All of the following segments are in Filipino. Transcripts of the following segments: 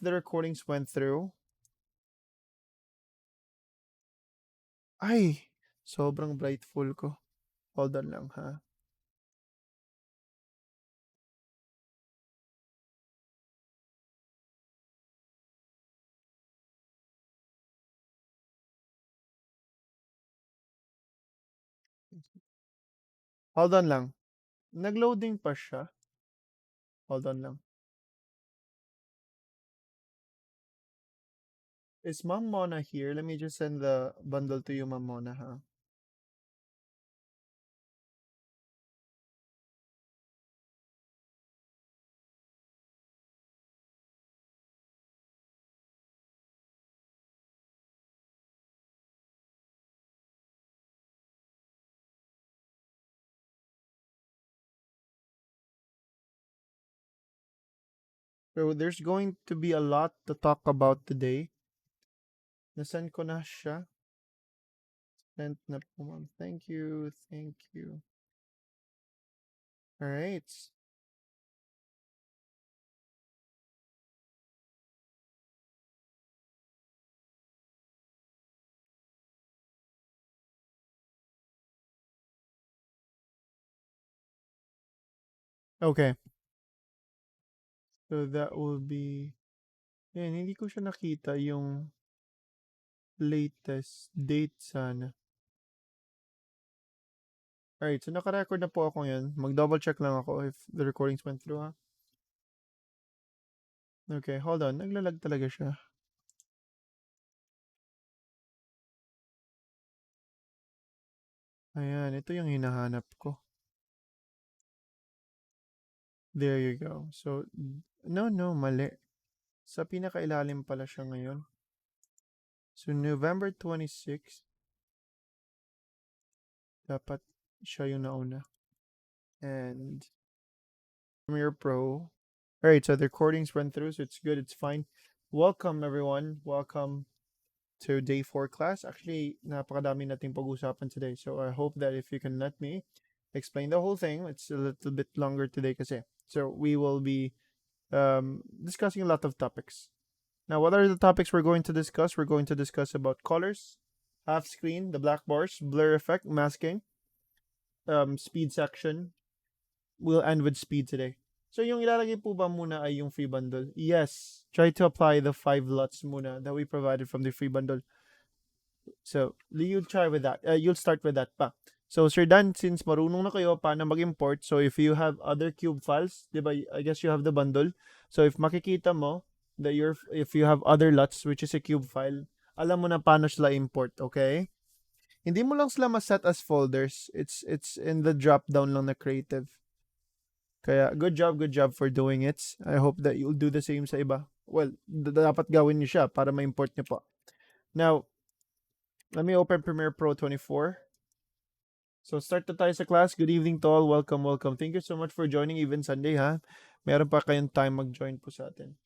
the recordings went through. Ay, sobrang brightful ko. Hold on lang, ha? Hold on lang. Nag-loading pa siya. Hold on lang. Is Ma'am Mona here? Let me just send the bundle to you, Ma'am Mona, ha? So there's going to be a lot to talk about today. Nasend ko na siya. Sent na po, ma'am. Thank you. Thank you. All right. Okay. So that will be... Yan, hindi ko siya nakita yung latest date sana. Alright, so naka-record na po ako ngayon. Mag-double check lang ako if the recordings went through, ha? Okay, hold on. Naglalag talaga siya. Ayan, ito yung hinahanap ko. There you go. So, no, mali. Sa pinakailalim pala siya ngayon. So, November 26, dapat siya yung nauna. And Premiere Pro. Alright, so the recordings went through, so it's good, it's fine. Welcome, everyone. Welcome to day 4 class. Actually, napakadami nating pag-usapan today. So, I hope that if you can let me explain the whole thing, it's a little bit longer today kasi. So, we will be discussing a lot of topics. Now, what are the topics we're going to discuss? We're going to discuss about colors, half screen, the black bars, blur effect, masking, speed section. We'll end with speed today. So, yung ilalagay po ba muna ay yung free bundle? Yes. Try to apply the 5 lots muna that we provided from the free bundle. So, you'll try with that. You'll start with that pa. So, Sir Dan, since marunong na kayo paano mag-import, so if you have other cube files, di ba, I guess you have the bundle. So, if makikita mo that if you have other lots, which is a cube file, alam mo na paano sila import, okay? Hindi mo lang sila ma-set as folders. It's in the drop down lang na creative. Kaya, good job for doing it. I hope that you'll do the same sa iba. Well, dapat gawin niyo siya para ma-import niyo po. Now, let me open Premiere Pro 24. So, start na tayo sa class. Good evening to all. Welcome. Thank you so much for joining even Sunday, ha? Meron pa kayong time mag-join po sa atin.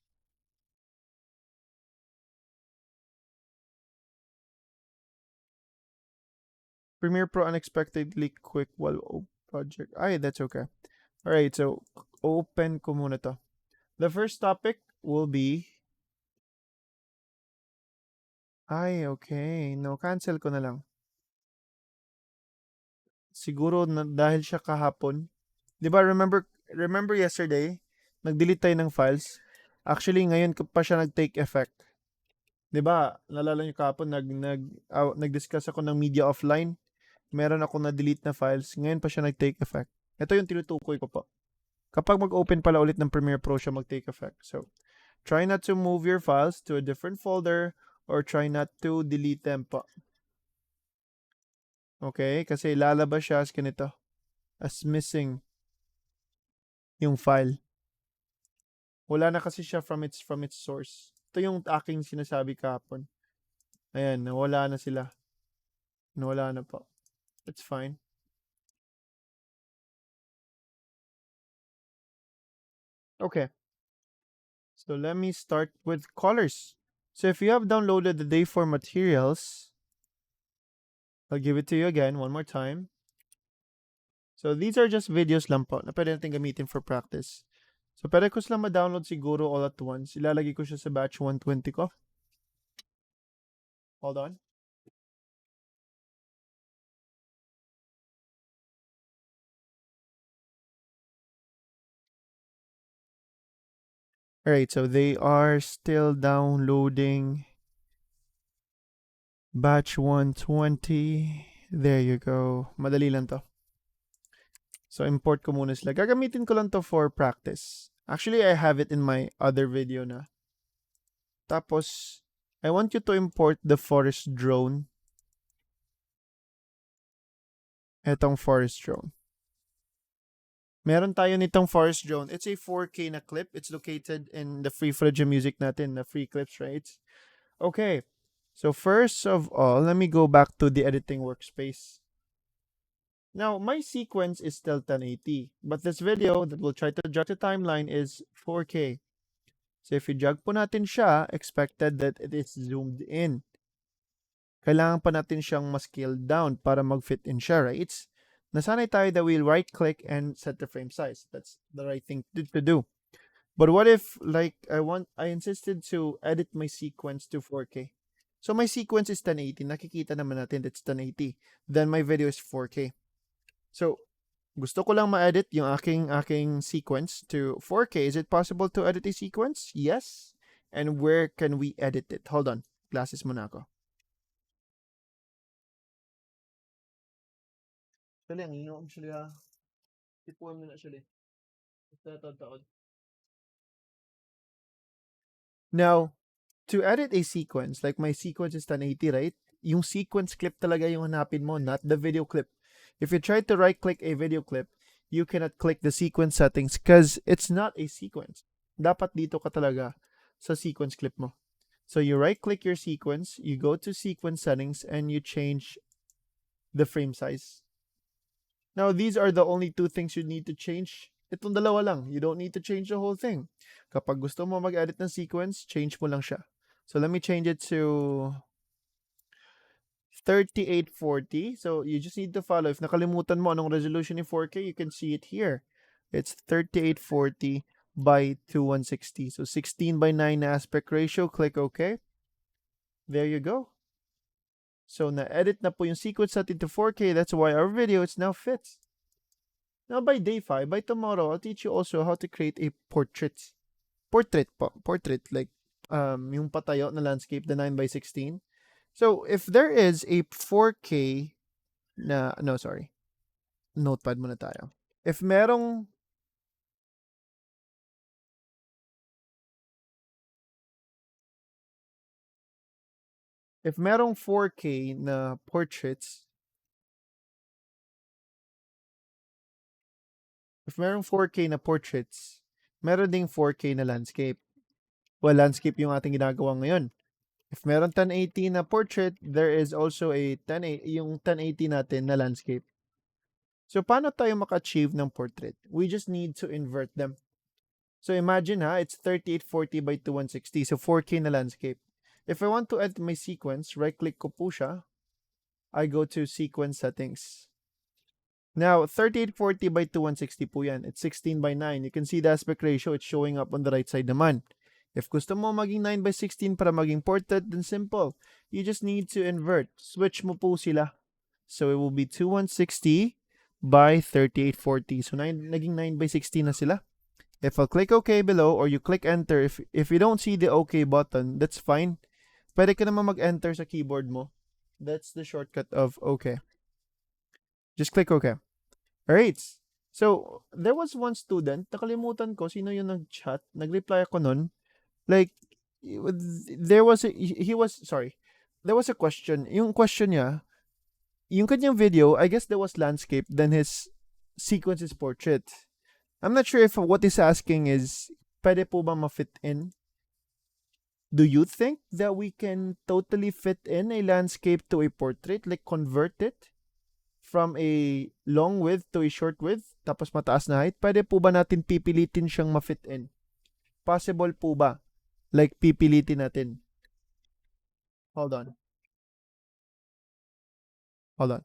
Premiere Pro unexpectedly quick while project. Ay, that's okay. Alright, so open ko muna to. The first topic will be... Ay, okay. No, cancel ko na lang. Siguro dahil siya kahapon. Di ba, remember yesterday, nag-delete tayo ng files. Actually, ngayon pa siya nag-take effect. Di ba, nalala niyo kahapon, nag-discuss ako ng media offline. Meron ako na-delete na files. Ngayon pa siya nag-take effect. Ito yung tinutukoy ko po. Kapag mag-open pala ulit ng Premiere Pro siya mag-take effect. So, try not to move your files to a different folder or try not to delete them po. Okay? Kasi lalabas siya as ganito. As missing yung file. Wala na kasi siya from its source. Ito yung aking sinasabi kahapon. Ayan, nawala na sila. Nawala na po. That's fine. Okay. So let me start with colors. So if you have downloaded the day 4 materials, I'll give it to you again one more time. So these are just videos lang po na pwede natin gamitin for practice. So, pwede ko sila ma-download siguro all at once. Ilalagay ko siya sa batch 120 ko. Hold on. Alright, so they are still downloading batch 120. There you go. Madali lang to. So, import ko muna sila. Gagamitin ko lang to for practice. Actually, I have it in my other video na. Tapos, I want you to import the forest drone. Etong forest drone. Meron tayo nitong forest drone. It's a 4K na clip. It's located in the free footage of music natin, the free clips, right? Okay. So first of all, let me go back to the editing workspace. Now, my sequence is still 1080, but this video that we'll try to jog the timeline is 4K. So if i-jog po natin siya, expected that it is zoomed in. Kailangan pa natin siyang ma-scale down para mag-fit in siya, right? Nasanay tayo that we'll right-click and set the frame size. That's the right thing to do. But what if, like, I insisted to edit my sequence to 4K. So my sequence is 1080. Nakikita naman natin it's 1080. Then my video is 4K. So, gusto ko lang ma-edit yung aking sequence to 4K. Is it possible to edit a sequence? Yes. And where can we edit it? Hold on. Glasses muna ako. Actually, ang ino actually tipuan mo na actually. Now, to edit a sequence, like my sequence is 1080, right? Yung sequence clip talaga yung hanapin mo, not the video clip. If you try to right-click a video clip, you cannot click the sequence settings because it's not a sequence. Dapat dito ka talaga sa sequence clip mo. So you right-click your sequence, you go to sequence settings, and you change the frame size. Now, these are the only two things you need to change. Itong dalawa lang. You don't need to change the whole thing. Kapag gusto mo mag-edit ng sequence, change mo lang siya. So let me change it to 3840. So you just need to follow. If nakalimutan mo anong resolution in 4K, you can see it here. It's 3840 by 2160. So 16:9 aspect ratio. Click OK. There you go. So na-edit na po yung sequence natin to 4K. That's why our video is now fits. Now by day 5, by tomorrow, I'll teach you also how to create a portrait. Portrait po. Portrait, like yung patayo na landscape, the 9:16. So if there is a 4K na, no, sorry. Notepad muna tayo. If merong if merong 4K na portraits, if merong 4K na portraits, meron ding 4K na landscape. Well, landscape yung ating ginagawa ngayon. If meron 1080 na portrait, there is also a 1080, yung 1080 natin na landscape. So, paano tayo maka-achieve ng portrait? We just need to invert them. So, imagine it's 3840 by 2160. So, 4K na landscape. If I want to edit my sequence, right-click ko po siya. I go to sequence settings. Now, 3840 by 2160 po yan. It's 16:9. You can see the aspect ratio. It's showing up on the right side naman. If gusto mo maging 9:16 para maging portrait, then simple. You just need to invert. Switch mo po sila. So, it will be 2160 by 3840. So, naging 9:16 na sila. If I'll click OK below or you click enter, if you don't see the OK button, that's fine. Pwede ka naman mag-enter sa keyboard mo. That's the shortcut of OK. Just click OK. Alright. So, there was one student, nakalimutan ko, sino yung nag-chat, nag-reply ako nun. Like, there was a question. Yung question niya, yung kanyang video, I guess there was landscape, then his sequence is portrait. I'm not sure if what he's asking is, pwede po ba ma-fit in? Do you think that we can totally fit in a landscape to a portrait, like convert it from a long width to a short width, tapos mataas na height? Pwede po ba natin pipilitin siyang ma-fit in? Possible po ba? Like, pipilitin natin. Hold on. Hold on.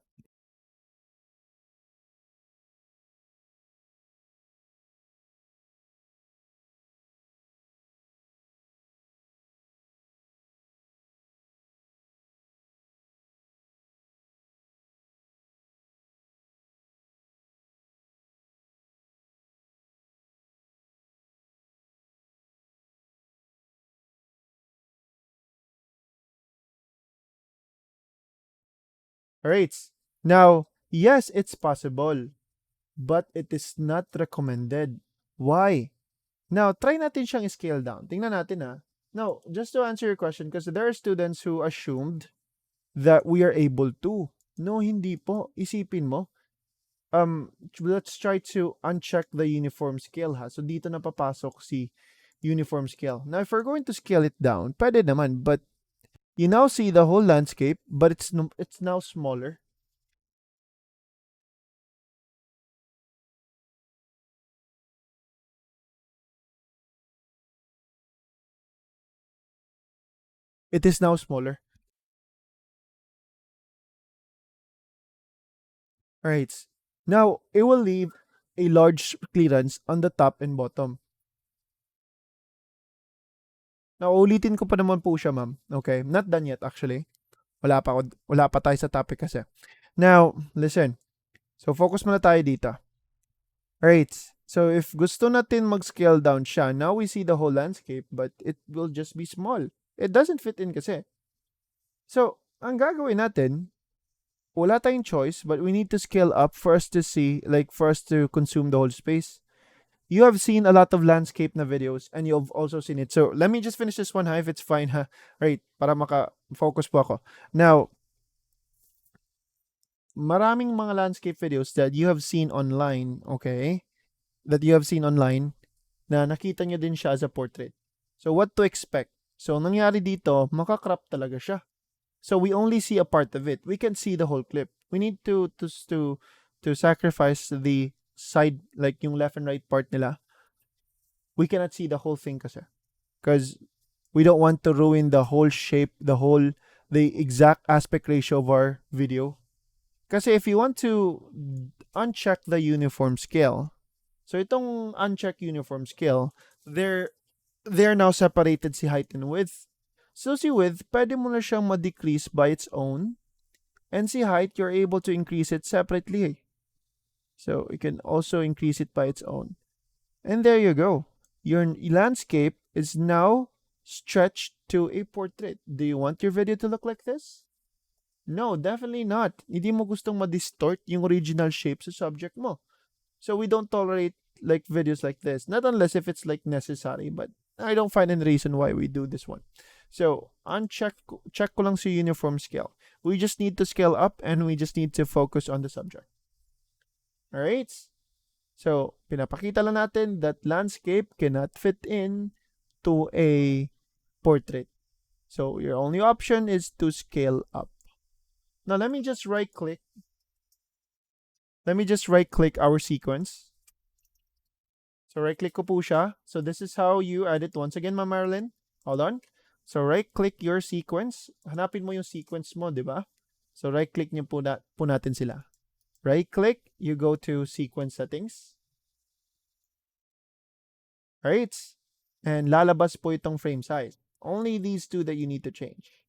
Alright. Now, yes, it's possible, but it is not recommended. Why? Now, try natin siyang scale down. Tingnan natin ha. Now, just to answer your question, because there are students who assumed that we are able to. No, hindi po. Isipin mo. Let's try to uncheck the uniform scale ha. So, dito na papasok si uniform scale. Now, if we're going to scale it down, pwede naman, but you now see the whole landscape, but it's now smaller. It is now smaller. Alright. Now, it will leave a large clearance on the top and bottom. Now, ulitin ko pa naman po siya, ma'am. Okay? Not done yet, actually. Wala pa tayo sa topic kasi. Now, listen. So, focus muna tayo dito. Alright. So, if gusto natin mag-scale down siya, now we see the whole landscape, but it will just be small. It doesn't fit in kasi. So, ang gagawin natin, wala tayong choice, but we need to scale up for us to see, like, for us to consume the whole space. You have seen a lot of landscape na videos and you've also seen it. So, let me just finish this one ha, if it's fine ha. Right, para maka-focus po ako. Now, maraming mga landscape videos that you have seen online, okay? That you have seen online na nakita nyo din siya as a portrait. So, what to expect? So, nangyari dito, makakrop talaga siya. So, we only see a part of it. We can see the whole clip. We need to sacrifice the side, like yung left and right part nila. We cannot see the whole thing kasi. Because we don't want to ruin the whole shape, the exact aspect ratio of our video. Kasi if you want to uncheck the uniform scale, so itong uncheck uniform scale, they're now separated si height and width. So si width, pwede mo na siyang ma-decrease by its own. And si height, you're able to increase it separately. So you can also increase it by its own. And there you go. Your landscape is now stretched to a portrait. Do you want your video to look like this? No, definitely not. Hindi mo gustong ma-distort yung original shape sa subject mo. So we don't tolerate like videos like this. Not unless if it's like necessary, but I don't find any reason why we do this one. So, check ko lang si uniform scale. We just need to scale up and we just need to focus on the subject. Alright? So, pinapakita lang natin that landscape cannot fit in to a portrait. So, your only option is to scale up. Now, let me just right click our sequence. So, right click ko po siya. So, this is how you edit. Once again, Ma'am Marilyn. Hold on. So, right click your sequence. Hanapin mo yung sequence mo, di ba? So, right click niyo po natin sila. Right click, you go to sequence settings. Alright? And lalabas po itong frame size. Only these two that you need to change.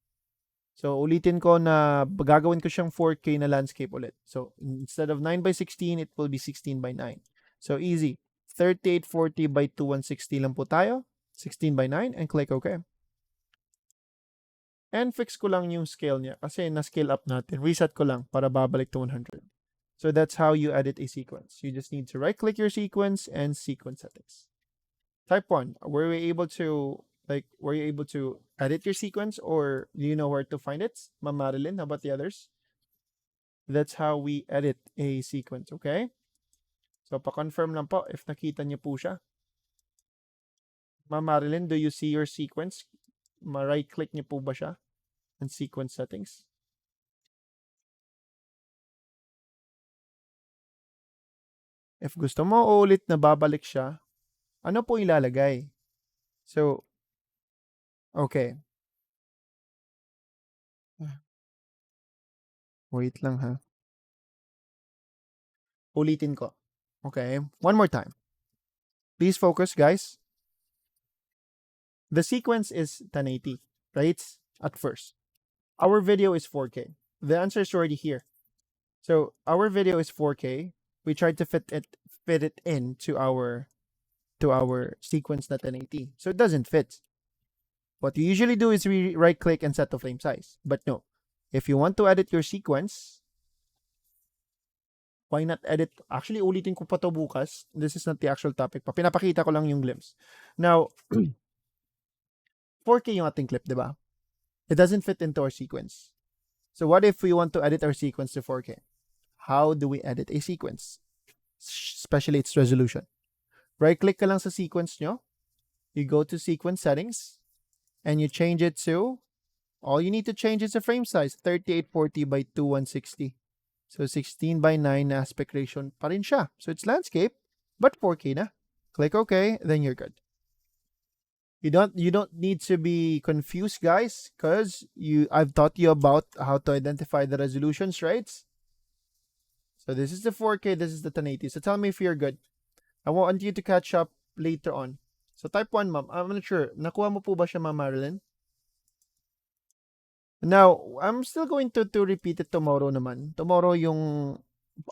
So, ulitin ko na gagawin ko siyang 4K na landscape ulit. So, instead of 9 by 16, it will be 16 by 9. So, easy. 3840 by 2160 lang po tayo. 16 by 9 and click OK. And fix ko lang yung scale niya kasi na-scale up natin. Reset ko lang para babalik to 100. So, that's how you edit a sequence. You just need to right-click your sequence and sequence settings. Type 1. Were you able to edit your sequence or do you know where to find it? Ma'am Marilyn, how about the others? That's how we edit a sequence, okay? So, pa-confirm lang po if nakita niyo po siya. Ma'am Marilyn, do you see your sequence? Ma-right-click niyo po ba siya? And sequence settings. If gusto mo ulit na babalik siya, ano po ilalagay? So, okay. Wait lang ha. Ulitin ko. Okay, one more time. Please focus, guys. The sequence is 1080, right? At first. Our video is 4K. The answer is already here. So, our video is 4K. We tried to fit it into our sequence na 1080. So, it doesn't fit. What you usually do is we right-click and set the frame size. But no. If you want to edit your sequence, Why not edit? Actually, ulitin ko pa to bukas. This is not the actual topic pa. Pinapakita ko lang yung glimpse. Now, 4K yung ating clip, di ba? It doesn't fit into our sequence. So what if we want to edit our sequence to 4K? How do we edit a sequence? Especially its resolution. Right-click ka lang sa sequence nyo. You go to sequence settings. And you change it to, all you need to change is the frame size, 3840 by 2160. So 16 by 9 aspect ratio pa rin siya. So it's landscape, but 4K na. Click OK, then you're good. You don't need to be confused, guys, because I've taught you about how to identify the resolutions, right? So this is the 4K, this is the 1080. So tell me if you're good. I want you to catch up later on. So type 1, ma'am. I'm not sure. Nakuha mo po ba siya, Ma'am Marilyn? Now, I'm still going to repeat it tomorrow naman. Tomorrow yung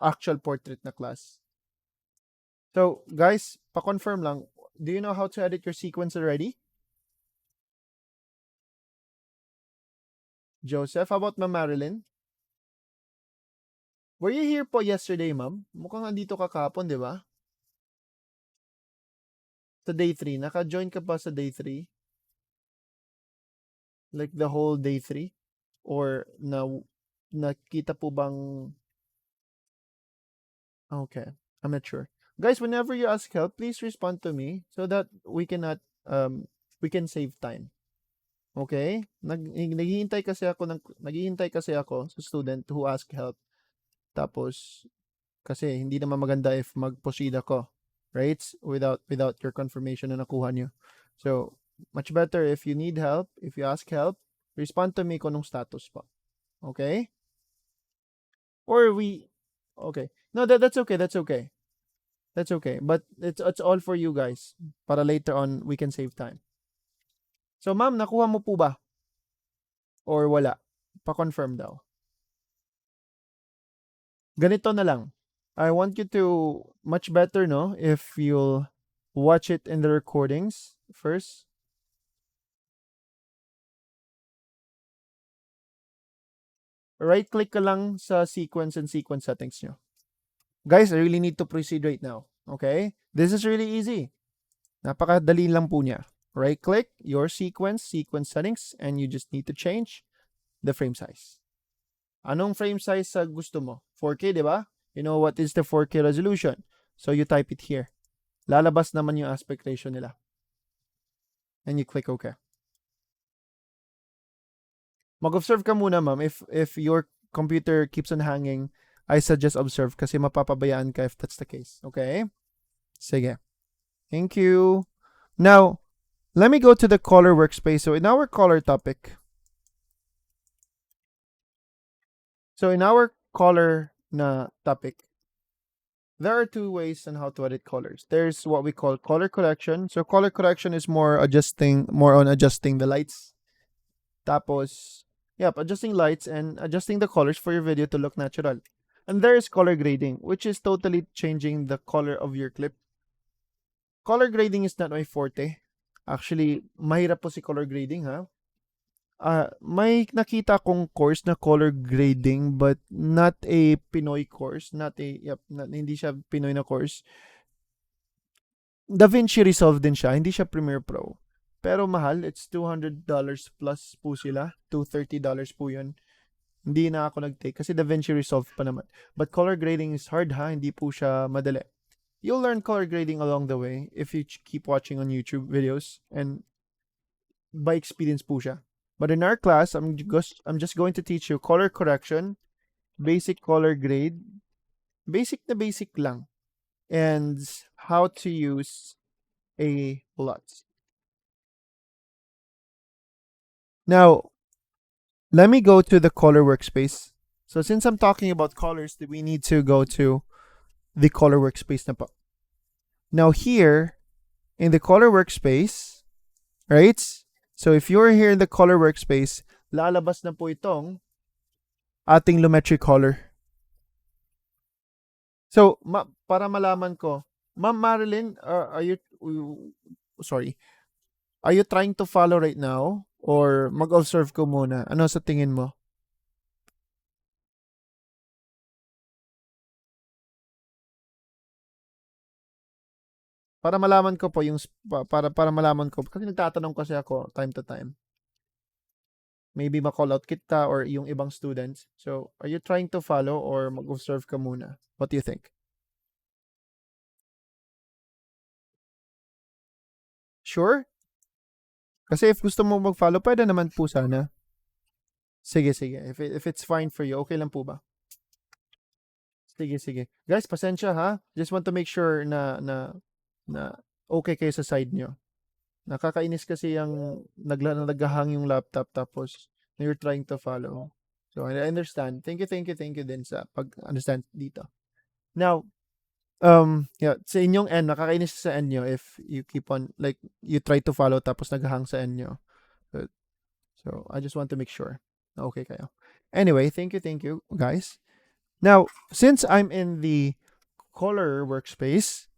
actual portrait na class. So, guys, pa-confirm lang. Do you know how to edit your sequence already? Joseph, how about Ma'am Marilyn? Were you here po yesterday, ma'am? Mukhang andito ka kahapon, di ba? Sa day 3. Naka-join ka pa sa day 3? Like the whole day 3? Or nakita po bang... Okay, I'm not sure. Guys, whenever you ask help, please respond to me so that we can save time. Okay? Naghihintay kasi ako sa student who ask help. Tapos kasi hindi naman maganda if mag-proceed ako, right? Without your confirmation na nakuha niyo. So, much better if you need help, if you ask help, respond to me kung anong status pa. Okay? Or okay. No, that's okay. That's okay. That's okay. But it's all for you guys. Para later on, we can save time. So, ma'am, nakuha mo po ba? Or wala? Pa-confirm daw. Ganito na lang. I want you to, much better, no? If you'll watch it in the recordings first. Right-click ka lang sa sequence and sequence settings nyo. Guys, I really need to proceed right now. Okay? This is really easy. Napakadali lang po niya. Right-click your sequence settings, and you just need to change the frame size. Anong frame size sa gusto mo? 4K, di ba? You know what is the 4K resolution. So you type it here. Lalabas naman yung aspect ratio nila. And you click OK. Mag-observe ka muna, ma'am. If your computer keeps on hanging, I suggest observe kasi mapapabayaan ka if that's the case. Okay? Sige. Thank you. Now, let me go to the color workspace. So in our color topic, na topic, there are two ways on how to edit colors. There's what we call color correction. So color correction is more on adjusting the lights. Tapos, adjusting lights and adjusting the colors for your video to look natural. And there is color grading, which is totally changing the color of your clip. Color grading is not my forte. Actually, mahirap po si color grading, ha? May nakita kong course na color grading but not a Pinoy course. Hindi siya Pinoy na course. DaVinci Resolve din siya. Hindi siya Premiere Pro. Pero mahal. It's $200 plus po sila. $230 po yun. Hindi na ako nag-take kasi DaVinci Resolve pa naman. But color grading is hard, ha? Hindi po siya madali. You'll learn color grading along the way if you keep watching on YouTube videos. And by experience po siya. But in our class, I'm just going to teach you color correction, basic color grade, basic na basic lang, and how to use a LUT. Now, let me go to the color workspace. So since I'm talking about colors, we need to go to the color workspace na po. Now here, in the color workspace, right? So if you're here in the color workspace, lalabas na po itong ating lumetri color. So, para malaman ko, Ma'am Marilyn, are you trying to follow right now? Or mag-observe ko muna? Ano sa tingin mo? Para malaman ko po yung para malaman ko kasi nagtatanong kasi ako time to time. Maybe ma-call out kita or yung ibang students. So, are you trying to follow or mag-observe ka muna? What do you think? Sure? Kasi if gusto mo mag-follow, pwede naman po sana. Sige, sige. If it's fine for you, okay lang po ba? Sige, sige. Guys, pasensya ha. Just want to make sure na okay kayo sa side nyo. Nakakainis kasi yung naghahang yung laptop tapos you're trying to follow. So I understand. Thank you din sa pag-understand dito. Now, yeah, sa inyong end, nakakainis sa end nyo if you keep on, like, you try to follow tapos naghahang sa end nyo. So I just want to make sure na okay kayo. Anyway, thank you, guys. Now, since I'm in the color workspace,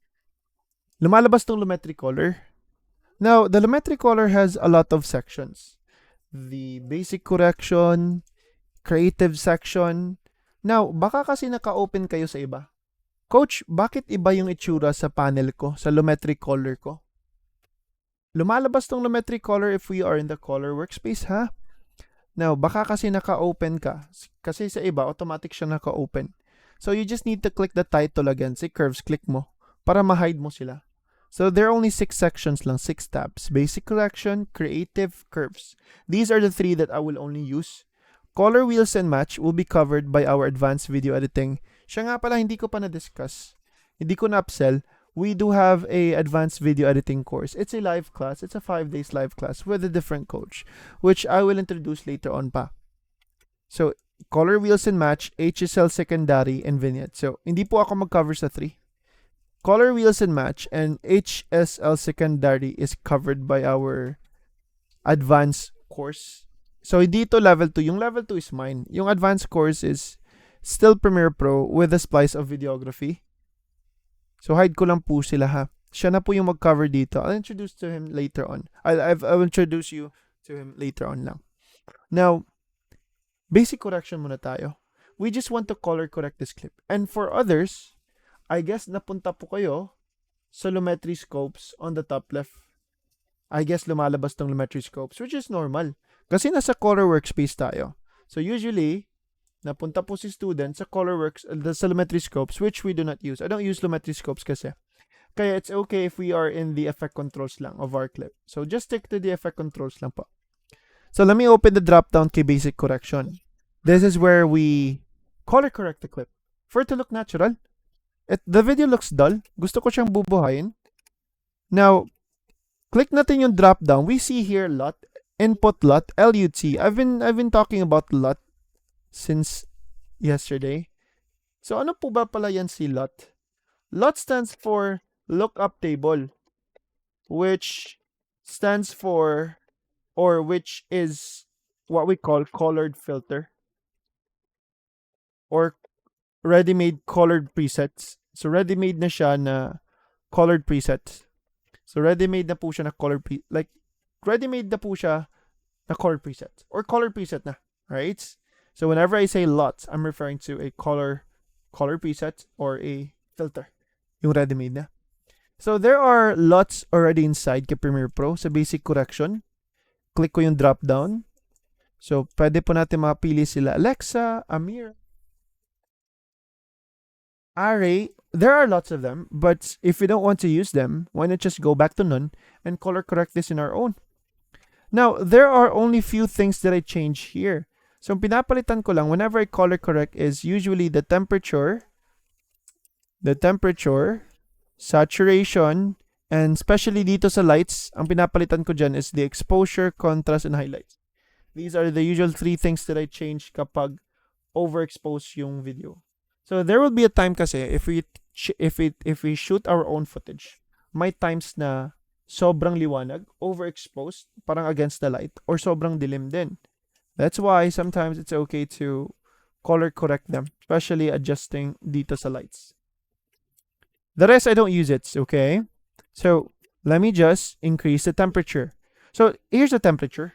lumalabas tong Lumetri color. Now, the Lumetri color has a lot of sections. The basic correction, creative section. Now, baka kasi naka-open kayo sa iba. Coach, bakit iba yung itsura sa panel ko, sa Lumetri color ko? Lumalabas tong Lumetri color if we are in the color workspace, ha? Now, baka kasi naka-open ka. Kasi sa iba, automatic siya naka-open. So, you just need to click the title again. Say curves, click mo. Para ma-hide mo sila. So, there are only 6 sections lang, 6 tabs. Basic correction, creative, curves. These are the 3 that I will only use. Color wheels and match will be covered by our advanced video editing. Siya nga pala, hindi ko pa na-discuss. Hindi ko na-upsell. We do have a advanced video editing course. It's a live class. It's a 5 days live class with a different coach, which I will introduce later on pa. So, color wheels and match, HSL secondary, and vignette. So, hindi po ako mag-cover sa 3. Color wheels and match and HSL secondary is covered by our advanced course. So, dito level 2. Yung level 2 is mine. Yung advanced course is still Premiere Pro with a splice of videography. So, hide ko lang po sila ha. Siya na po yung mag-cover dito. I'll introduce to him later on. I'll introduce you to him later on lang. Now, basic correction muna tayo. We just want to color correct this clip. And for others, I guess napunta po kayo sa Lumetri scopes on the top left. I guess lumalabas tong Lumetri scopes, which is normal. Kasi nasa color workspace tayo. So usually, napunta po si student sa sa Lumetri scopes, which we do not use. I don't use Lumetri scopes kasi. Kaya it's okay if we are in the effect controls lang of our clip. So just stick to the effect controls lang po. So let me open the drop down kay basic correction. This is where we color correct the clip for it to look natural. The video looks dull. Gusto ko siyang bubuhayin. Now, click natin yung drop down. We see here LUT, input LUT, LUT. I've been talking about LUT since yesterday. So ano po ba pala yan si LUT? LUT stands for lookup table, which stands for, or which is what we call colored filter or ready-made colored presets. So ready-made na siya na colored presets. So ready-made na po siya na colored ready-made na po siya na colored preset or colored preset na, right? So whenever I say LUT, I'm referring to a color preset or a filter. Yung ready-made na. So there are LUTs already inside kay Premiere Pro sa basic correction. Click ko yung drop down. So pwede po natin mapili sila Alexa, Amir, Array. There are lots of them, but if we don't want to use them, why not just go back to none and color correct this in our own? Now, there are only few things that I change here. So, pinapalitan ko lang whenever I color correct is usually the temperature, saturation, and especially dito sa lights, ang pinapalitan ko dyan is the exposure, contrast, and highlights. These are the usual 3 things that I change kapag overexpose yung video. So there will be a time kasi if we shoot our own footage, may times na sobrang liwanag, overexposed, parang against the light, or sobrang dilim din. That's why sometimes it's okay to color correct them, especially adjusting dito sa lights. The rest I don't use it, okay? So let me just increase the temperature. So here's the temperature.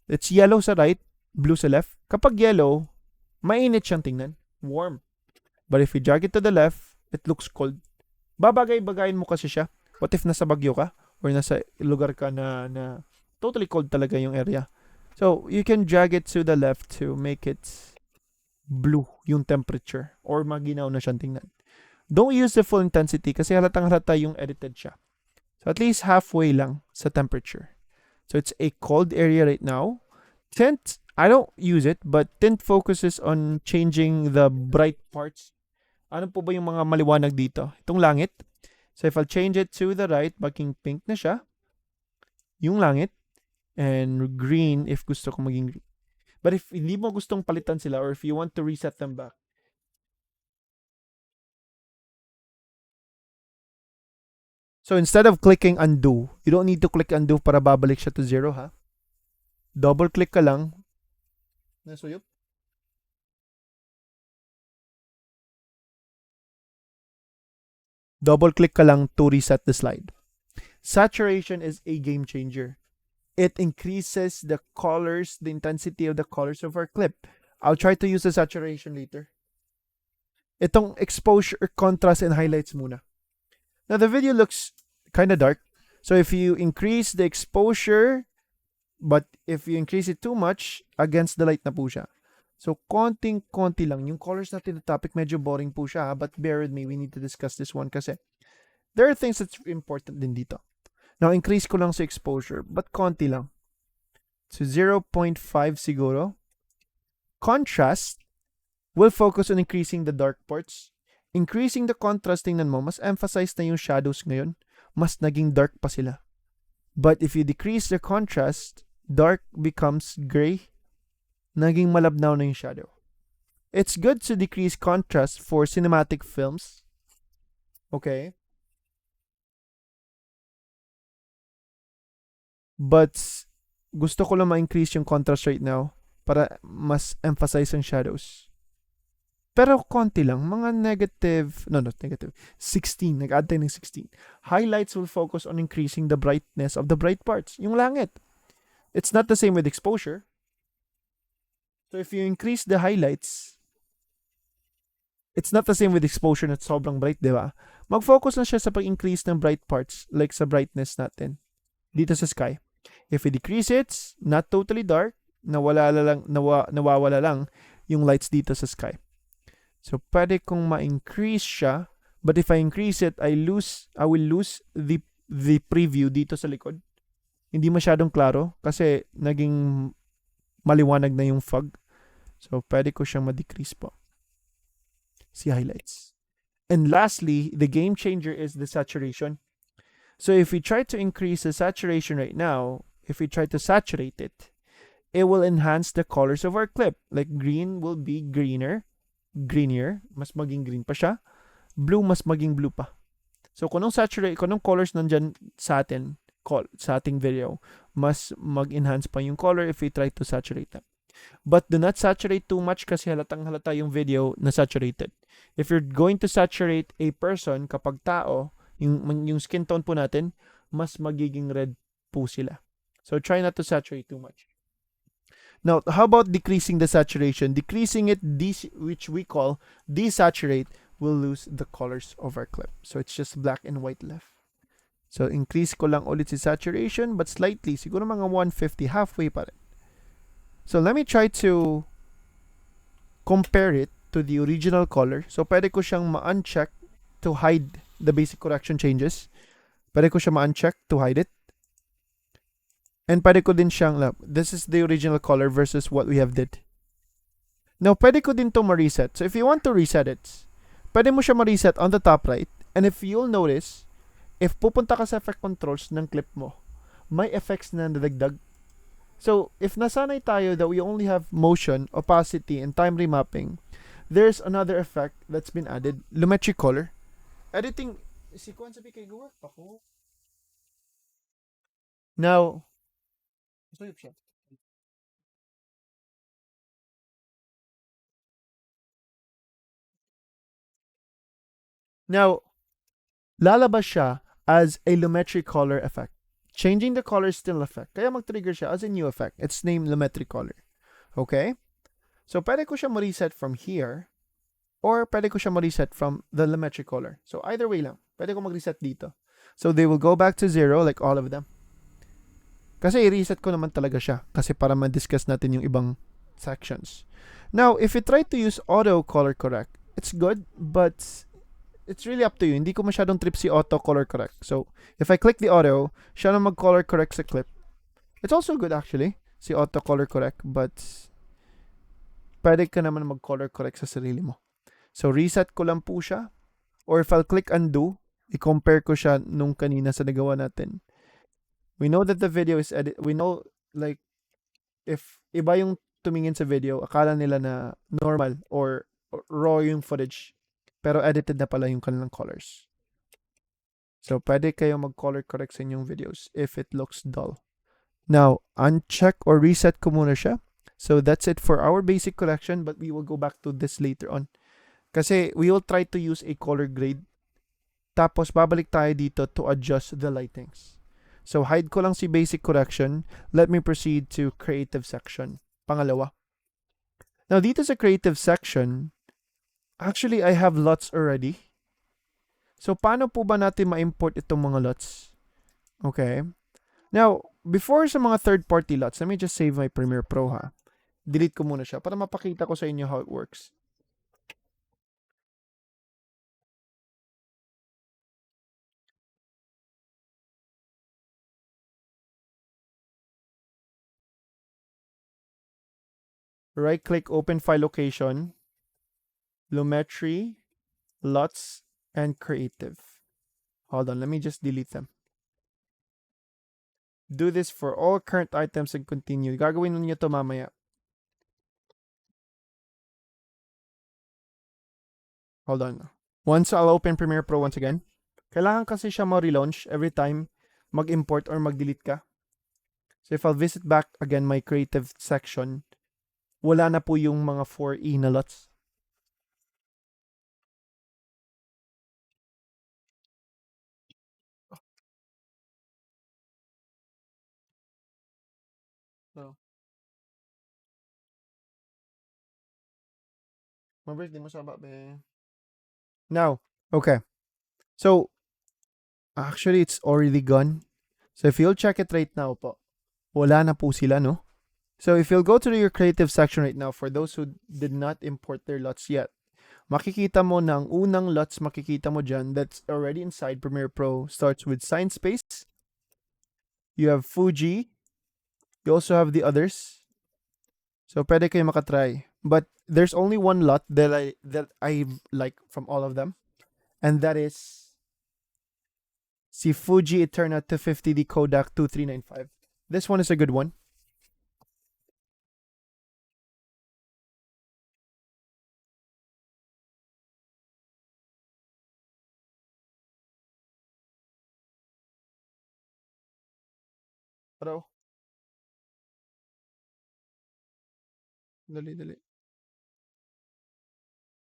It's yellow sa right, blue sa left. Kapag yellow, mainit siyang tingnan, warm. But if we drag it to the left, it looks cold. Babagay-bagayin mo kasi siya. What if nasa Baguio ka? Or nasa lugar ka na totally cold talaga yung area. So, you can drag it to the left to make it blue yung temperature or maginaw na siyang tingnan. Don't use the full intensity kasi halatang halata yung edited siya. So, at least halfway lang sa temperature. So, it's a cold area right now. Tint, I don't use it, but tint focuses on changing the bright parts. Ano po ba yung mga maliwanag dito? Itong langit. So, if I'll change it to the right, maging pink na siya. Yung langit. And green if gusto ko maging green. But if hindi mo gustong palitan sila or if you want to reset them back, so instead of clicking undo, you don't need to click undo para babalik siya to 0, ha? Double click ka lang. Nasuyop. Double click ka lang to reset the slide. Saturation is a game changer. It increases the colors, the intensity of the colors of our clip. I'll try to use the saturation later. Itong exposure, contrast, and highlights muna. Now, the video looks kind of dark. So, if you increase the exposure, but if you increase it too much, against the light na po siya. So, konting-konti lang. Yung colors natin na topic, medyo boring po siya. But bear with me, we need to discuss this one kasi there are things that's important din dito. Now, increase ko lang sa exposure, but konti lang. So, 0.5 siguro. Contrast will focus on increasing the dark parts. Increasing the contrast, tingnan mo, mas emphasize na yung shadows ngayon. Mas naging dark pa sila. But if you decrease the contrast, dark becomes gray. Naging malabnaw na yung shadow. It's good to decrease contrast for cinematic films. Okay? But gusto ko lang ma-increase yung contrast right now para mas emphasize ang shadows. Pero konti lang, mga negative, not negative, 16, nag-add tayo ng 16. Highlights will focus on increasing the brightness of the bright parts, yung langit. It's not the same with exposure. So if you increase the highlights, it's not the same with exposure na sobrang bright, di ba? Mag-focus na siya sa pag-increase ng bright parts, like sa brightness natin, dito sa sky. If we decrease it, not totally dark, nawawala lang yung lights dito sa sky. So, pwede kong ma-increase siya. But if I increase it, I will lose the preview dito sa likod. Hindi masyadong klaro kasi naging maliwanag na yung fog. So, pwede ko siyang ma-decrease po. See highlights. And lastly, the game changer is the saturation. So, if we try to increase the saturation right now, if we try to saturate it, it will enhance the colors of our clip. Like green will be greenier, mas maging green pa siya. Blue, mas maging blue pa. So, kung anong colors nandyan sa ating video, mas mag-enhance pa yung color if we try to saturate them. But do not saturate too much kasi halatang halata yung video na saturated. If you're going to saturate a person, kapag tao, yung skin tone po natin, mas magiging red po sila. So, try not to saturate too much. Now, how about decreasing the saturation? Decreasing it, which we call desaturate, will lose the colors of our clip. So, it's just black and white left. So, increase ko lang ulit si saturation, but slightly. Siguro mga 150, halfway pa rin. So, let me try to compare it to the original color. So, pwede ko siyang ma-uncheck to hide the basic correction changes. Pwede ko siya ma-uncheck to hide it. And pwede ko din siyang, this is the original color versus what we have did. Now, pwede ko din to ma-reset. So, if you want to reset it, pwede mo siya ma-reset on the top right. And if you'll notice, if pupunta ka sa effect controls ng clip mo, may effects na nadagdag. So, if nasanay tayo that we only have motion, opacity, and time remapping, there's another effect that's been added, lumetri color. Editing, sequence sabi kay work ako. Now, lalabas siya as a lumetri color effect. Changing the color is still effect. Kaya mag-trigger siya as a new effect. It's named lumetri color. Okay? So, pwede ko siya ma-reset from here or pwede ko siya ma-reset from the lumetri color. So, either way lang. Pwede ko mag-reset dito. So they will go back to 0 like all of them. Kasi i-reset ko naman talaga siya kasi para ma-discuss natin yung ibang sections. Now, if you try to use auto color correct, it's good, but it's really up to you. Hindi ko masyadong trip si auto color correct. So, if I click the auto, siya na mag-color correct sa clip. It's also good actually, si auto color correct, but pwede ka naman mag-color correct sa sarili mo. So, reset ko lang po siya. Or if I'll click undo, i-compare ko siya nung kanina sa nagawa natin. We know that the video is edit. We know, like, if iba yung tumingin sa video, akala nila na normal or raw yung footage. Pero edited na pala yung kanilang colors. So, pwede kayo mag-color correct sa inyong videos if it looks dull. Now, uncheck or reset ko muna siya. So, that's it for our basic correction, but we will go back to this later on. Kasi we will try to use a color grade. Tapos, babalik tayo dito to adjust the lightings. So, hide ko lang si basic correction. Let me proceed to creative section. Pangalawa. Now, dito sa creative section, actually, I have LUTs already. So, paano po ba natin ma-import itong mga LUTs? Okay. Now, before sa mga third-party LUTs, let me just save my Premiere Pro ha. Delete ko muna siya para mapakita ko sa inyo how it works. Right-click, open file location, Lumetri, LUTs, and creative. Hold on, let me just delete them. Do this for all current items and continue. Gagawin niyo to mamaya. Hold on. Once I'll open Premiere Pro once again, kailangan kasi siya ma-relaunch every time mag-import or mag-delete ka. So if I'll visit back again my creative section, wala na po yung mga 4E na LUTs. So, mabilis, di mo saba, be. Now, okay. So, actually, it's already gone. So if you'll check it right now po, wala na po sila, no? So if you'll go to your creative section right now, for those who did not import their LUTs yet, makikita mo na ang unang LUTs makikita mo dyan that's already inside Premiere Pro starts with Science Space. You have Fuji. You also have the others. So pwede kayo makatry. But there's only one LUT that I like from all of them. And that is si Fuji Eterna 250D Kodak 2395. This one is a good one. Pero, dali.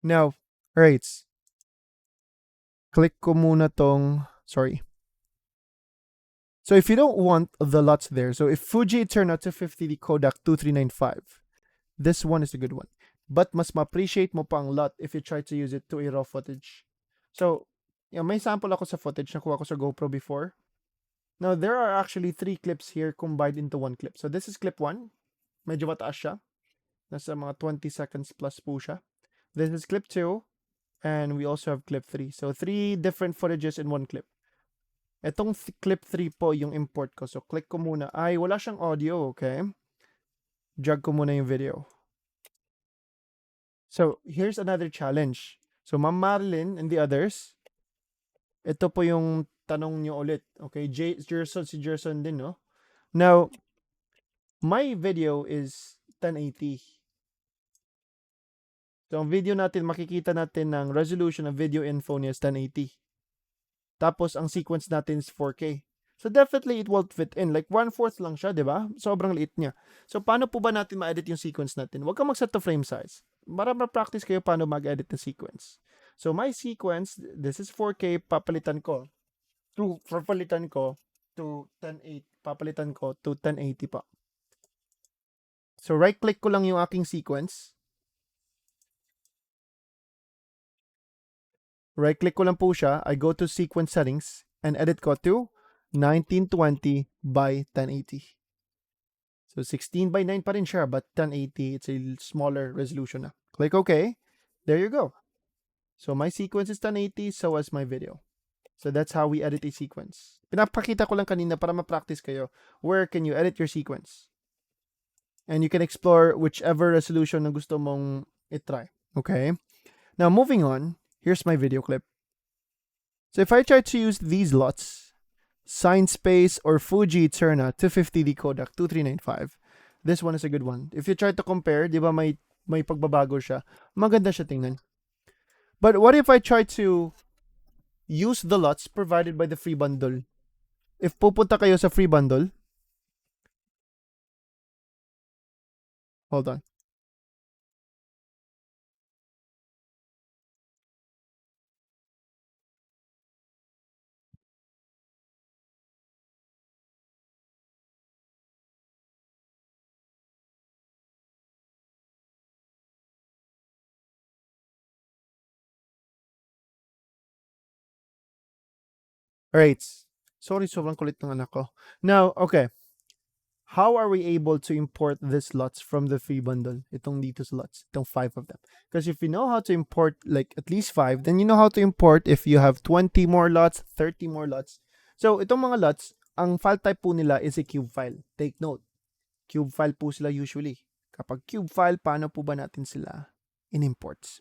Now, right. Click ko muna tong, sorry. So if you don't want the LUTs there, so if Fuji Eterna 250D Kodak 2395, this one is a good one. But mas ma-appreciate mo pang LUT if you try to use it to a raw footage. So, may sample ako sa footage na kuha ko sa GoPro before. Now, there are actually 3 clips here combined into one clip. So this is clip 1. Medyo mataas siya. Nasa mga 20 seconds plus po siya. This is clip 2. And we also have clip 3. So 3 different footages in one clip. Etong clip 3 po yung import ko. So click ko muna. Ay, wala siyang audio, okay? Drag ko muna yung video. So here's another challenge. So Ma'am Marilyn and the others, ito po yung tanong nyo ulit. Okay, si Jerson din, no? Now, my video is 1080. So ang video natin, makikita natin ng resolution ng video info niya is 1080. Tapos ang sequence natin is 4K. So definitely it won't fit in. Like 1/4 lang siya, di ba? Sobrang liit niya. So paano po ba natin ma-edit yung sequence natin? Huwag kang mag-set to frame size. Para ma-practice kayo paano mag-edit ng sequence. So my sequence, this is 4K, papalitan ko to 1080. Papalitan ko to 1080 pa. So right-click ko lang yung aking sequence. Right-click ko lang po siya. I go to sequence settings. and edit ko to 1920 by 1080. So 16 by 9 pa rin siya, but 1080, it's a smaller resolution na. Click OK. There you go. So my sequence is 1080, so as my video. So that's how we edit a sequence. Pinapakita ko lang kanina para ma-practice kayo. Where can you edit your sequence? And you can explore whichever resolution na gusto mong itry. Okay? Now, moving on, here's my video clip. So if I try to use these LUTs, SignSpace or Fuji Eterna 250D Kodak 2395, this one is a good one. If you try to compare, di ba may pagbabago siya, maganda siya tingnan. But what if I try to use the LUTs provided by the free bundle? If pupunta kayo sa free bundle, hold on. Alright. Sorry, sobrang kulit ng anak ko. Now, okay. How are we able to import these LUTs from the free bundle? Itong dito slots, itong 5 of them. Because if you know how to import like at least 5, then you know how to import if you have 20 more LUTs, 30 more LUTs. So, itong mga LUTs, ang file type po nila is a cube file. Take note. Cube file po sila usually. Kapag cube file, paano po ba natin sila in-imports?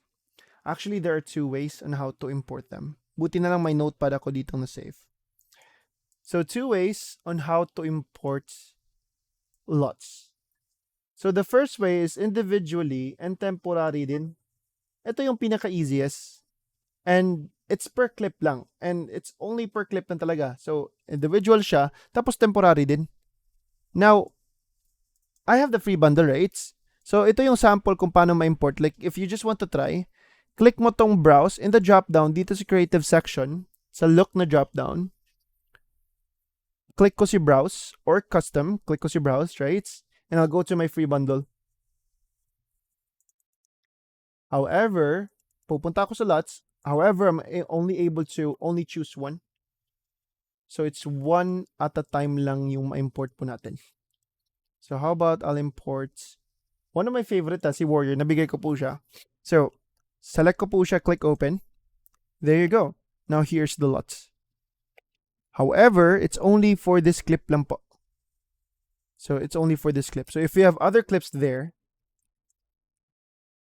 Actually, there are 2 ways on how to import them. Buti na lang may notepad ako dito na save. So, 2 ways on how to import LUTs. So, the first way is individually and temporary din. Ito yung pinaka-easiest. And it's per clip lang. And it's only per clip lang talaga. So, individual siya, tapos temporary din. Now, I have the free bundle rates. So, ito yung sample kung paano ma-import. Like, if you just want to try, click mo tong browse in the drop-down dito sa creative section, sa look na drop-down. Click ko si browse or custom. Click ko si browse, right? And I'll go to my free bundle. However, pupunta ako sa LUTs. However, I'm only able to only choose one. So it's one at a time lang yung ma-import po natin. So how about I'll import one of my favorite, si Warrior. Nabigay ko po siya. So, select ko po siya, click open. There you go. Now here's the LUTs. However, it's only for this clip lang po. So, it's only for this clip. So, if you have other clips there,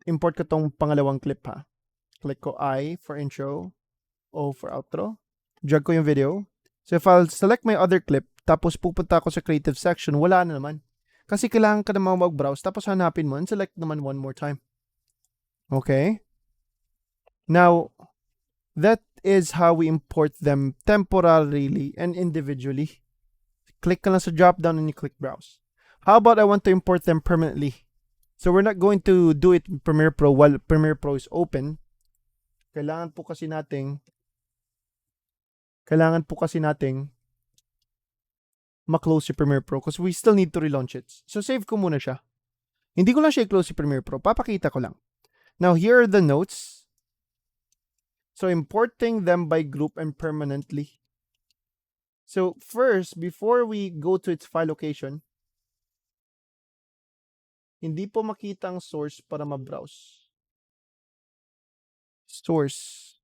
import ko tong pangalawang clip ha. Click ko I for intro, O for outro. Drag ko yung video. So, if I'll select my other clip, tapos pupunta ako sa creative section, wala na naman. Kasi kailangan ka naman mag-browse, tapos hanapin mo, and select naman one more time. Okay? Now, that is how we import them temporarily and individually. Click ka lang sa drop down and you click browse. How about I want to import them permanently? So we're not going to do it in Premiere Pro while Premiere Pro is open. Kailangan po kasi nating ma-close si Premiere Pro because we still need to relaunch it. So save ko muna siya. Hindi ko lang siya i-close si Premiere Pro. Papakita ko lang. Now here are the notes. So importing them by group and permanently. So first, before we go to its file location, hindi po makita ang source para ma-browse. Source.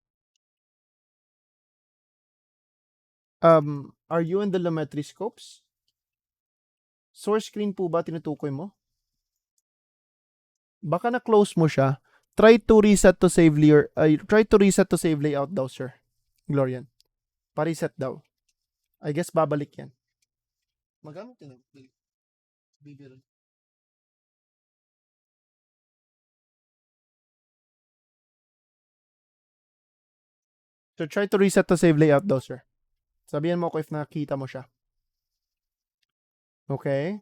Are you in the Lumetri scopes? Source screen po ba tinutukoy mo? Baka na-close mo siya. Try to reset to save layout daw, sir. Glorian. Pa-reset daw. I guess babalik yan. Magano tinag? Bibiro. So try to reset to save layout daw, sir. Sabihan mo ko if nakita mo siya. Okay?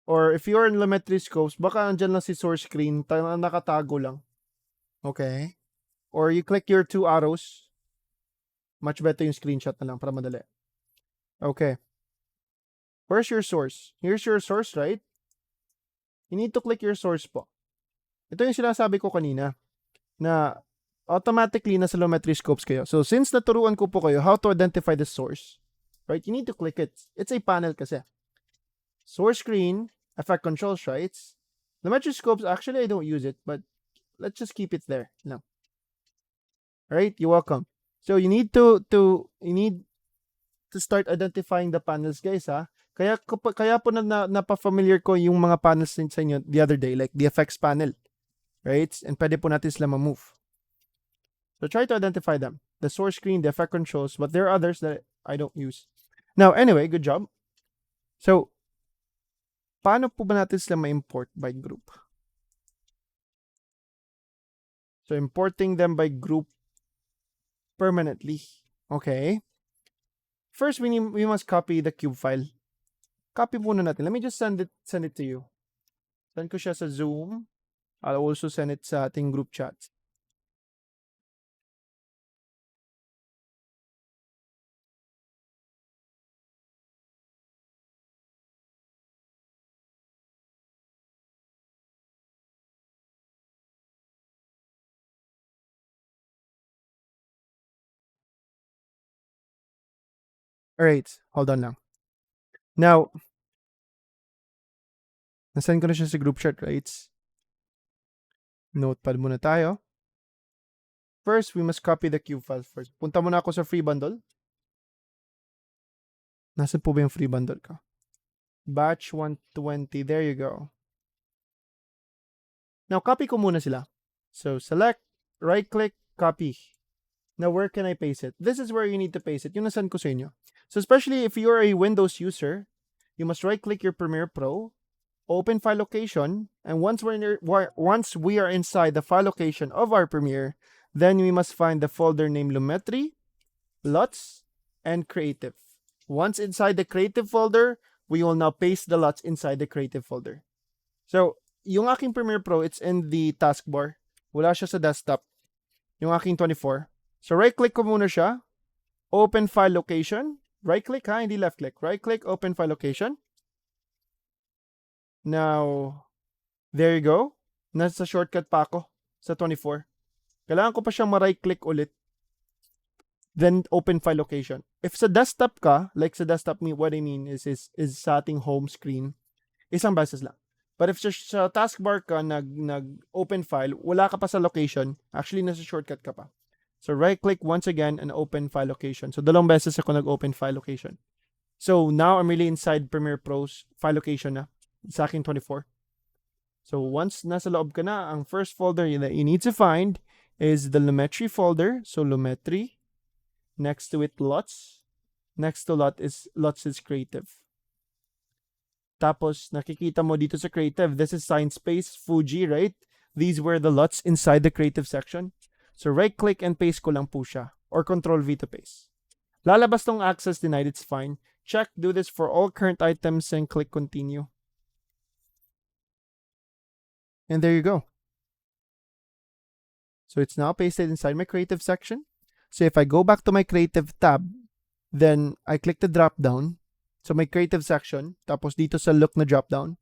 Or if you're in Lumetri scopes, baka andyan lang si source screen, nakatago lang. Okay? Or you click your 2 arrows. Much better yung screenshot na lang para madali. Okay. Where's your source? Here's your source, right? You need to click your source po. Ito yung sinasabi ko kanina na automatically nasa Lumetri scopes kayo. So since naturuan ko po kayo how to identify the source, right? You need to click it. It's a panel kasi. Source screen, effect controls, right? Lumetri scopes, actually I don't use it, but let's just keep it there. No. Alright, you're welcome. So you need to start identifying the panels, guys, ha? Kaya po napafamiliar ko yung mga panels sa inyo the other day, like the effects panel, right? And pwede po natin sila ma-move. So try to identify them. The source screen, the effect controls, but there are others that I don't use. Now, anyway, good job. So, paano po ba natin sila ma-import by group? So, importing them by group permanently. Okay. First, we must copy the cube file. Copy muna natin. Let me just send it to you. Send ko siya sa Zoom. I'll also send it sa ating group chat. Alright, hold on lang. Now, nasend ko na siya sa group chat, right? Notepad muna tayo. First, we must copy the cube file first. Punta muna ako sa free bundle. Nasaan po ba yung free bundle ka? Batch 120, there you go. Now, copy ko muna sila. So, select, right-click, copy. Now, where can I paste it? This is where you need to paste it. Yung nasend ko sa inyo. So, especially if you're a Windows user, you must right-click your Premiere Pro, open file location, and once we are inside the file location of our Premiere, then we must find the folder named Lumetri, LUTs, and Creative. Once inside the Creative folder, we will now paste the LUTs inside the Creative folder. So, yung aking Premiere Pro, it's in the taskbar. Wala siya sa desktop. Yung aking 24. So, right-click ko muna siya. Open file location. Right-click ha, hindi left-click. Right-click, open file location. Now, there you go. Nasa shortcut pa ako sa 24. Kailangan ko pa siyang ma-right-click ulit. Then, open file location. If sa desktop ka, like sa desktop, what I mean is sa ating home screen, isang beses lang. But if sa taskbar ka, nag-open file, wala ka pa sa location, actually, nasa shortcut ka pa. So, right-click once again and open file location. So, dalawang beses ako nag-open file location. So, now I'm really inside Premiere Pro's file location na sa aking 24. So, once nasa loob ka na, ang first folder that you need to find is the Lumetri folder. So, Lumetri. Next to it, LUTs. Next to LUTs is Creative. Tapos, nakikita mo dito sa Creative, this is ScienceSpace, Fuji, right? These were the LUTs inside the Creative section. So, right-click and paste ko lang po siya. Or Control-V to paste. Lalabas tong access denied, it's fine. Check, do this for all current items and click continue. And there you go. So, it's now pasted inside my Creative section. So, if I go back to my Creative tab, then I click the drop-down. So, my Creative section. Tapos dito sa look na drop-down.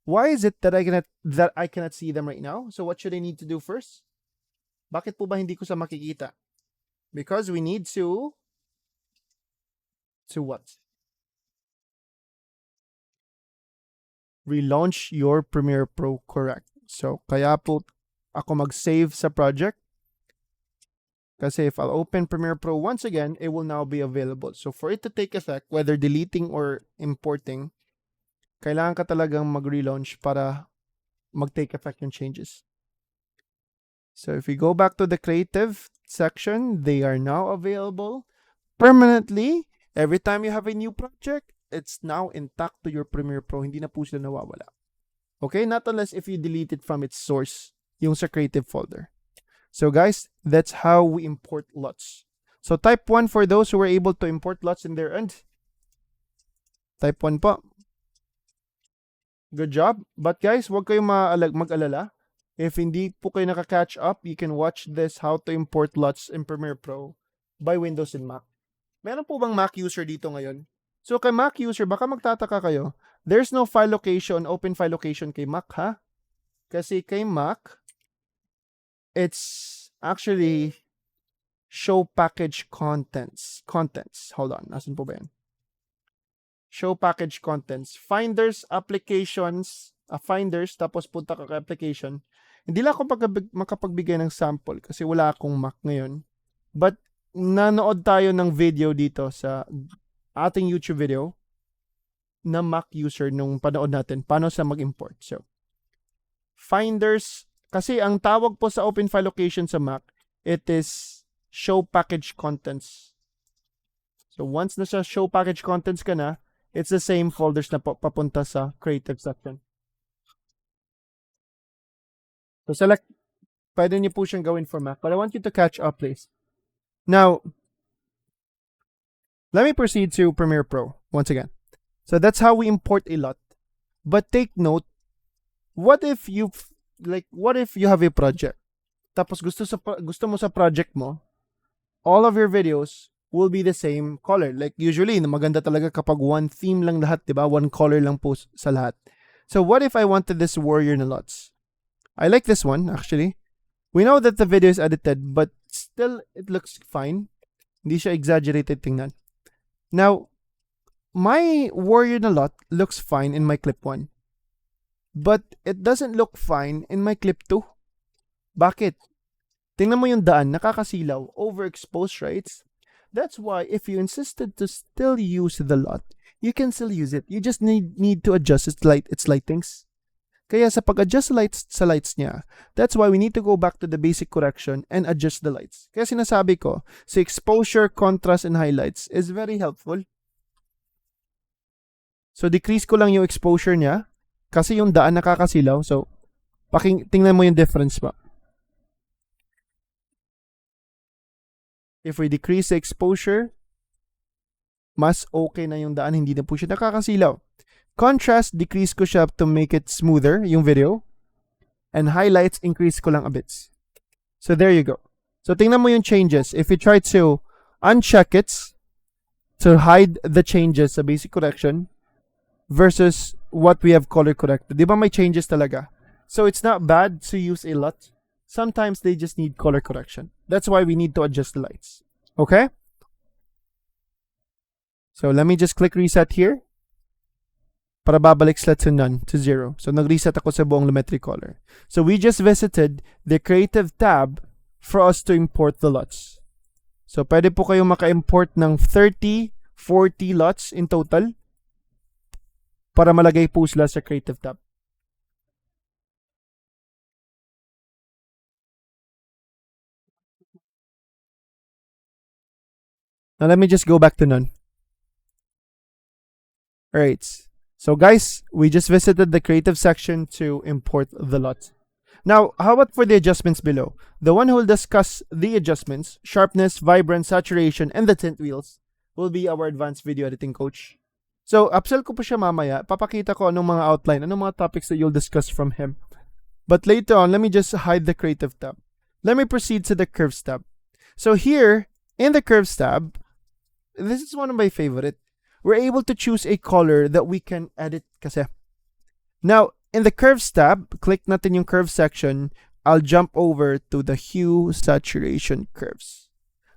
Why is it that I cannot see them right now? So, what should I need to do first? Bakit po ba hindi ko sa makikita? Because we need to what? Relaunch your Premiere Pro, correct. So, kaya po ako mag-save sa project. Kasi if I'll open Premiere Pro once again, it will now be available. So, for it to take effect, whether deleting or importing, kailangan ka talagang mag-relaunch para mag-take effect yung changes. So, if we go back to the Creative section, they are now available permanently. Every time you have a new project, it's now intact to your Premiere Pro. Hindi na po sila nawawala. Okay? Not unless if you delete it from its source, yung sa Creative folder. So, guys, that's how we import LUTs. So, type 1 for those who were able to import LUTs in their end. Type 1 po. Good job. But, guys, huwag kayong mag-alala. If hindi po kayo naka-catch up, you can watch this how to import LUTs in Premiere Pro by Windows and Mac. Meron po bang Mac user dito ngayon? So, kay Mac user, baka magtataka kayo. There's no file location, open file location kay Mac, ha? Kasi kay Mac, it's actually show package contents. Hold on, nasan po ba yan? Show package contents. Finders, applications, finders, tapos punta ka kay application. Hindi lang ako makapagbigay ng sample kasi wala akong Mac ngayon. But nanood tayo ng video dito sa ating YouTube video na Mac user nung panood natin paano sa mag-import. So, finders, kasi ang tawag po sa open file location sa Mac, it is show package contents. So, once na sa show package contents ka na, it's the same folders na papunta sa creative section. So, select, pwede niyo po siyang gawin for Mac, but I want you to catch up, please. Now, let me proceed to Premiere Pro once again. So, that's how we import a lot. But take note, what if you have a project, tapos gusto mo sa project mo, all of your videos will be the same color. Like usually, maganda talaga kapag one theme lang lahat, diba? One color lang po sa lahat. So what if I wanted this warrior na lots? I like this one, actually. We know that the video is edited, but still, it looks fine. Hindi siya exaggerated tingnan. Now, my warrior na lot looks fine in my clip 1. But it doesn't look fine in my clip 2. Bakit? Tingnan mo yung daan, nakakasilaw, overexposed, right? That's why if you insisted to still use the lot, you can still use it. You just need to adjust its lightings. Kaya sa pag-adjust sa lights niya, that's why we need to go back to the basic correction and adjust the lights. Kaya sinasabi ko, sa exposure, contrast, and highlights is very helpful. So decrease ko lang yung exposure niya kasi yung daan nakakasilaw. So tingnan mo yung difference ba. If we decrease the exposure, mas okay na yung daan, hindi na po siya nakakasilaw. Contrast, decrease ko siya to make it smoother, yung video. And highlights, increase ko lang a bit. So there you go. So tingnan mo yung changes. If you try to uncheck it, to hide the changes sa basic correction, versus what we have color corrected. Di ba may changes talaga? So it's not bad to use a lot. Sometimes they just need color correction. That's why we need to adjust the lights. Okay? So let me just click reset here. Para babalik sila to none, to 0. So nag-reset ako sa buong Lumetri color. So we just visited the creative tab for us to import the lots. So pwede po kayong maka-import ng 30, 40 lots in total para malagay po sila sa creative tab. Now let me just go back to none. Alright. So guys, we just visited the creative section to import the lot. Now, how about for the adjustments below? The one who will discuss the adjustments, sharpness, vibrance, saturation, and the tint wheels will be our advanced video editing coach. So, upsell ko po siya mamaya. Papakita ko anong mga outline, anong mga topics that you'll discuss from him. But later on, let me just hide the creative tab. Let me proceed to the curves tab. So here, in the curves tab, this is one of my favorite. We're able to choose a color that we can edit kasi. Now, in the curves tab, click natin yung curve section. I'll jump over to the hue, saturation, curves.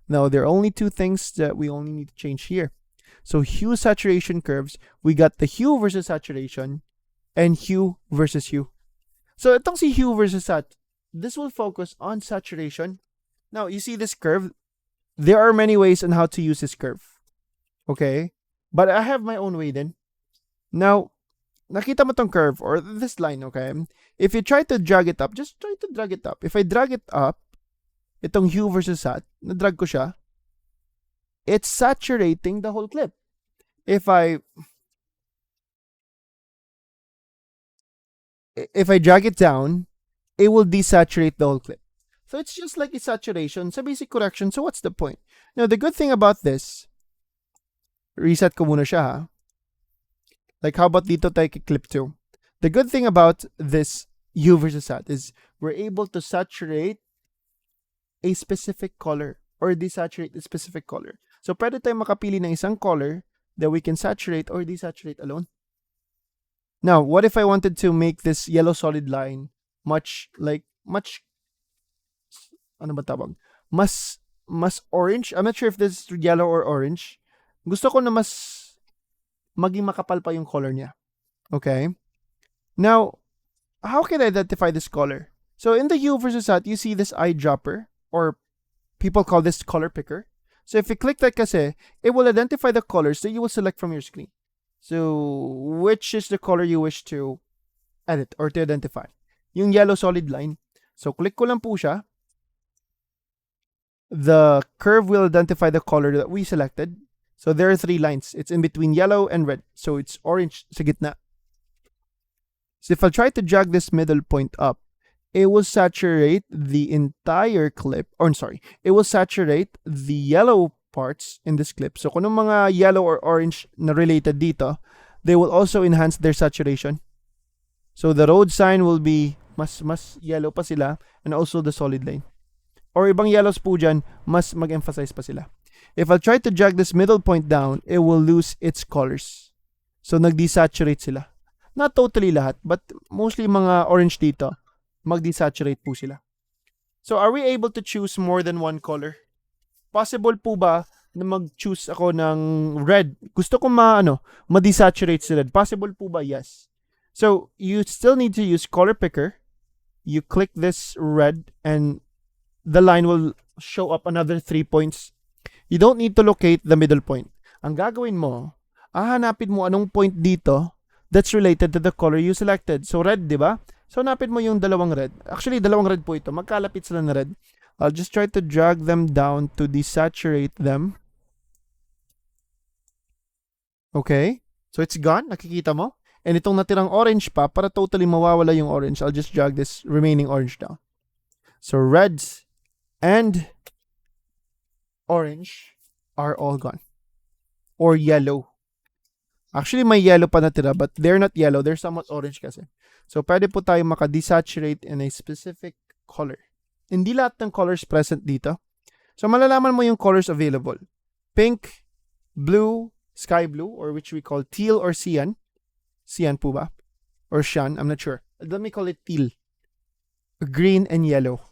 Now, there are only two things that we only need to change here. So, hue, saturation, curves, we got the hue versus saturation and hue versus hue. So, itong si hue versus sat, this will focus on saturation. Now, you see this curve? There are many ways on how to use this curve. Okay? But I have my own way then. Now, nakita mo tong curve or this line, okay? If you try to drag it up, just try to drag it up. If I drag it up, itong hue versus sat, na-drag ko siya, it's saturating the whole clip. If I drag it down, it will desaturate the whole clip. So it's just like a saturation, sa basic correction. So what's the point? Now, the good thing about this, reset ko muna siya ha. Like how about dito tayo clip 2? The good thing about this hue versus sat is we're able to saturate a specific color or desaturate a specific color. So pwede tayo makapili ng isang color that we can saturate or desaturate alone. Now, what if I wanted to make this yellow solid line much ano ba tawag? Mas orange. I'm not sure if this is yellow or orange. Gusto ko na mas maging makapal pa yung color niya. Okay? Now, how can I identify this color? So in the hue versus hat, you see this eyedropper, or people call this color picker. So if you click that kasi, it will identify the colors that you will select from your screen. So which is the color you wish to edit or to identify? Yung yellow solid line. So click ko lang po siya. The curve will identify the color that we selected. So there are 3 lines. It's in between yellow and red. So it's orange sa gitna. So if I try to drag this middle point up, it will saturate the entire clip. It will saturate the yellow parts in this clip. So kung mga yellow or orange na related dito, they will also enhance their saturation. So the road sign will be mas yellow pa sila, and also the solid line. Or ibang yellows po dyan, mas mag-emphasize pa sila. If I try to drag this middle point down, it will lose its colors. So nag-desaturate sila. Not totally lahat, but mostly mga orange dito, mag-desaturate po sila. So are we able to choose more than one color? Possible po ba na mag-choose ako ng red? Gusto ko ma-desaturate si red. Possible po ba? Yes. So you still need to use color picker. You click this red and the line will show up another 3 points. You don't need to locate the middle point. Ang gagawin mo, hahanapin mo anong point dito that's related to the color you selected. So red, di ba? So hanapin mo yung dalawang red. Actually, dalawang red po ito. Magkalapit sila na red. I'll just try to drag them down to desaturate them. Okay? So it's gone. Nakikita mo? And itong natirang orange pa, para totally mawawala yung orange, I'll just drag this remaining orange down. So reds and orange are all gone. Or yellow. Actually, may yellow pa natira, but they're not yellow. They're somewhat orange kasi. So, pwede po tayo maka-desaturate in a specific color. Hindi lahat ng colors present dito. So, malalaman mo yung colors available. Pink, blue, sky blue, or which we call teal or cyan. Cyan po ba? Or cyan, I'm not sure. Let me call it teal. Green and yellow.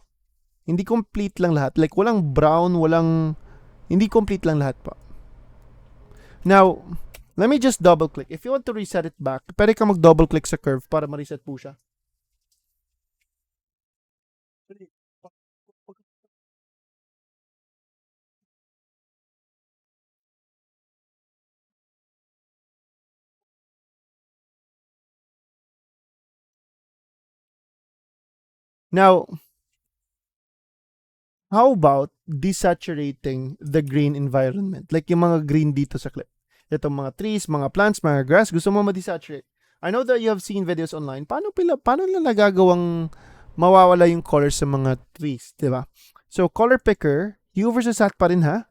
Hindi complete lang lahat. Like, walang brown, hindi complete lang lahat pa. Now, let me just double click. If you want to reset it back, pwede ka mag-double click sa curve para ma-reset po siya. Now, how about desaturating the green environment? Like yung mga green dito sa clip. Itong mga trees, mga plants, mga grass, gusto mo ma-desaturate. I know that you have seen videos online. Paano nila nagagawang mawawala yung colors sa mga trees, di ba? So, color picker, hue versus hat pa rin ha.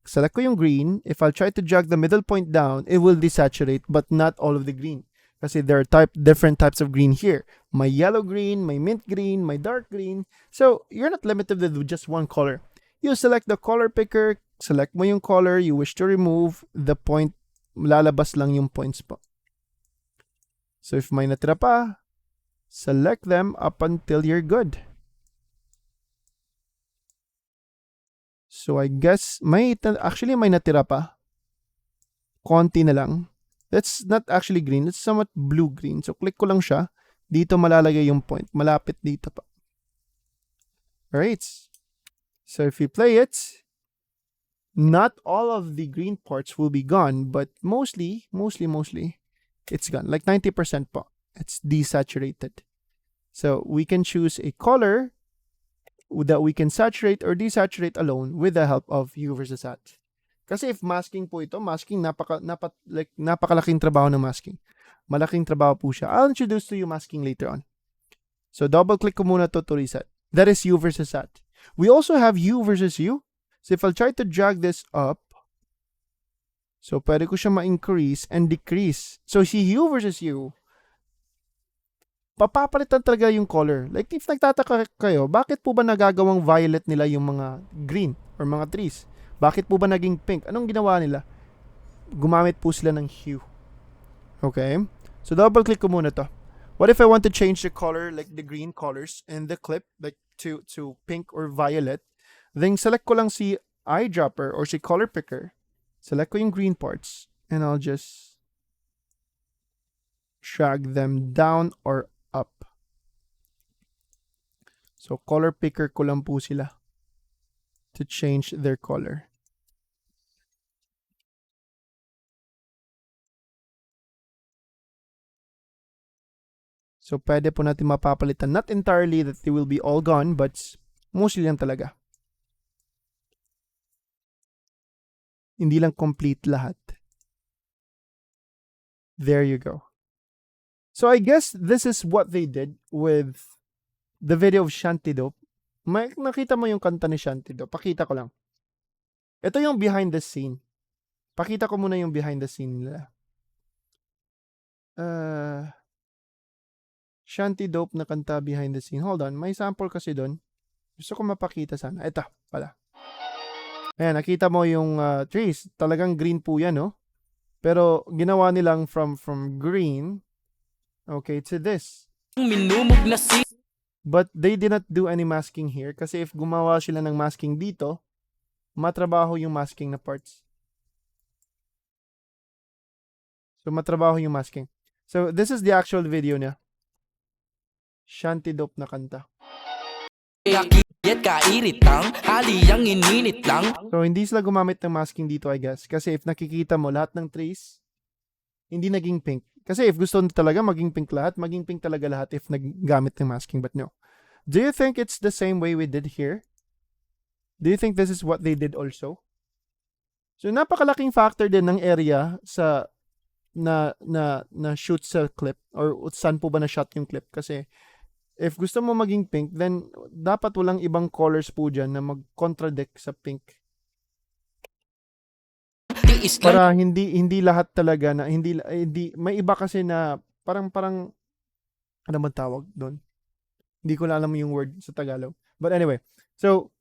Select ko yung green. If I'll try to drag the middle point down, it will desaturate, but not all of the green. Kasi there are different types of green here. May yellow green, may mint green, may dark green. So, you're not limited with just one color. You select the color picker, select mo yung color you wish to remove, the point, lalabas lang yung points po. So, if may natira pa, select them up until you're good. So, I guess, actually may natira pa. Konti na lang. That's not actually green. It's somewhat blue-green. So, click ko lang siya. Dito malalagay yung point. Malapit dito pa. Alright. So, if you play it, not all of the green parts will be gone, but mostly, it's gone. Like 90% po. It's desaturated. So, we can choose a color that we can saturate or desaturate alone with the help of hue versus hat. Kasi if masking po ito, napakalaking trabaho ng masking. Malaking trabaho po siya. I'll introduce to you masking later on. So double-click ko muna to reset. That is hue versus hat. We also have hue versus hue. So if I'll try to drag this up, so pwede ko siya ma-increase and decrease. So si hue versus hue, papapalitan talaga yung color. Like if nagtataka kayo, bakit po ba nagagawang violet nila yung mga green or mga trees? Bakit po ba naging pink? Anong ginawa nila? Gumamit po sila ng hue. Okay? So double click ko muna to. What if I want to change the color, like the green colors in the clip, like to pink or violet, then select ko lang si eyedropper or si color picker. Select ko yung green parts and I'll just drag them down or up. So color picker ko lang po sila to change their color. So pwede po natin mapapalitan. Not entirely that they will be all gone, but mostly lang talaga. Hindi lang complete lahat. There you go. So I guess this is what they did with the video of Shantido. May nakita mo yung kanta ni Shantido. Pakita ko lang. Ito yung behind the scene. Pakita ko muna yung behind the scene nila. Shanty Dope na kanta behind the scene. Hold on, may sample kasi doon. Gusto ko mapakita sana. Ito, pala. Ayan, nakita mo yung trees. Talagang green po yan, no? Pero ginawa nilang from green, okay, to this. But they did not do any masking here kasi if gumawa sila ng masking dito, matrabaho yung masking na parts. So, matrabaho yung masking. So, this is the actual video niya. Shanty Dope na kanta. So, hindi sila gumamit ng masking dito, I guess. Kasi if nakikita mo, lahat ng trees, hindi naging pink. Kasi if gusto nyo talaga maging pink talaga lahat if naggamit ng masking. But no. Do you think it's the same way we did here? Do you think this is what they did also? So, napakalaking factor din ng area sa na shoot sa clip or saan po ba na shot yung clip. Kasi if gusto mo maging pink, then dapat walang ibang colors po dyan na mag-contradict sa pink. Para hindi lahat talaga na hindi may iba kasi na parang ano man tawag doon. Hindi ko na alam yung word sa Tagalog. But anyway, so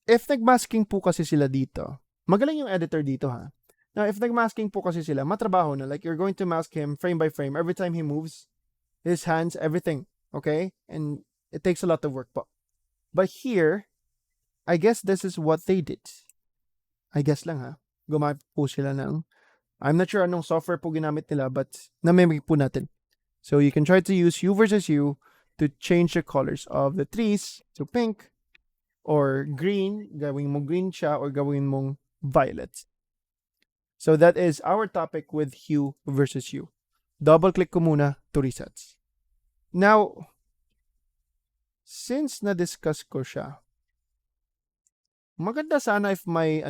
if nagmasking po kasi sila dito, magaling yung editor dito ha. Now, if nagmasking po kasi sila, matrabaho na. Like, you're going to mask him frame by frame every time he moves, his hands, everything. Okay? And it takes a lot of work po. But here, I guess this is what they did. I guess lang ha. Gumamit po sila ng, I'm not sure anong software po ginamit nila, but namimig po natin. So, you can try to use hue versus hue to change the colors of the trees to pink or green. Gawin mo green siya or gawin mong violet. So that is our topic with hue versus hue. Double-click ko muna to resets. Now, since na-discuss ko siya, maganda sana if may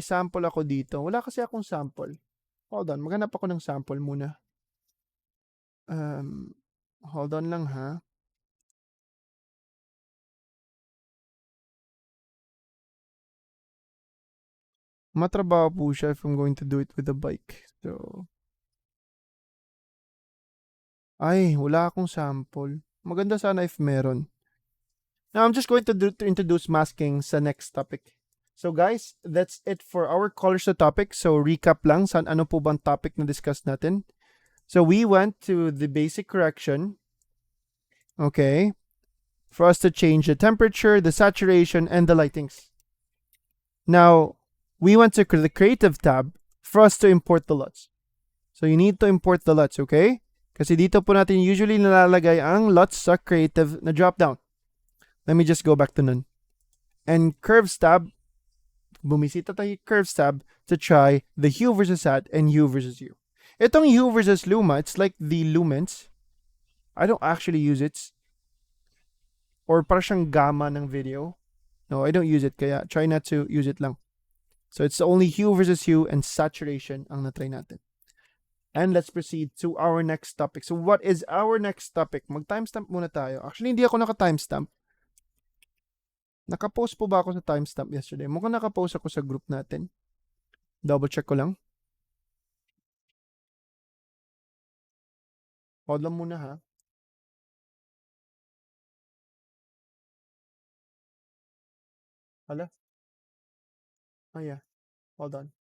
sample ako dito. Wala kasi akong sample. Hold on, maghanap ako ng sample muna. Hold on lang ha. Matrabaho po siya if I'm going to do it with a bike. So, ay, wala akong sample. Maganda sana if meron. Now, I'm just going to introduce masking sa next topic. So guys, that's it for our colors to topic. So recap lang, ano po bang topic na discuss natin? So we went to the basic correction. Okay. For us to change the temperature, the saturation, and the lightings. Now, we went to the creative tab for us to import the LUTs. So you need to import the LUTs, okay? Kasi dito po natin usually nalalagay ang LUTs sa creative na dropdown. Let me just go back to none. And curves tab, bumisita tayo curves tab to try the hue versus add and hue versus hue. Itong hue versus luma, it's like the lumens. I don't actually use it. Or parang siyang gamma ng video. No, I don't use it. Kaya try not to use it lang. So it's only hue versus hue and saturation ang natry natin. And let's proceed to our next topic. So what is our next topic? Mag-timestamp muna tayo. Actually, hindi ako naka-timestamp. Naka-post po ba ako sa timestamp yesterday? Mukhang naka-post ako sa group natin. Double check ko lang. Hold lang muna ha. Hala? Oh yeah. Hold on.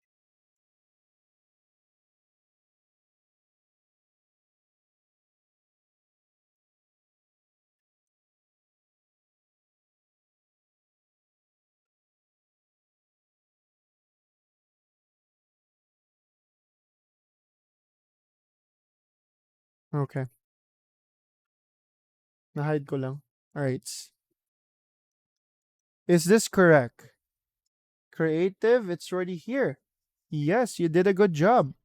Okay. Na-hide ko lang. Alright. Is this correct? Creative, it's already here. Yes, you did a good job.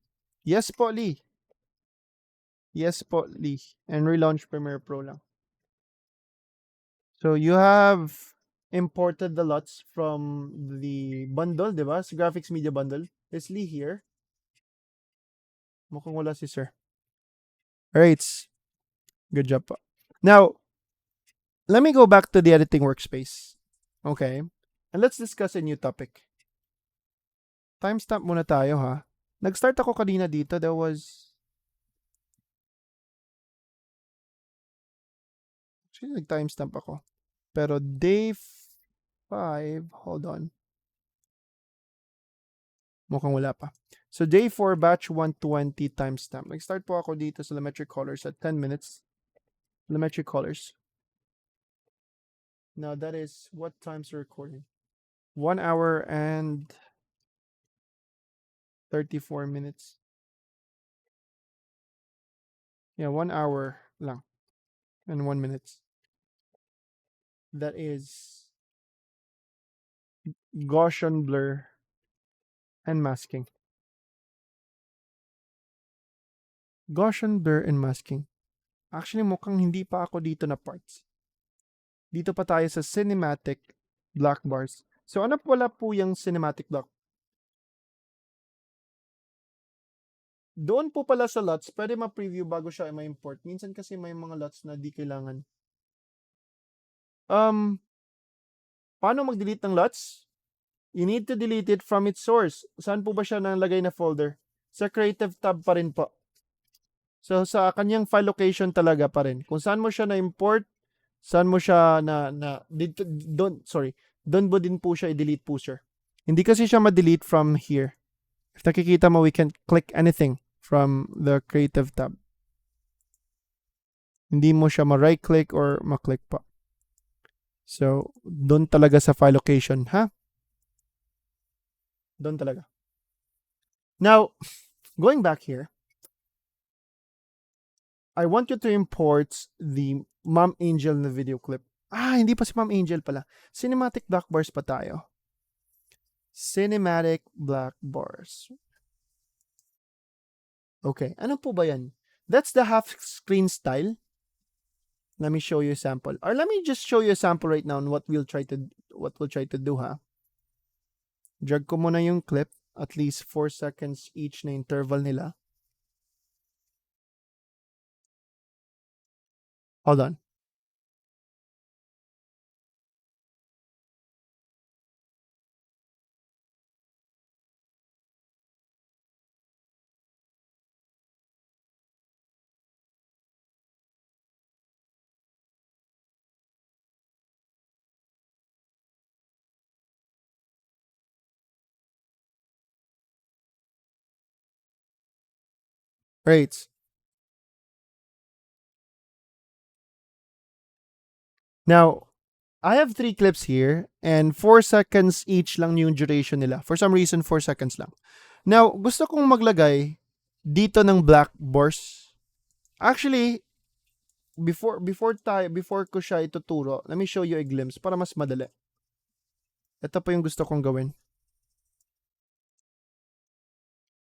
Yes po, Lee. Yes po, Lee. And relaunch Premiere Pro lang. So you have imported the LUTs from the bundle, di ba? Sa graphics media bundle. Is Lee here? Mukhang wala si sir. Alright. Good job po. Now, let me go back to the editing workspace. Okay. And let's discuss a new topic. Timestamp muna tayo, ha? Nag-start ako kanina dito. There was... Actually, nag-timestamp ako. Pero day 5, hold on. Mukhang wala pa. So day 4, batch 120 timestamp. Nag-start po ako dito sa Lumetric Colors at 10 minutes. Lumetric Colors. Now that is what time's recording? 1 hour and 34 minutes. Yeah, 1 hour lang and 1 minute. That is Gaussian blur and masking. Gaussian blur and masking. Actually, mukhang hindi pa ako dito na parts. Dito pa tayo sa cinematic black bars. So, ano pala po yung cinematic black? Doon po pala sa LUTs, pwede ma-preview bago siya ma-import. Minsan kasi may mga LUTs na di kailangan. Paano mag-delete ng LUTs? You need to delete it from its source. Saan po ba siya nalagay na folder? Sa creative tab pa rin po. So, sa kanyang file location talaga pa rin. Kung saan mo siya na-import, saan mo siya doon po din po siya i-delete po, sir. Hindi kasi siya ma-delete from here. If nakikita mo, we can click anything from the creative tab. Hindi mo siya ma-right click or ma-click pa. So, doon talaga sa file location, ha? Doon talaga. Now, going back here, I want you to import the Mom Angel na video clip. Hindi pa si Mom Angel pala. Cinematic black bars pa tayo. Cinematic black bars. Okay, ano po ba yan? That's the half screen style. Let me show you a sample. Or let me just show you a sample right now on what we'll try to do, ha? Drag ko muna yung clip. At least 4 seconds each na interval nila. Hold on. Right. Now, I have 3 clips here and 4 seconds each lang yung duration nila. For some reason, 4 seconds lang. Now, gusto kong maglagay dito ng black bars. Actually, before ko siya ituturo, let me show you a glimpse para mas madali. Ito po yung gusto kong gawin.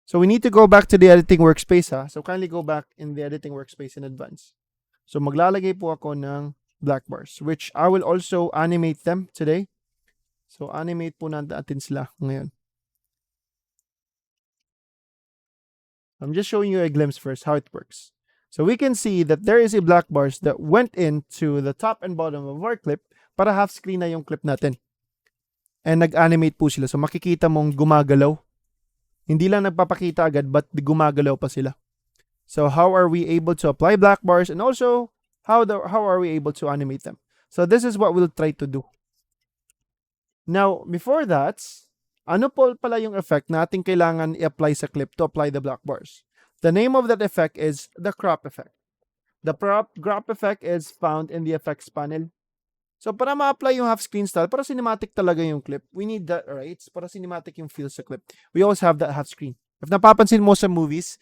So we need to go back to the editing workspace, ha? So kindly go back in the editing workspace in advance. So maglalagay po ako ng black bars, which I will also animate them today. So animate po natin sila ngayon. I'm just showing you a glimpse first how it works. So we can see that there is a black bars that went into the top and bottom of our clip para half screen na yung clip natin. And nag-animate po sila. So makikita mong gumagalaw. Hindi lang nagpapakita agad but gumagalaw pa sila. So how are we able to apply black bars and also how are we able to animate them? So this is what we'll try to do. Now, before that, ano po pala yung effect na ating kailangan i-apply sa clip to apply the black bars? The name of that effect is the crop effect. The crop effect is found in the effects panel. So para ma-apply yung half screen style, para cinematic talaga yung clip, we need that, right? Para cinematic yung feel sa clip. We always have that half screen. If napapansin mo sa movies,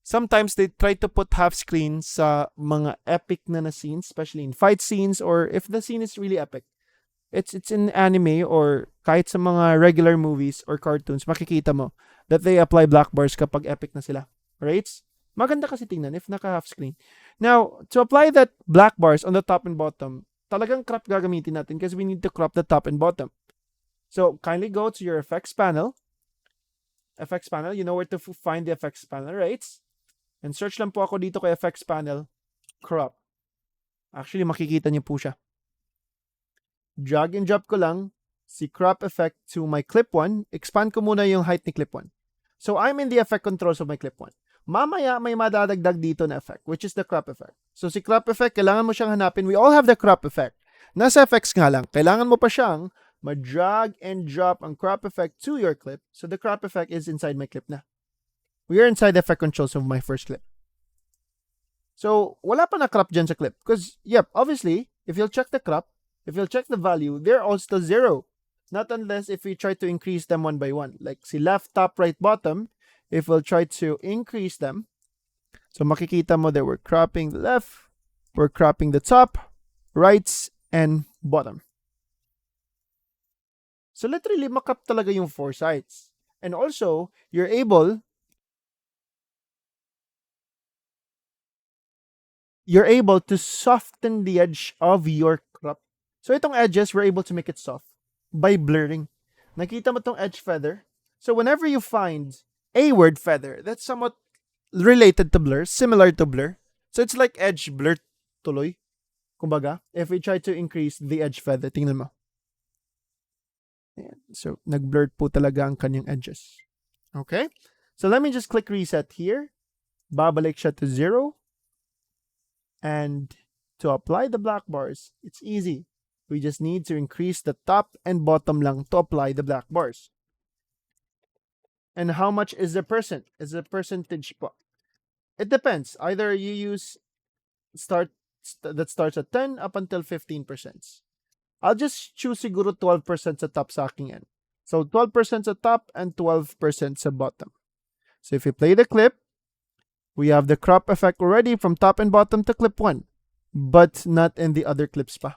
sometimes they try to put half screen sa mga epic na scenes, especially in fight scenes or if the scene is really epic. It's in anime or kahit sa mga regular movies or cartoons, makikita mo that they apply black bars kapag epic na sila. Right? Maganda kasi tingnan if naka half screen. Now, to apply that black bars on the top and bottom, talagang crop gagamitin natin because we need to crop the top and bottom. So, kindly go to your effects panel. Effects panel, you know where to find the effects panel, right? And search lang po ako dito kay effects panel, crop. Actually, makikita niyo po siya. Drag and drop ko lang si crop effect to my clip 1. Expand ko muna yung height ni clip 1. So, I'm in the effect controls of my clip 1. Mamaya, may madadagdag dito na effect, which is the crop effect. So, si crop effect, kailangan mo siyang hanapin. We all have the crop effect. Nasa effects nga lang. Kailangan mo pa siyang ma-drag and drop ang crop effect to your clip. So, the crop effect is inside my clip na. We are inside the effect controls of my first clip. So, wala pa na crop dyan sa clip. Because, yep, obviously, if you'll check the crop, if you'll check the value, they're all still 0. Not unless if we try to increase them one by one. Like, si left, top, right, bottom, if we'll try to increase them, so makikita mo that we're cropping the left, we're cropping the top, rights, and bottom. So literally, makap talaga yung 4 sides. And also, you're able to soften the edge of your crop. So itong edges, we're able to make it soft by blurring. Nakita mo tong edge feather? So whenever you find a word feather that's somewhat related to blur, similar to blur, so it's like edge blur tuloy. Kumbaga, if we try to increase the edge feather, tingnan mo. Ayan. So, nag-blur po talaga ang kanyang edges. Okay? So, let me just click reset here. Babalik siya to 0. And to apply the black bars, it's easy. We just need to increase the top and bottom lang to apply the black bars. And how much is the percent? Is the percentage po? It depends. Either you use that starts at 10 up until 15%. I'll just choose siguro 12% sa top sa aking end. So 12% sa top and 12% sa bottom. So if you play the clip, we have the crop effect already from top and bottom to clip 1, but not in the other clips pa.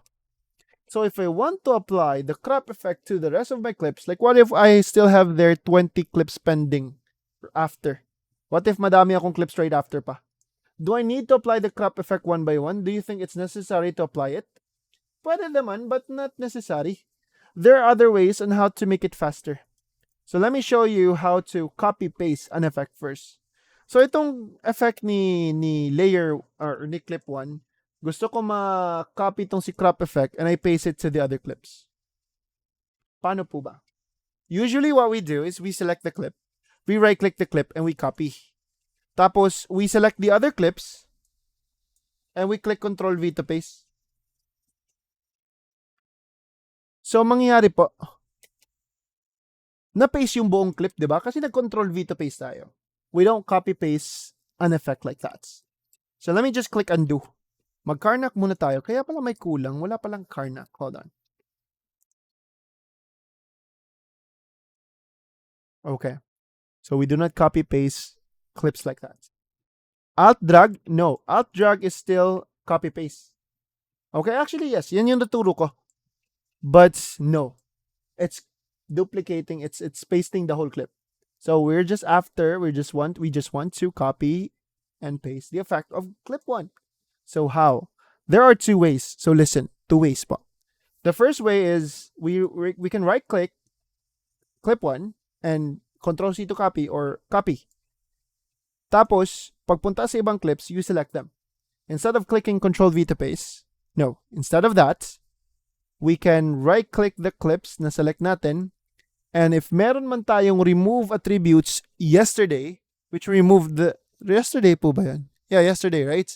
So if I want to apply the crop effect to the rest of my clips, like what if I still have there 20 clips pending after? What if madami akong clips right after pa? Do I need to apply the crop effect one by one? Do you think it's necessary to apply it? Pwede naman, but not necessary. There are other ways on how to make it faster. So let me show you how to copy-paste an effect first. So itong effect ni layer or ni clip 1, gusto ko ma-copy itong si crop effect and I paste it to the other clips. Paano po ba? Usually what we do is we select the clip, we right-click the clip, and we copy. Tapos, we select the other clips, and we click Ctrl-V to paste. So, mangyayari po, na-paste yung buong clip, di ba? Kasi nag-Ctrl-V to paste tayo. We don't copy-paste an effect like that. So, let me just click undo. Mag-Karnak muna tayo. Kaya pala may kulang. Wala palang Karnak. Hold on. Okay. So, we do not copy-paste clips like that. Alt-drag? No. Alt-drag is still copy-paste. Okay, actually, yes. Yan yung naturo ko. But, no. It's duplicating. It's pasting the whole clip. So, we just want to copy and paste the effect of clip 1. So, how? There are 2 ways. So, listen. 2 ways po. The first way is we can right-click clip 1 and Ctrl-C to copy or copy. Tapos, pagpunta sa ibang clips, you select them. Instead of clicking Ctrl-V to paste, no. Instead of that, we can right-click the clips na select natin. And if meron man tayong remove attributes yesterday, which removed yesterday po ba yan? Yeah, yesterday, right?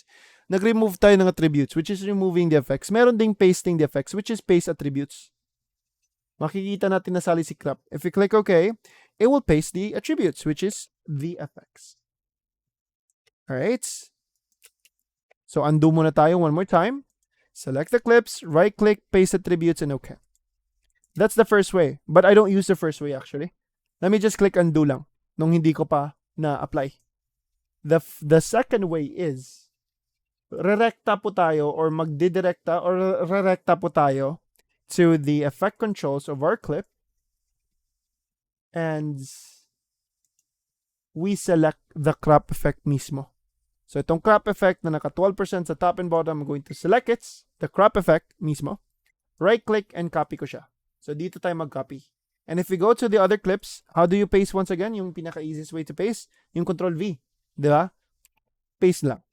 Nag-remove tayo ng attributes, which is removing the effects. Meron ding pasting the effects, which is paste attributes. Makikita natin nasali si crop. If we click OK, it will paste the attributes, which is the effects. Alright? So, undo muna tayo one more time. Select the clips, right-click, paste attributes, and OK. That's the first way. But I don't use the first way, actually. Let me just click undo lang nung hindi ko pa na-apply. The second way is rerekta po tayo or magdidirekta or rerekta po tayo to the effect controls of our clip and we select the crop effect mismo. So itong crop effect na naka 12% sa top and bottom, I'm going to select it, the crop effect mismo. Right click and copy ko siya. So dito tayo mag-copy. And if we go to the other clips, how do you paste once again? Yung pinaka-easiest way to paste, yung Control V. Di ba? Paste lang.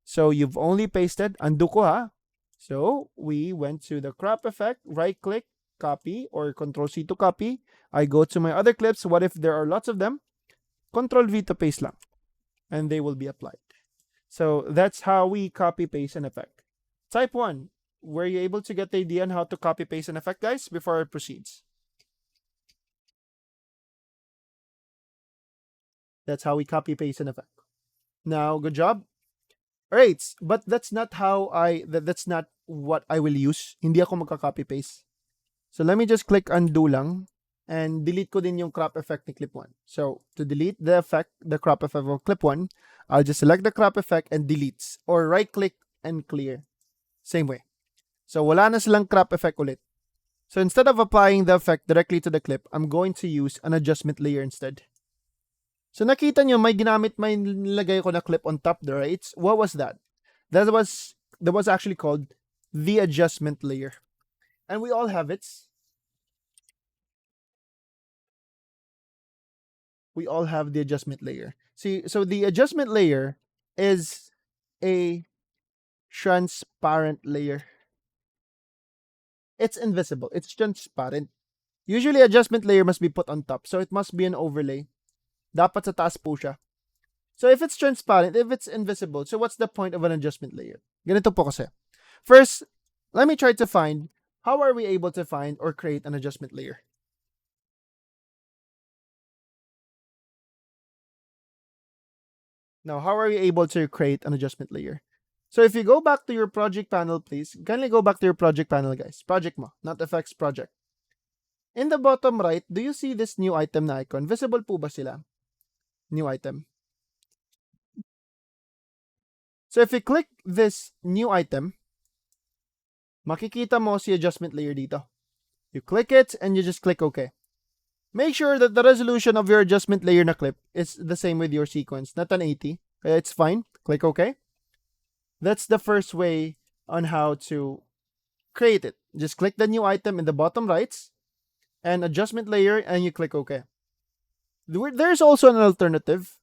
So you've only pasted, undo ko ha. So we went to the crop effect, right click, copy, or Control C to copy. I go to my other clips. What if there are lots of them? Control V to paste lang. And they will be applied. So that's how we copy paste an effect. Type 1. Were you able to get the idea on how to copy paste an effect, guys, before it proceeds? That's how we copy paste an effect. Now, good job. Alright, but that's not that's not what I will use. Hindi ako magka-copy paste. So let me just click undo lang and delete ko din yung crop effect ni clip 1. So to delete the effect, the crop effect of clip 1, I'll just select the crop effect and delete, or right click and clear. Same way. So wala na silang crop effect ulit. So instead of applying the effect directly to the clip, I'm going to use an adjustment layer instead. So nakita nyo, may nilagay ko na clip on top there, right? What was that? That was actually called the adjustment layer. And we all have it. We all have the adjustment layer. See, so the adjustment layer is a transparent layer. It's invisible. It's transparent. Usually, adjustment layer must be put on top. So it must be an overlay. Dapat sa taas po siya. So if it's transparent, if it's invisible, so what's the point of an adjustment layer? Ganito po kasi. First, let me try to find, how are we able to find or create an adjustment layer? Now, how are we able to create an adjustment layer? So if you go back to your project panel, please, kindly go back to your project panel, guys. Project mo, not effects project. In the bottom right, do you see this new item na icon? Visible po ba sila? New item. So if you click this new item, makikita mo si adjustment layer dito. You click it and you just click OK. Make sure that the resolution of your adjustment layer na clip is the same with your sequence, not 1080. It's fine. Click OK. That's the first way on how to create it. Just click the new item in the bottom right and adjustment layer and you click OK. There's also an alternative.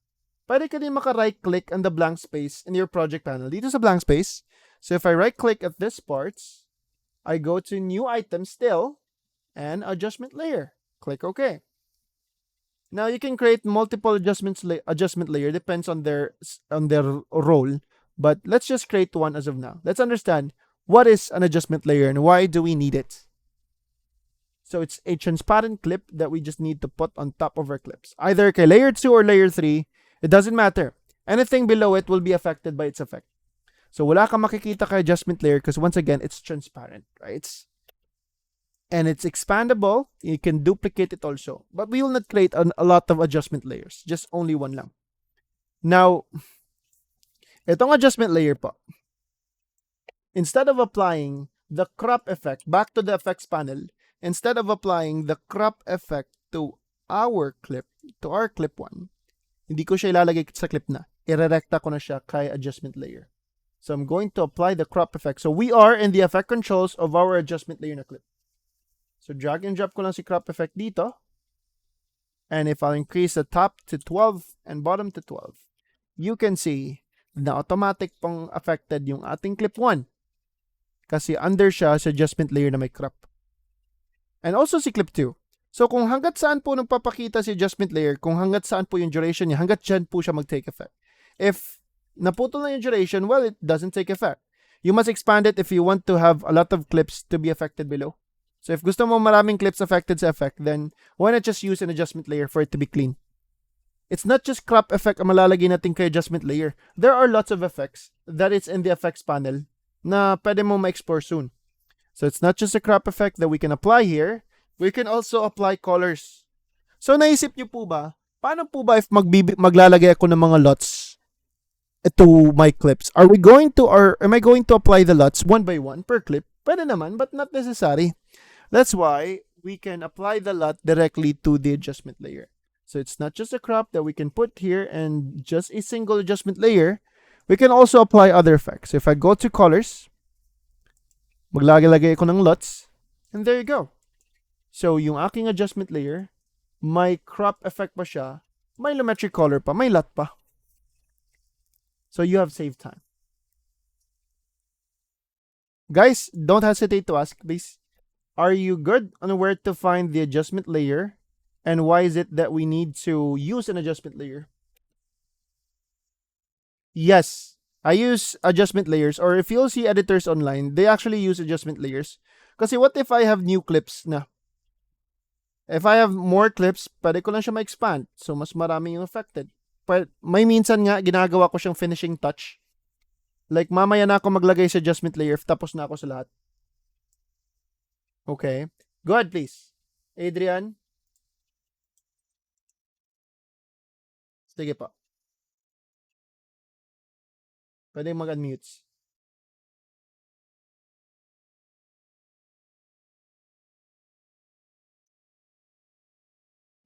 Pwede ka din maka-right click on the blank space in your project panel. Dito sa blank space. So if I right click at this part, I go to new item still and adjustment layer. Click OK. Now you can create multiple adjustment layer, depends on their role. But let's just create one as of now. Let's understand what is an adjustment layer and why do we need it. So it's a transparent clip that we just need to put on top of our clips. Either kay layer 2 or layer 3, it doesn't matter. Anything below it will be affected by its effect. So wala kang makikita kay adjustment layer because once again, it's transparent, right? And it's expandable. You can duplicate it also. But we will not create a lot of adjustment layers. Just only one lang. Now, itong adjustment layer po, instead of applying the crop effect back to the effects panel, instead of applying the crop effect to our clip 1, hindi ko siya ilalagay sa clip na. Irerekta ko na siya kay adjustment layer. So I'm going to apply the crop effect. So we are in the effect controls of our adjustment layer na clip. So drag and drop ko lang si crop effect dito. And if I'll increase the top to 12 and bottom to 12, you can see na automatic pong affected yung ating clip 1. Kasi under siya sa adjustment layer na may crop. And also si clip 2. So kung hanggat saan po nagpapakita si adjustment layer, kung hanggat saan po yung duration niya, hanggat dyan po siya mag-take effect. If naputol na yung duration, well, it doesn't take effect. You must expand it if you want to have a lot of clips to be affected below. So if gusto mo maraming clips affected sa effect, then why not just use an adjustment layer for it to be clean? It's not just crop effect ang malalagay natin kay adjustment layer. There are lots of effects that it's in the effects panel na pwede mo ma-explore soon. So it's not just a crop effect that we can apply here. We can also apply colors. So naisip nyo po ba, paano po ba if maglalagay ako ng mga LUTs to my clips. Are we going to, or am I going to apply the LUTs one by one per clip? Pwede naman, but not necessary. That's why we can apply the LUT directly to the adjustment layer. So it's not just a crop that we can put here and just a single adjustment layer. We can also apply other effects. So if I go to colors, maglagay-lagay ako ng LUTs, and there you go. So yung aking adjustment layer, may crop effect pa siya, may lumetri color pa, may LUT pa. So you have saved time. Guys, don't hesitate to ask, please. Are you good on where to find the adjustment layer? And why is it that we need to use an adjustment layer? Yes, I use adjustment layers. Or if you'll see editors online, they actually use adjustment layers. Kasi what if I have new clips na? If I have more clips, pwede ko lang siya ma-expand. So, mas marami yung affected. But may minsan nga, ginagawa ko siyang finishing touch. Like, mamaya na ako maglagay sa adjustment layer, tapos na ako sa lahat. Okay. Go ahead, please. Adrian? Sige pa. Pwede mag-unmutes.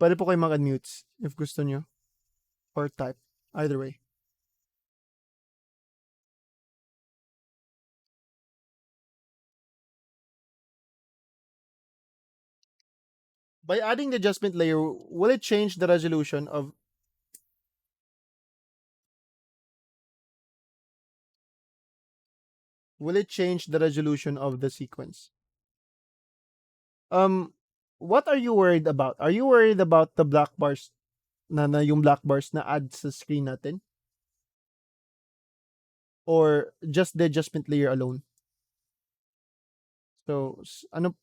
Pwede po kayo mag-unmutes if gusto nyo. Or type. Either way. By adding the adjustment layer, will it change the resolution of... Will it change the resolution of the sequence? What are you worried about? Are you worried about the black bars na yung black bars na add sa screen natin? Or just the adjustment layer alone? So, ano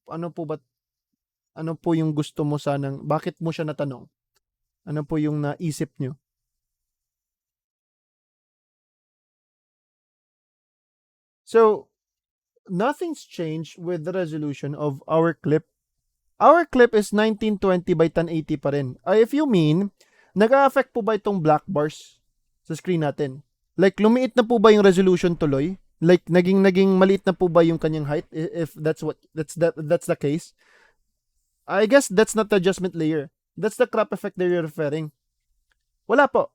po yung gusto mo sanang, bakit mo siya natanong? Ano po yung naisip nyo? So, nothing's changed with the resolution of our clip. Our clip is 1920 by 1080 pa rin. If you mean, nag-a-affect po ba itong black bars sa screen natin? Like, lumiit na po ba yung resolution tuloy? Like, naging maliit na po ba yung kanyang height? If that's the case, I guess that's not the adjustment layer. That's the crop effect that you're referring. Wala po.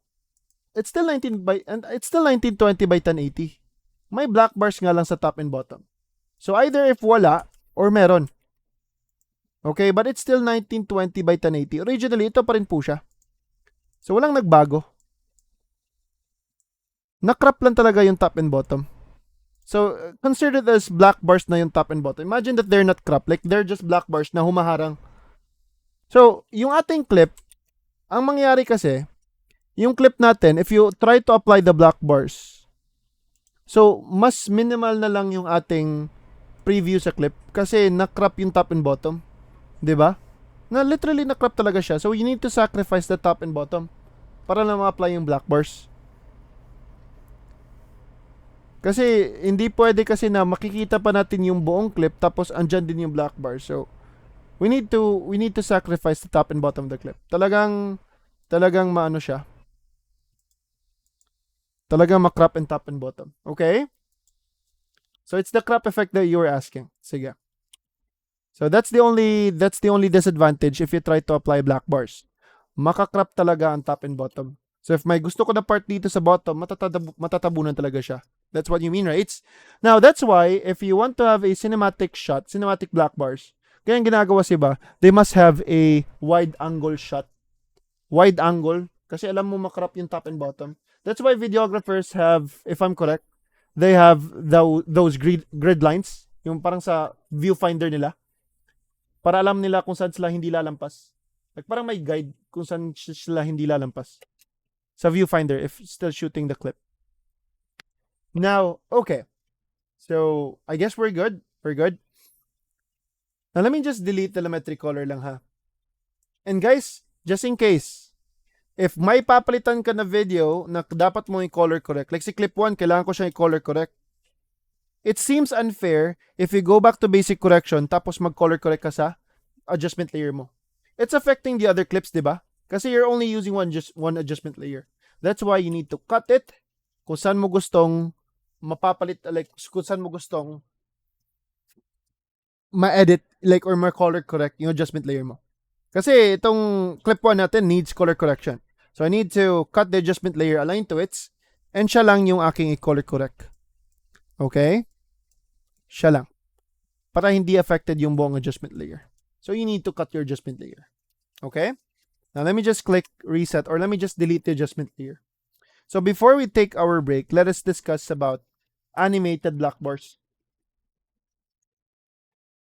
It's still 1920 by 1080. May black bars nga lang sa top and bottom. So either if wala or meron. Okay, but it's still 1920 by 1080. Originally, ito pa rin po siya. So walang nagbago. Na-crop lang talaga yung top and bottom. So, consider it as black bars na yung top and bottom. Imagine that they're not cropped. Like, they're just black bars na humaharang. So, yung ating clip, ang mangyayari kasi, yung clip natin, if you try to apply the black bars, so, mas minimal na lang yung ating preview sa clip kasi na-crop yung top and bottom. 'Di ba? Na literally na-crop talaga siya. So, you need to sacrifice the top and bottom para lang ma-apply yung black bars. Kasi hindi pwede kasi na makikita pa natin yung buong clip tapos andyan din yung black bar. So we need to sacrifice the top and bottom of the clip. Talagang maano siya. Talagang ma-crop and top and bottom. Okay? So it's the crop effect that you were asking. Sige. So that's the only disadvantage if you try to apply black bars. Maka-crop talaga ang top and bottom. So if may gusto ko na part dito sa bottom, matatabunan talaga siya. That's what you mean, right? Now, that's why, if you want to have a cinematic shot, cinematic black bars, kaya yung ginagawa siya, they must have a wide angle shot. Wide angle, kasi alam mo makrap yung top and bottom. That's why videographers have, if I'm correct, they have those grid lines, yung parang sa viewfinder nila, para alam nila kung saan sila hindi lalampas. Like parang may guide kung saan sila hindi lalampas. Sa viewfinder, if still shooting the clip. Now, okay. So, I guess we're good. We're good. Now, let me just delete the telemetry color lang ha. And guys, just in case, if may papalitan ka na video na dapat mo i-color correct, like si clip 1, kailangan ko siya i-color correct. It seems unfair if you go back to basic correction tapos mag-color correct ka sa adjustment layer mo. It's affecting the other clips, diba? Kasi you're only using one adjustment layer. That's why you need to cut it, kung saan mo gustong mapapalit, like kung saan mo gustong ma-edit like or ma-color correct yung adjustment layer mo. Kasi itong clip 1 natin needs color correction. So I need to cut the adjustment layer, align to it, and siya lang yung aking i-color correct. Okay? Siya lang. Para hindi affected yung buong adjustment layer. So you need to cut your adjustment layer. Okay? Now let me just click reset, or let me just delete the adjustment layer. So before we take our break, let us discuss about animated black bars.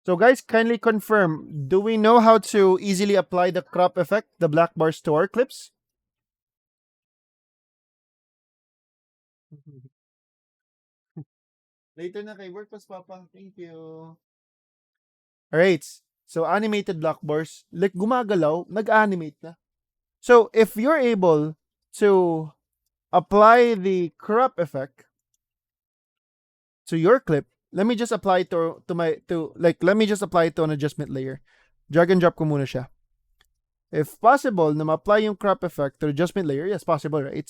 So guys, kindly confirm, do we know how to easily apply the crop effect, the black bars to our clips? Later na kay work pas papa. Thank you. Alright. So animated black bars, like gumagalaw, nag-animate na. So if you're able to apply the crop effect to your clip, let me just apply it let me just apply it to an adjustment layer. Drag and drop ko muna siya. If possible, na ma-apply yung crop effect to adjustment layer, yes, possible, right?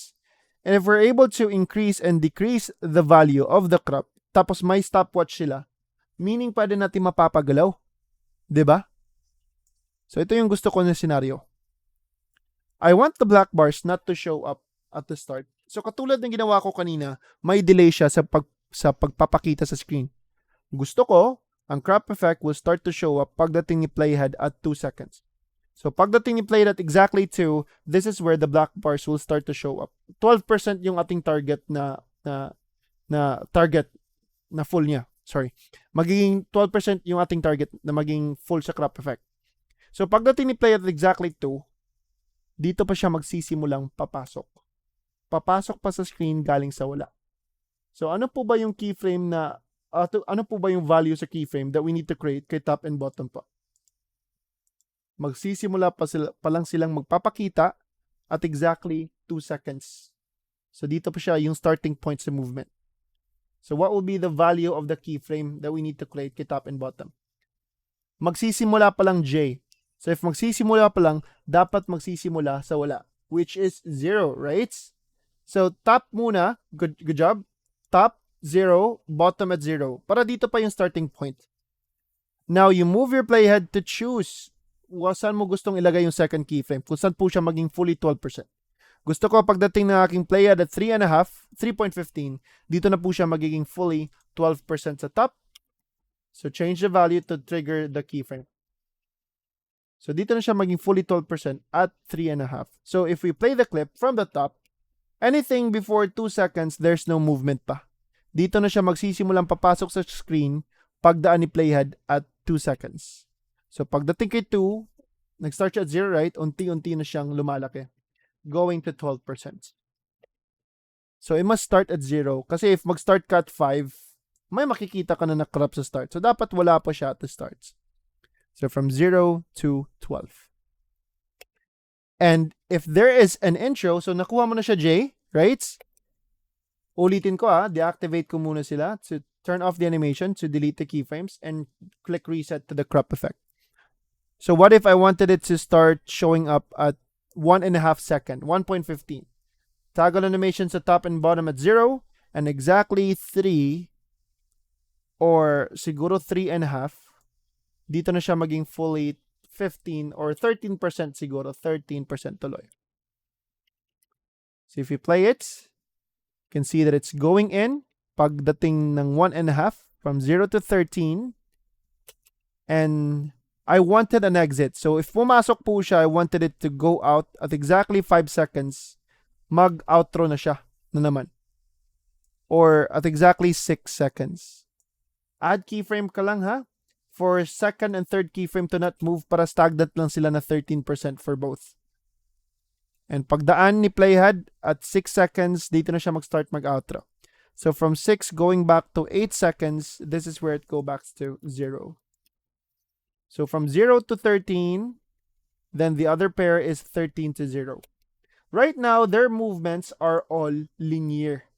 And if we're able to increase and decrease the value of the crop, tapos may stopwatch sila, meaning pwede natin mapapagalaw. Diba? So ito yung gusto ko na scenario. I want the black bars not to show up at the start. So katulad ng ginawa ko kanina, may delay siya sa pagpapakita sa screen. Gusto ko, ang crop effect will start to show up pagdating ni playhead at 2 seconds. So pagdating ni playhead at exactly 2, this is where the black bars will start to show up. 12% yung ating target na target na full niya. Sorry. Magiging 12% yung ating target na maging full sa crop effect. So pagdating ni playhead at exactly 2, dito pa siya magsisimulang papasok. Papasok pa sa screen galing sa wala. So ano po ba yung keyframe na ano po ba yung value sa keyframe that we need to create kay top and bottom pa? Magsisimula pa lang silang magpapakita at exactly 2 seconds. So dito pa siya yung starting point sa movement. So what will be the value of the keyframe that we need to create kay top and bottom? Magsisimula pa lang J. So if magsisimula pa lang, dapat magsisimula sa wala, which is 0, right? So top muna, good job. Top 0, bottom at 0. Para dito pa yung starting point. Now you move your playhead to choose saan mo gustong ilagay yung second keyframe, kung saan po siya maging fully 12%. Gusto ko pagdating ng aking playhead at 3.15, dito na po siya magiging fully 12% sa top. So change the value to trigger the keyframe. So dito na siya maging fully 12% at 3.5. So if we play the clip from the top, anything before 2 seconds, there's no movement pa. Dito na siya magsisimulang papasok sa screen pagdaan ni playhead at 2 seconds. So pagdating kay 2, nag-start siya at 0, right? Unti-unti na siyang lumalaki, going to 12%. So it must start at 0 kasi if mag-start ka at 5, may makikita ka na na-crop sa start. So dapat wala pa siya at the start. So from 0 to 12. And if there is an intro, so nakuha mo na siya J, right? Ulitin ko deactivate ko muna sila to turn off the animation, to delete the keyframes, and click reset to the crop effect. So what if I wanted it to start showing up at 1.5 second, 1.15? Toggle animation sa top and bottom at 0, and exactly 3, or siguro 3.5, dito na siya maging fully 15 or 13% siguro, 13% tuloy. So if you play it, you can see that it's going in pagdating ng 1.5 from 0 to 13, and I wanted an exit. So if pumasok po siya, I wanted it to go out at exactly 5 seconds. Mag-outro na siya na naman. Or at exactly 6 seconds. Add keyframe ka lang for second and third keyframe to not move para stagnant lang sila na 13% for both. And pagdaan ni playhead at 6 seconds, dito na siya mag-start mag-outro. So from 6 going back to 8 seconds, this is where it go back to 0. So from 0 to 13, then the other pair is 13 to 0. Right now, their movements are all linear.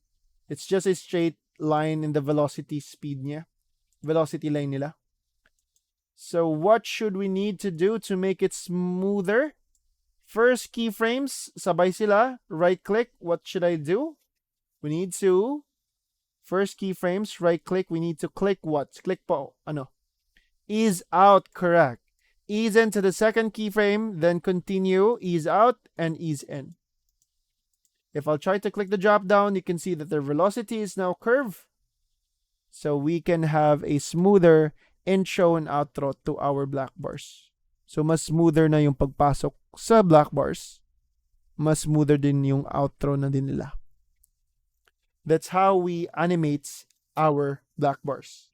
It's just a straight line in the velocity speed niya. Velocity line nila. So what should we need to do to make it smoother? First keyframes, sabay sila. Right click, what should I do? We need to first keyframes, right click. We need to click what? Click po, ano? Ease out, correct. Ease into the second keyframe, then continue, ease out, and ease in. If I'll try to click the drop down, you can see that the velocity is now curved. So we can have a smoother intro and outro to our black bars. So mas smoother na yung pagpasok sa black bars. Mas smoother din yung outro na din nila. That's how we animate our black bars.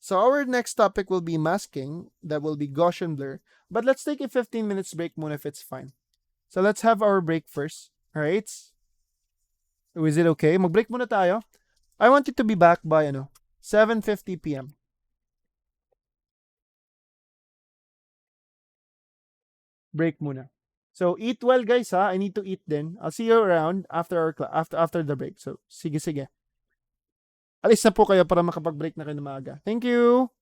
So our next topic will be masking. That will be Gaussian blur. But let's take a 15 minutes break muna if it's fine. So let's have our break first. Alright? Is it okay? Mag-break muna tayo. I want it to be back by 7:50 p.m. Break muna. So eat well guys ha. I need to eat then. I'll see you around after our after the break. So sige sige. Alis na po kayo para makapag-break na kayo ng maaga. Thank you.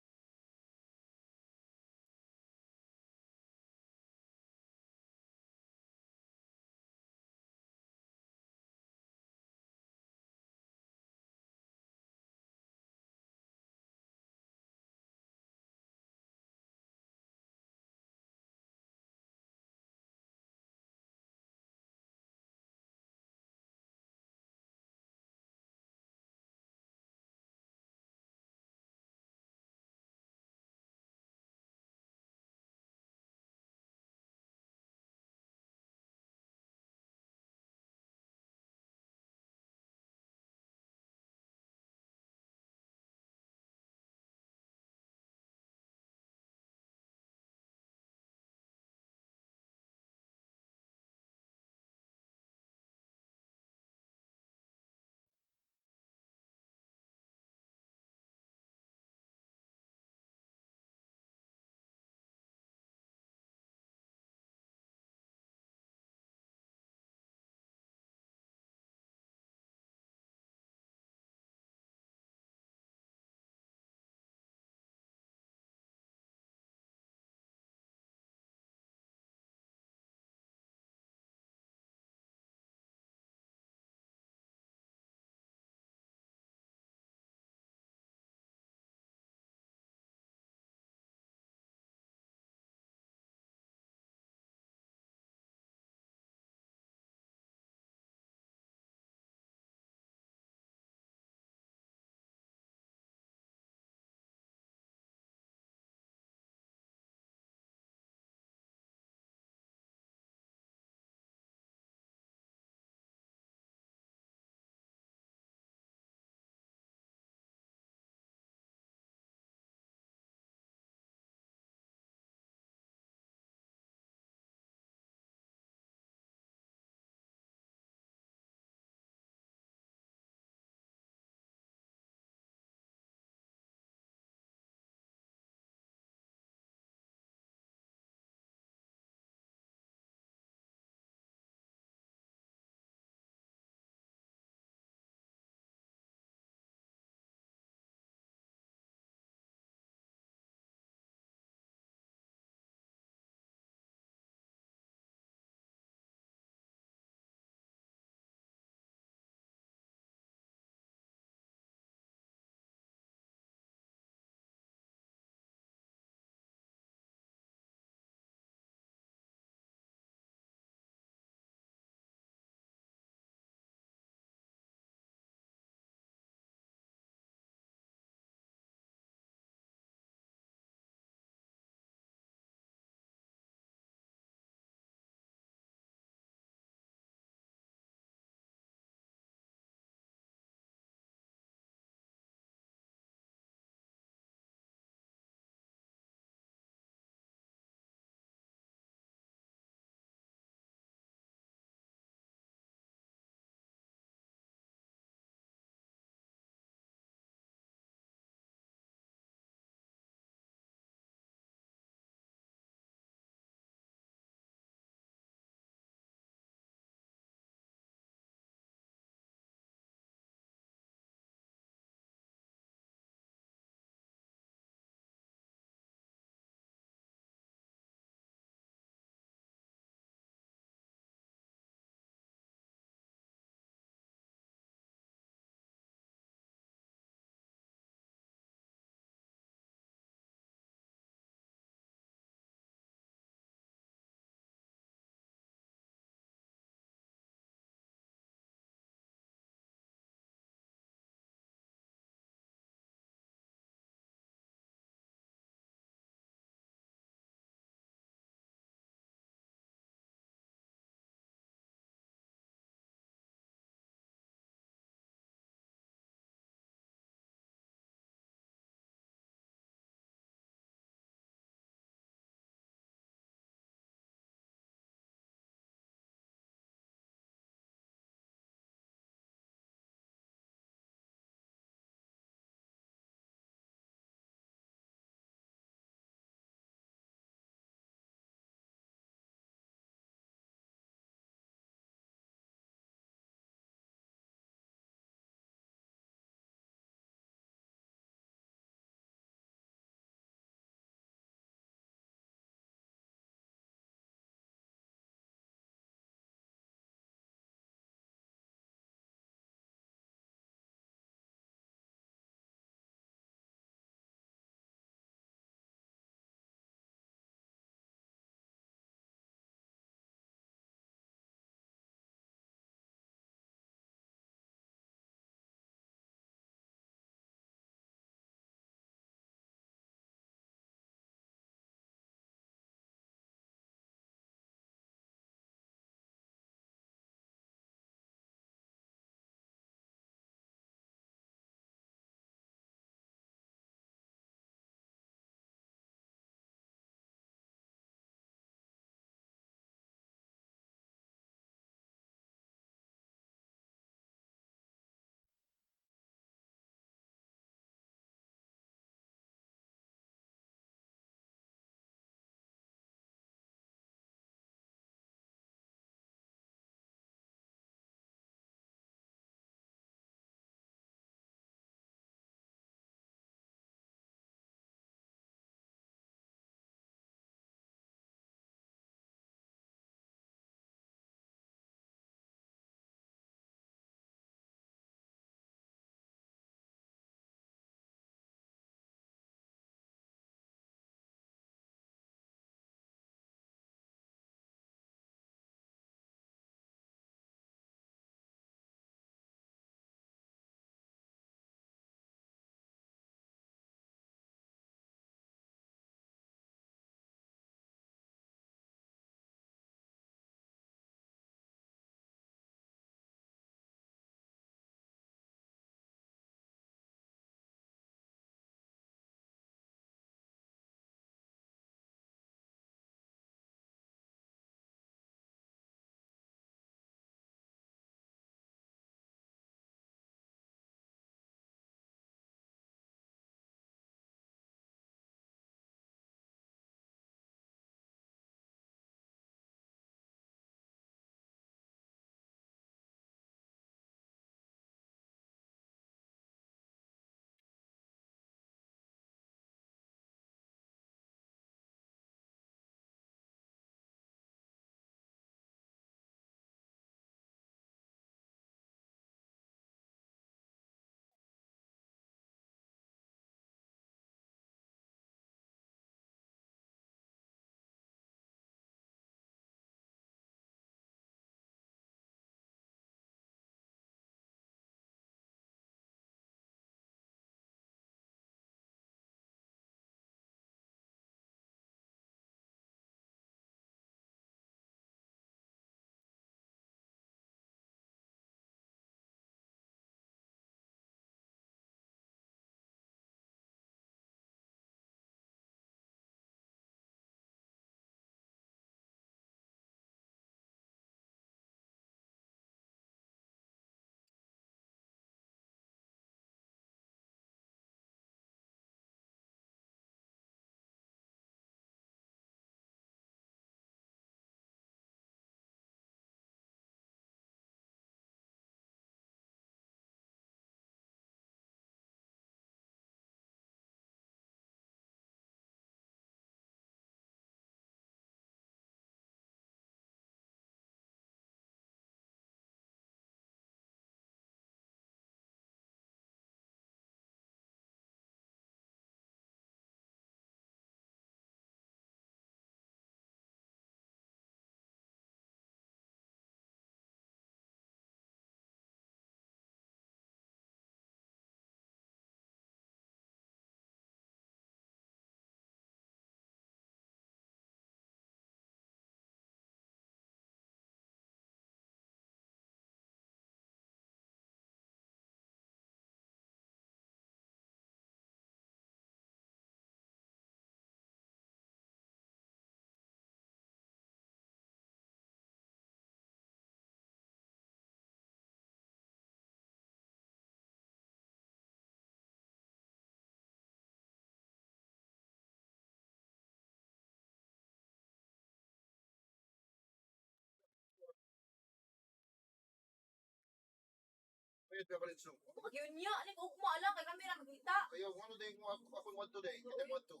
Yun niya, ano ko kumala kay kami ra magkita. Ayaw, ano din ako want to day. Kita want to.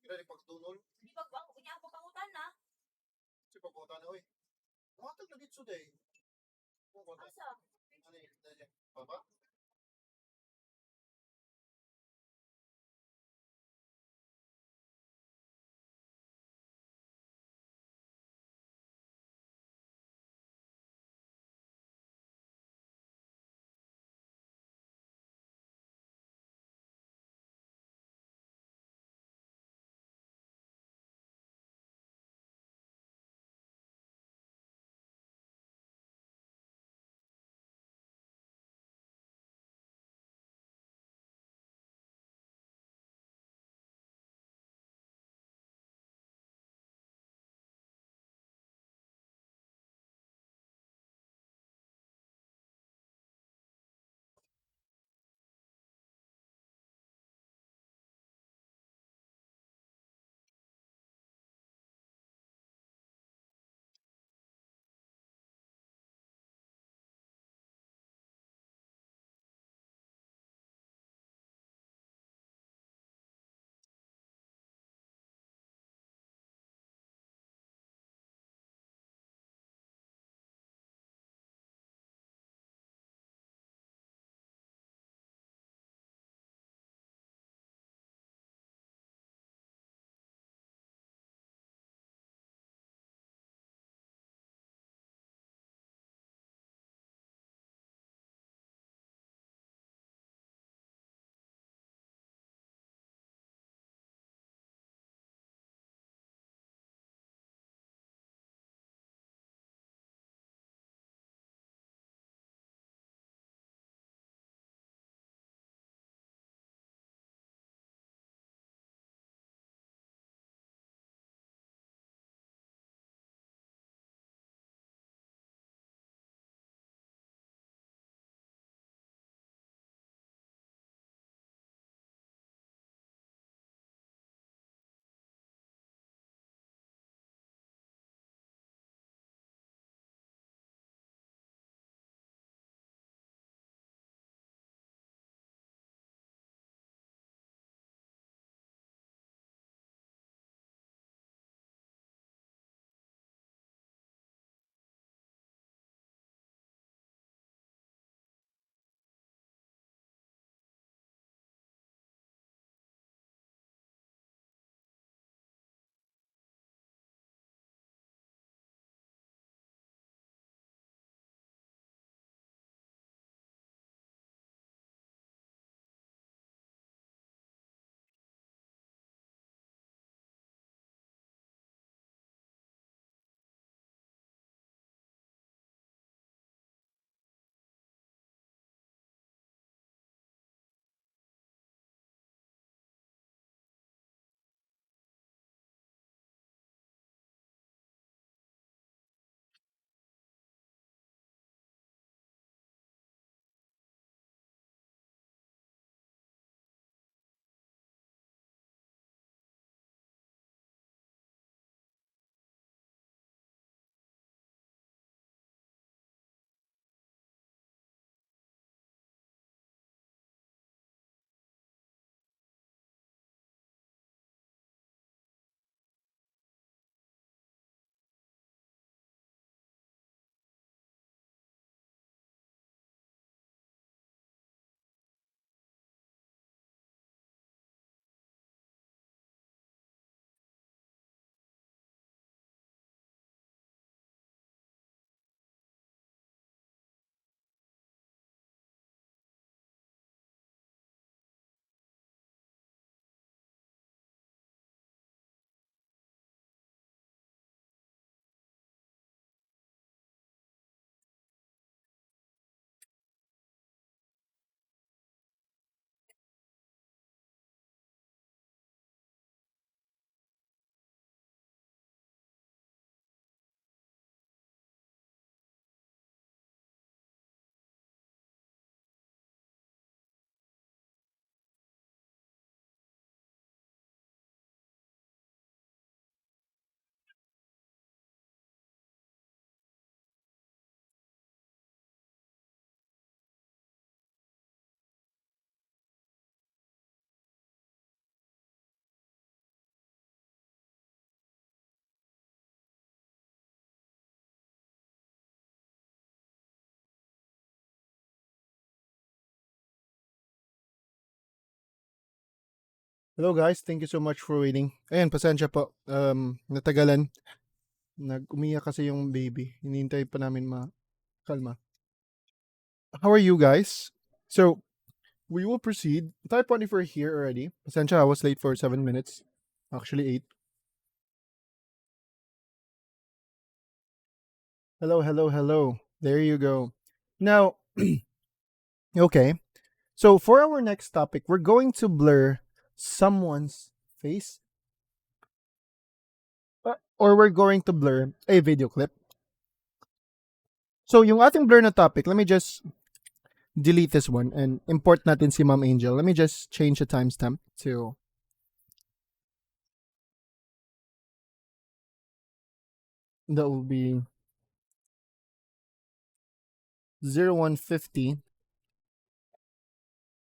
Kira ni pagtunol. Di ba ako niya ako pangutan na? Si pagkutan na, oy. Matag na dito day. Kung konta. Asa? Ano yun? Papa? Hello guys, thank you so much for waiting. Ayan, pasensya po. Natagalan. Umiyak kasi yung baby. Hinihintay pa namin kalma. How are you guys? So, we will proceed. Type 1 if we're here already. Pasensya, I was late for 7 minutes. Actually, 8. Hello, hello, hello. There you go. Now, okay. So, for our next topic, we're going to blur someone's face. Or we're going to blur a video clip. So, yung ating blur na topic, let me just delete this one and import natin si Ma'am Angel. Let me just change the timestamp to that will be 0150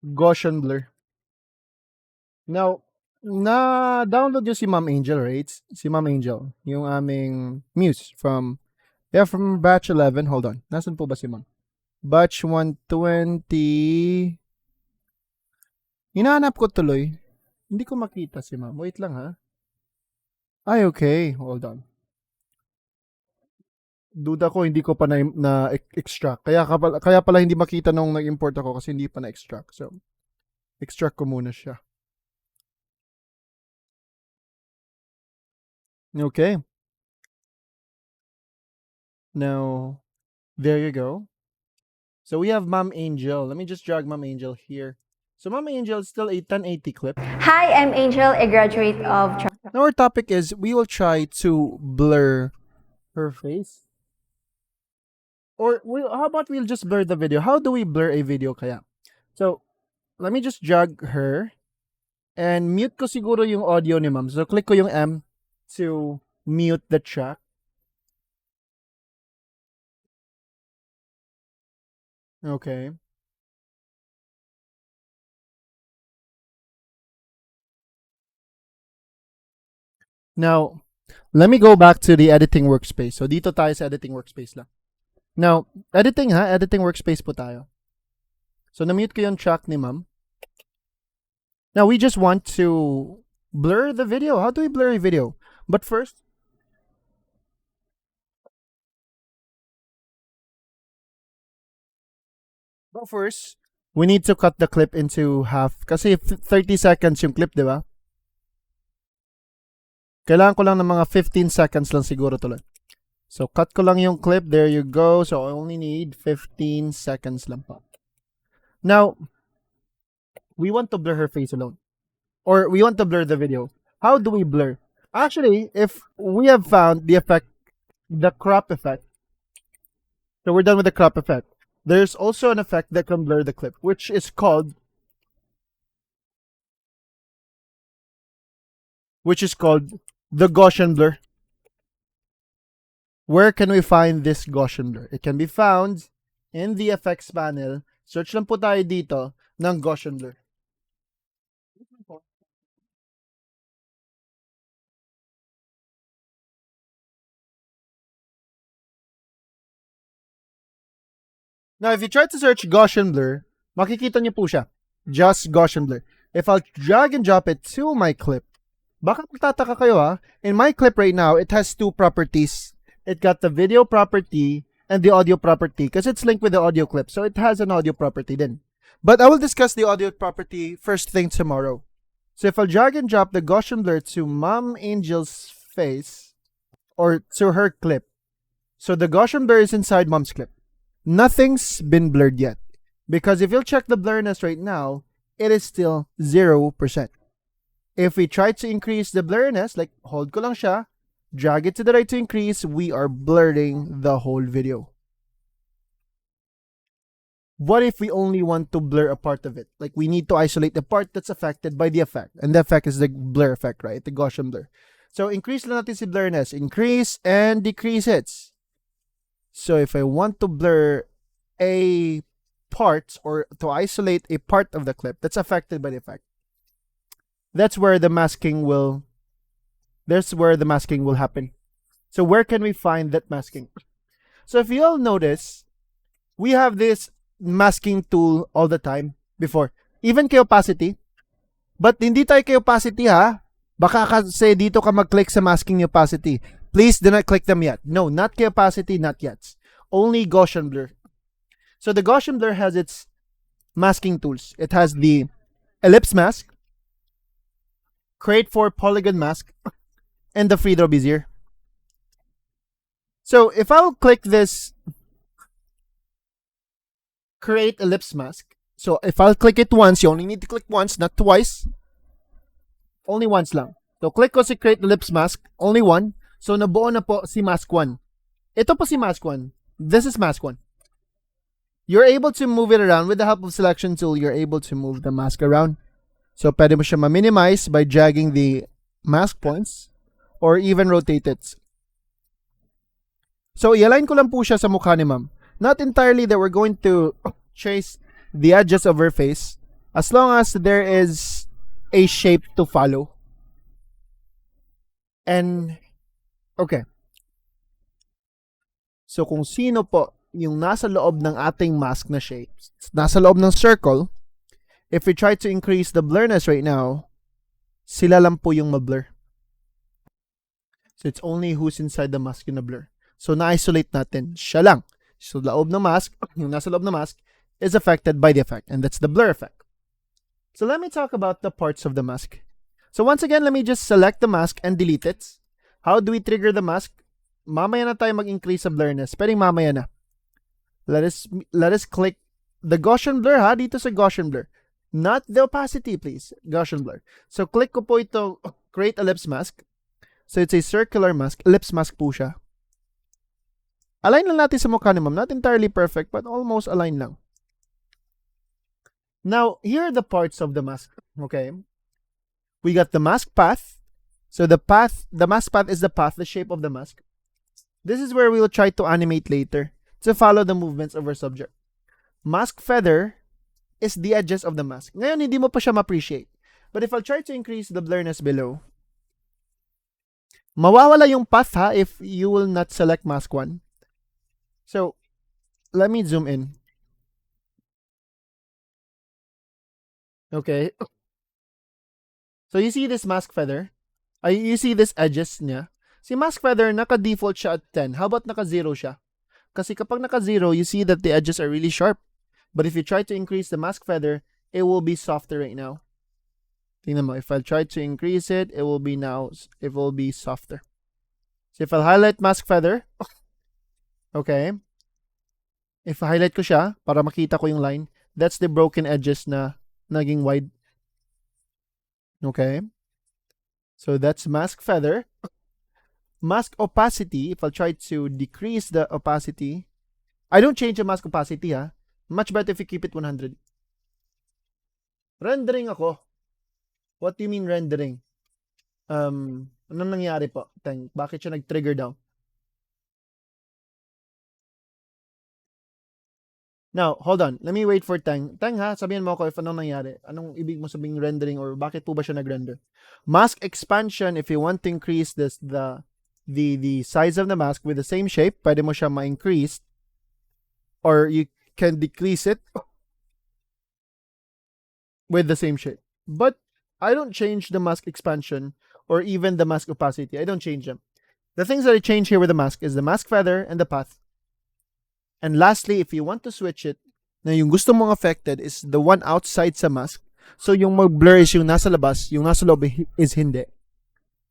Gaussian blur. Now, na-download nyo si Ma'am Angel, right? Si Ma'am Angel, yung aming muse from batch 11. Hold on. Nasaan po ba si Ma'am? Batch 120. Hinahanap ko tuloy. Hindi ko makita si Ma'am. Wait lang ha. Ay, okay. Hold on. Duda ko hindi ko pa na-extract. Kaya pala hindi makita nung nag-import ako kasi hindi pa na-extract. So, extract ko muna siya. Okay. Now, there you go. So we have Ma'am Angel. Let me just drag Ma'am Angel here. So Ma'am Angel is still a 1080 clip. Hi, I'm Angel, a graduate of. Now our topic is we will try to blur her face. Or how about we'll just blur the video? How do we blur a video kaya? So let me just drag her and mute ko siguro yung audio ni Ma'am. So click ko yung M to mute the track. Okay. Now, let me go back to the editing workspace. So dito tayo sa editing workspace lang. Now, editing workspace po tayo. So na-mute ko yung track ni Ma'am. Now, we just want to blur the video. How do we blur a video? But first, we need to cut the clip into half. Kasi 30 seconds yung clip, di ba? Kailangan ko lang ng mga 15 seconds lang siguro tuloy. So, cut ko lang yung clip. There you go. So, I only need 15 seconds lang pa. Now, we want to blur her face alone. Or we want to blur the video. How do we blur? Actually, if we have found the effect, the crop effect, so we're done with the crop effect. There's also an effect that can blur the clip, which is called the Gaussian blur. Where can we find this Gaussian blur? It can be found in the effects panel. Search lang po tayo dito ng Gaussian blur. Now, if you try to search Gaussian blur, makikita niyo po siya. Just Gaussian blur. If I'll drag and drop it to my clip, baka magtataka kayo ha. In my clip right now, it has two properties. It got the video property and the audio property because it's linked with the audio clip. So it has an audio property then. But I will discuss the audio property first thing tomorrow. So if I'll drag and drop the Gaussian blur to Mom Angel's face or to her clip, so the Gaussian blur is inside Mom's clip. Nothing's been blurred yet. Because if you'll check the blurriness right now, it is still 0%. If we try to increase the blurriness, like hold ko lang siya, drag it to the right to increase, we are blurring the whole video. What if we only want to blur a part of it? Like we need to isolate the part that's affected by the effect. And the effect is the blur effect, right? The Gaussian blur. So increase lang natin si blurriness. Increase and decrease it. So if I want to blur a part or to isolate a part of the clip that's affected by the effect, that's where the masking will happen. So where can we find that masking? So if you all notice, we have this masking tool all the time before. Even kay opacity, But hindi tayo kay opacity ha. Baka kasi dito ka mag-click sa masking opacity. Please do not click them yet. No, not kay opacity, not yet. Only Gaussian blur. So the Gaussian blur has its masking tools. It has the ellipse mask, create for polygon mask, and the free draw bezier. So if I'll click this create ellipse mask, so if I'll click it once, you only need to click once, not twice. Only once lang. So click ko si create ellipse mask, only one. So nabuo na po si mask 1. Ito po si mask 1. This is mask 1. You're able to move it around with the help of selection tool. You're able to move the mask around. So pwede mo siya ma-minimize by dragging the mask points or even rotate it. So i-align ko lang po siya sa mukha ni ma'am. Not entirely that we're going to trace the edges of her face as long as there is a shape to follow. And okay. So kung sino po yung nasa loob ng ating mask na shape, nasa loob ng circle, if we try to increase the blurriness right now, sila lang po yung ma-blur. So it's only who's inside the mask yung na-blur. So na-isolate natin, siya lang. So loob ng mask, yung nasa loob ng mask, is affected by the effect, and that's the blur effect. So let me talk about the parts of the mask. So once again, let me just select the mask and delete it. How do we trigger the mask? Mamaya na tayo mag-increase sa blurriness. Pwedeng mamaya na. Let us click the Gaussian blur ha, dito sa Gaussian blur. Not the opacity, please. Gaussian blur. So click ko po ito, create ellipse mask. So it's a circular mask. Ellipse mask po siya. Align lang natin sa mukha ni ma'am. Not entirely perfect, but almost align lang. Now, here are the parts of the mask. Okay. We got the mask path. So the mask path is the path, the shape of the mask. This is where we will try to animate later to follow the movements of our subject. Mask feather is the edges of the mask. Ngayon, hindi mo pa siya ma-appreciate. But if I'll try to increase the blurriness below, mawawala yung path ha if you will not select mask 1. So, let me zoom in. Okay. So you see this mask feather? You see this edges niya? Si mask feather, naka-default siya at 10. How about naka-0 siya? Kasi kapag naka-0, you see that the edges are really sharp. But if you try to increase the mask feather, it will be softer right now. Tingnan mo, if I try to increase it, it will be softer. So if I'll highlight mask feather, okay. If I highlight ko siya, para makita ko yung line, that's the broken edges na naging wide. Okay. So that's mask feather. Mask opacity, if I'll try to decrease the opacity, I don't change the mask opacity ha. Much better if you keep it 100. Rendering ako. What do you mean rendering? Anong nangyari po? Teng, bakit siya nag-trigger down? Now, hold on. Let me wait for Teng. Teng ha, sabihin mo ako if anong nangyari. Anong ibig mo sabing rendering or bakit po ba siya nag-render? Mask expansion, if you want to increase the size of the mask with the same shape, pwede mo siya ma-increase or you can decrease it with the same shape. But I don't change the mask expansion or even the mask opacity. I don't change them. The things that I change here with the mask is the mask feather and the path. And lastly, if you want to switch it, na yung gusto mong affected is the one outside sa mask. So yung mag-blur is yung nasa labas, yung nasa loob is hindi.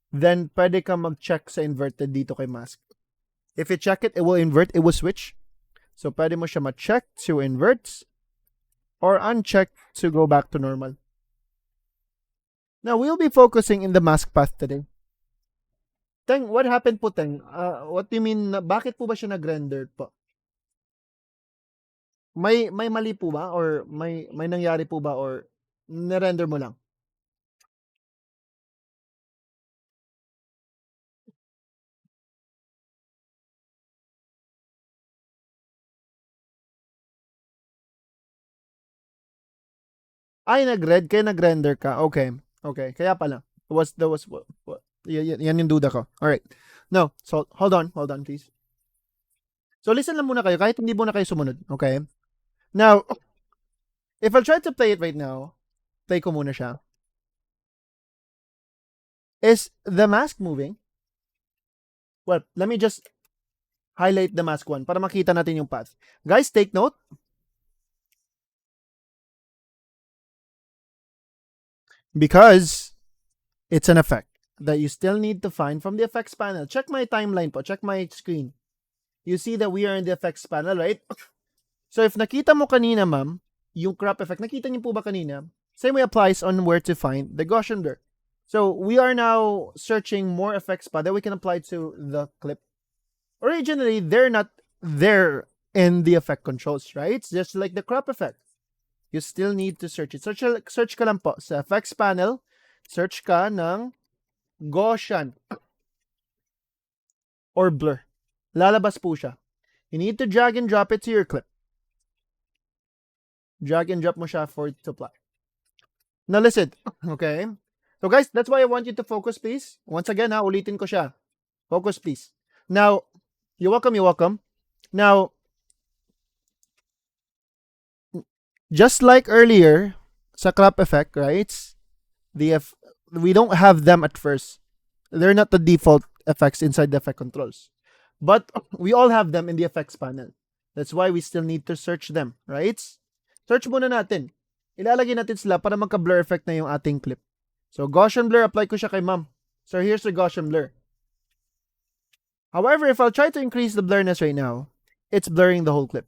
Then pwede ka mag-check sa inverted dito kay mask. If you check it, it will invert, it will switch. So pwede mo siya ma-check to invert or uncheck to go back to normal. Now, we'll be focusing in the mask path today. Teng, what happened po, Teng? What do you mean, bakit po ba siya nag-render po? May mali po ba? Or may nangyari po ba? Or nirender mo lang? Ay, nag-render ka. Okay. Okay, kaya pala. Yan yung duda ko. Alright. No, so, hold on, please. So, listen lang muna kayo, kahit hindi muna kayo sumunod. Okay? Now, if I'll try to play it right now, play ko muna siya. Is the mask moving? Well, let me just highlight the mask one para makita natin yung path. Guys, take note. Because it's an effect that you still need to find from the effects panel. Check my timeline po. Check my screen. You see that we are in the effects panel, right? So if nakita mo kanina, ma'am, yung crop effect, nakita niyo po ba kanina? Same way applies on where to find the Gaussian blur. So we are now searching more effects pa that we can apply to the clip. Originally, they're not there in the effect controls, right? It's just like the crop effect. You still need to search it. Search ka lang po sa effects panel. Search ka ng Gaussian or blur. Lalabas po siya. You need to drag and drop it to your clip. Drag and drop mo siya for it to apply. Now listen, okay? So guys, that's why I want you to focus, please. Once again, ulitin ko siya. Focus, please. Now, you're welcome. Now, just like earlier, sa crop effect, right? We don't have them at first. They're not the default effects inside the effect controls. But we all have them in the effects panel. That's why we still need to search them, right? Search muna natin. Ilalagay natin sila para magka-blur effect na yung ating clip. So, Gaussian blur, apply ko siya kay ma'am. So, here's the Gaussian blur. However, if I'll try to increase the blurriness right now, it's blurring the whole clip.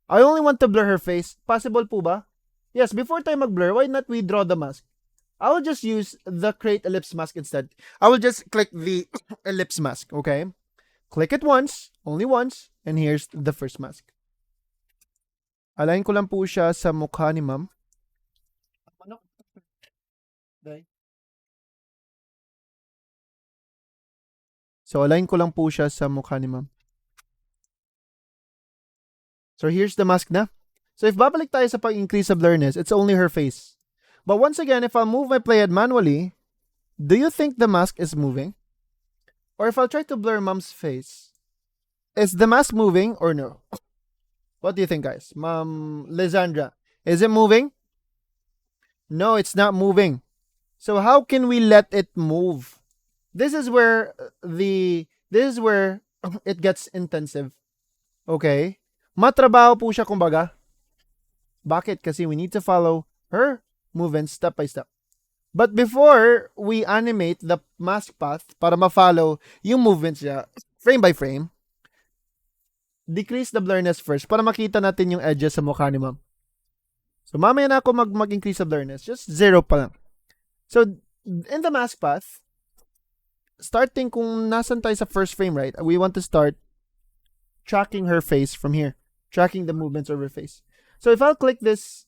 I only want to blur her face. Possible po ba? Yes, before tayo mag-blur, why not we draw the mask? I will just use the create ellipse mask instead. I will just click the ellipse mask, okay? Click it once, only once, and here's the first mask. Align ko lang po siya sa mukha ni ma'am. So, align ko lang po siya sa mukha ni ma'am. So, here's the mask na. So, if babalik tayo sa pag-increase of blurriness, it's only her face. But once again, if I'll move my playhead manually, do you think the mask is moving? Or if I'll try to blur mom's face, is the mask moving or no? What do you think, guys? Ma'am Lizandra, is it moving? No, it's not moving. So how can we let it move? This is where it gets intensive. Okay? Matrabaho po siya kumbaga. Bakit? Kasi we need to follow her movements step by step. But before we animate the mask path para ma-follow yung movements niya frame by frame, decrease the blurriness first para makita natin yung edges sa mukha ni ma'am. So mamaya na ako mag-increase the blurriness. Just 0 pa lang. So in the mask path, starting kung nasan tayo sa first frame, right? We want to start tracking her face from here. Tracking the movements of her face. So if I'll click this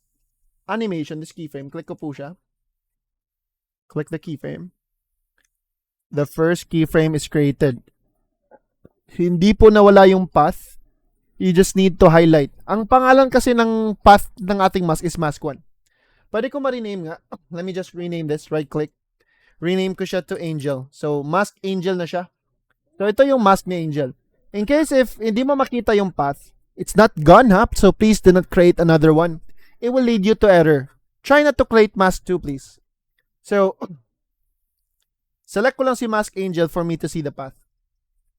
animation, this keyframe, click ko po siya. Click the keyframe. The first keyframe is created. Hindi po nawala yung path. You just need to highlight. Ang pangalan kasi ng path ng ating mask is mask 1. Pwede ko ma-rename nga. Let me just rename this. Right click. Rename ko siya to Angel. So, mask Angel na siya. So, ito yung mask ni Angel. In case if hindi mo makita yung path, it's not gone, ha? So, please do not create another one. It will lead you to error. Try not to create mask 2, please. So, select ko lang si Mask Angel for me to see the path.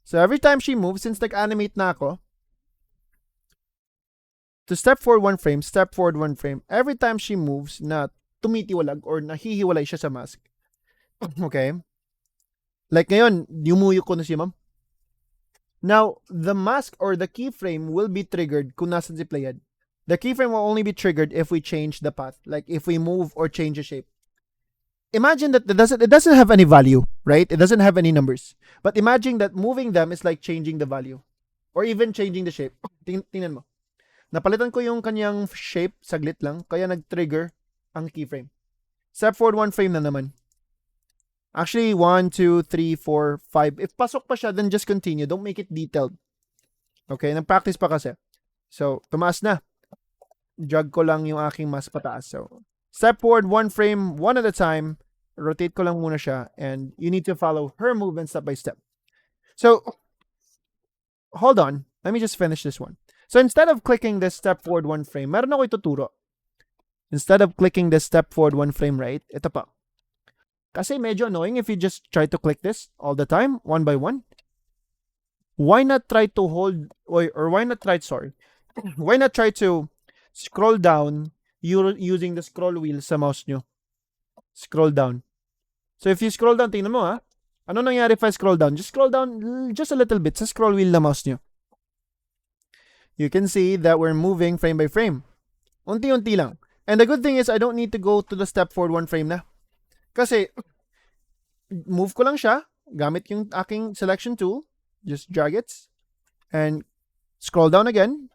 So, every time she moves, since nag-animate na ako, to step forward 1 frame, step forward 1 frame, every time she moves na tumitiwalag or nahihiwalay siya sa mask. Okay? Like ngayon, yumuyo ko na si ma'am. Now, the mask or the keyframe will be triggered kung nasan si playhead. The keyframe will only be triggered if we change the path. Like if we move or change the shape. Imagine that it doesn't have any value, right? It doesn't have any numbers. But imagine that moving them is like changing the value. Or even changing the shape. Tingnan mo. Napalitan ko yung kanyang shape, saglit lang, kaya nag-trigger ang keyframe. Step forward 1 frame na naman. Actually, 1, 2, 3, 4, 5. If pasok pa siya, then just continue. Don't make it detailed. Okay, nag-practice pa kasi. So, tumaas na. Drag ko lang yung aking mas pataas. So, step forward 1 frame, 1 at a time. Rotate ko lang muna siya. And you need to follow her movement step by step. So, hold on. Let me just finish this one. So, instead of clicking this step forward 1 frame, meron ako ituturo. Instead of clicking this step forward 1 frame, right? Ito pa. Kasi medyo annoying if you just try to click this all the time, one by one. Why not try to hold, or why not try, sorry, why not try to scroll down using the scroll wheel sa mouse nyo? Scroll down. So if you scroll down, tingnan mo ha. Ano nangyari if I scroll down? Just scroll down just a little bit sa scroll wheel na mouse nyo. You can see that we're moving frame by frame. Unti-unti lang. And the good thing is I don't need to go to the step forward one frame na. Kasi move ko lang siya gamit yung aking selection tool. Just drag it and scroll down again.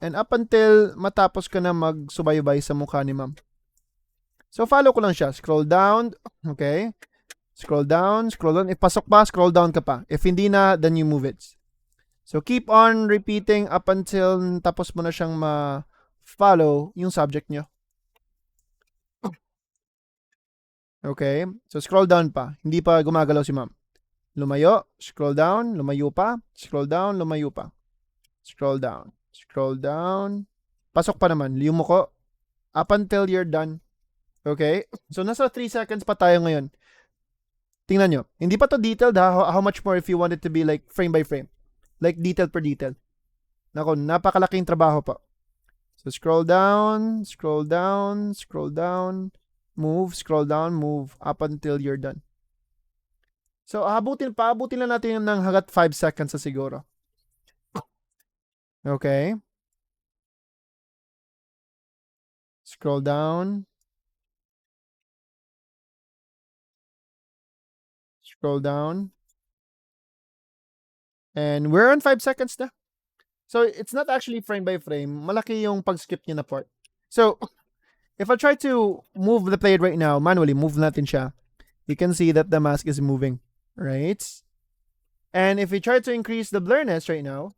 And up until matapos ka na magsubaybay sa mukha ni ma'am. So follow ko lang siya. Scroll down. Okay. Scroll down. Scroll down. If pasok pa, scroll down ka pa. If hindi na, then you move it. So keep on repeating up until tapos mo na siyang ma-follow yung subject nyo. Okay. So scroll down pa. Hindi pa gumagalaw si ma'am. Lumayo. Scroll down. Lumayo pa. Scroll down. Lumayo pa. Scroll down. Scroll down. Pasok pa naman. Yumuko. Up until you're done. Okay? So, nasa 3 seconds pa tayo ngayon. Tingnan nyo. Hindi pa to detailed ha. How much more if you want it to be like frame by frame. Like detail per detail. Nako, napakalaking trabaho pa. So, scroll down. Scroll down. Scroll down. Move. Scroll down. Move. Up until you're done. So, paabutin lang natin ng hanggat 5 seconds sa siguro. Okay. Scroll down. Scroll down. And we're on 5 seconds na. So, it's not actually frame by frame. Malaki yung pag-skip niya na part. So, if I try to move the player right now, manually, move natin siya. You can see that the mask is moving. Right? And if we try to increase the blurriness right now,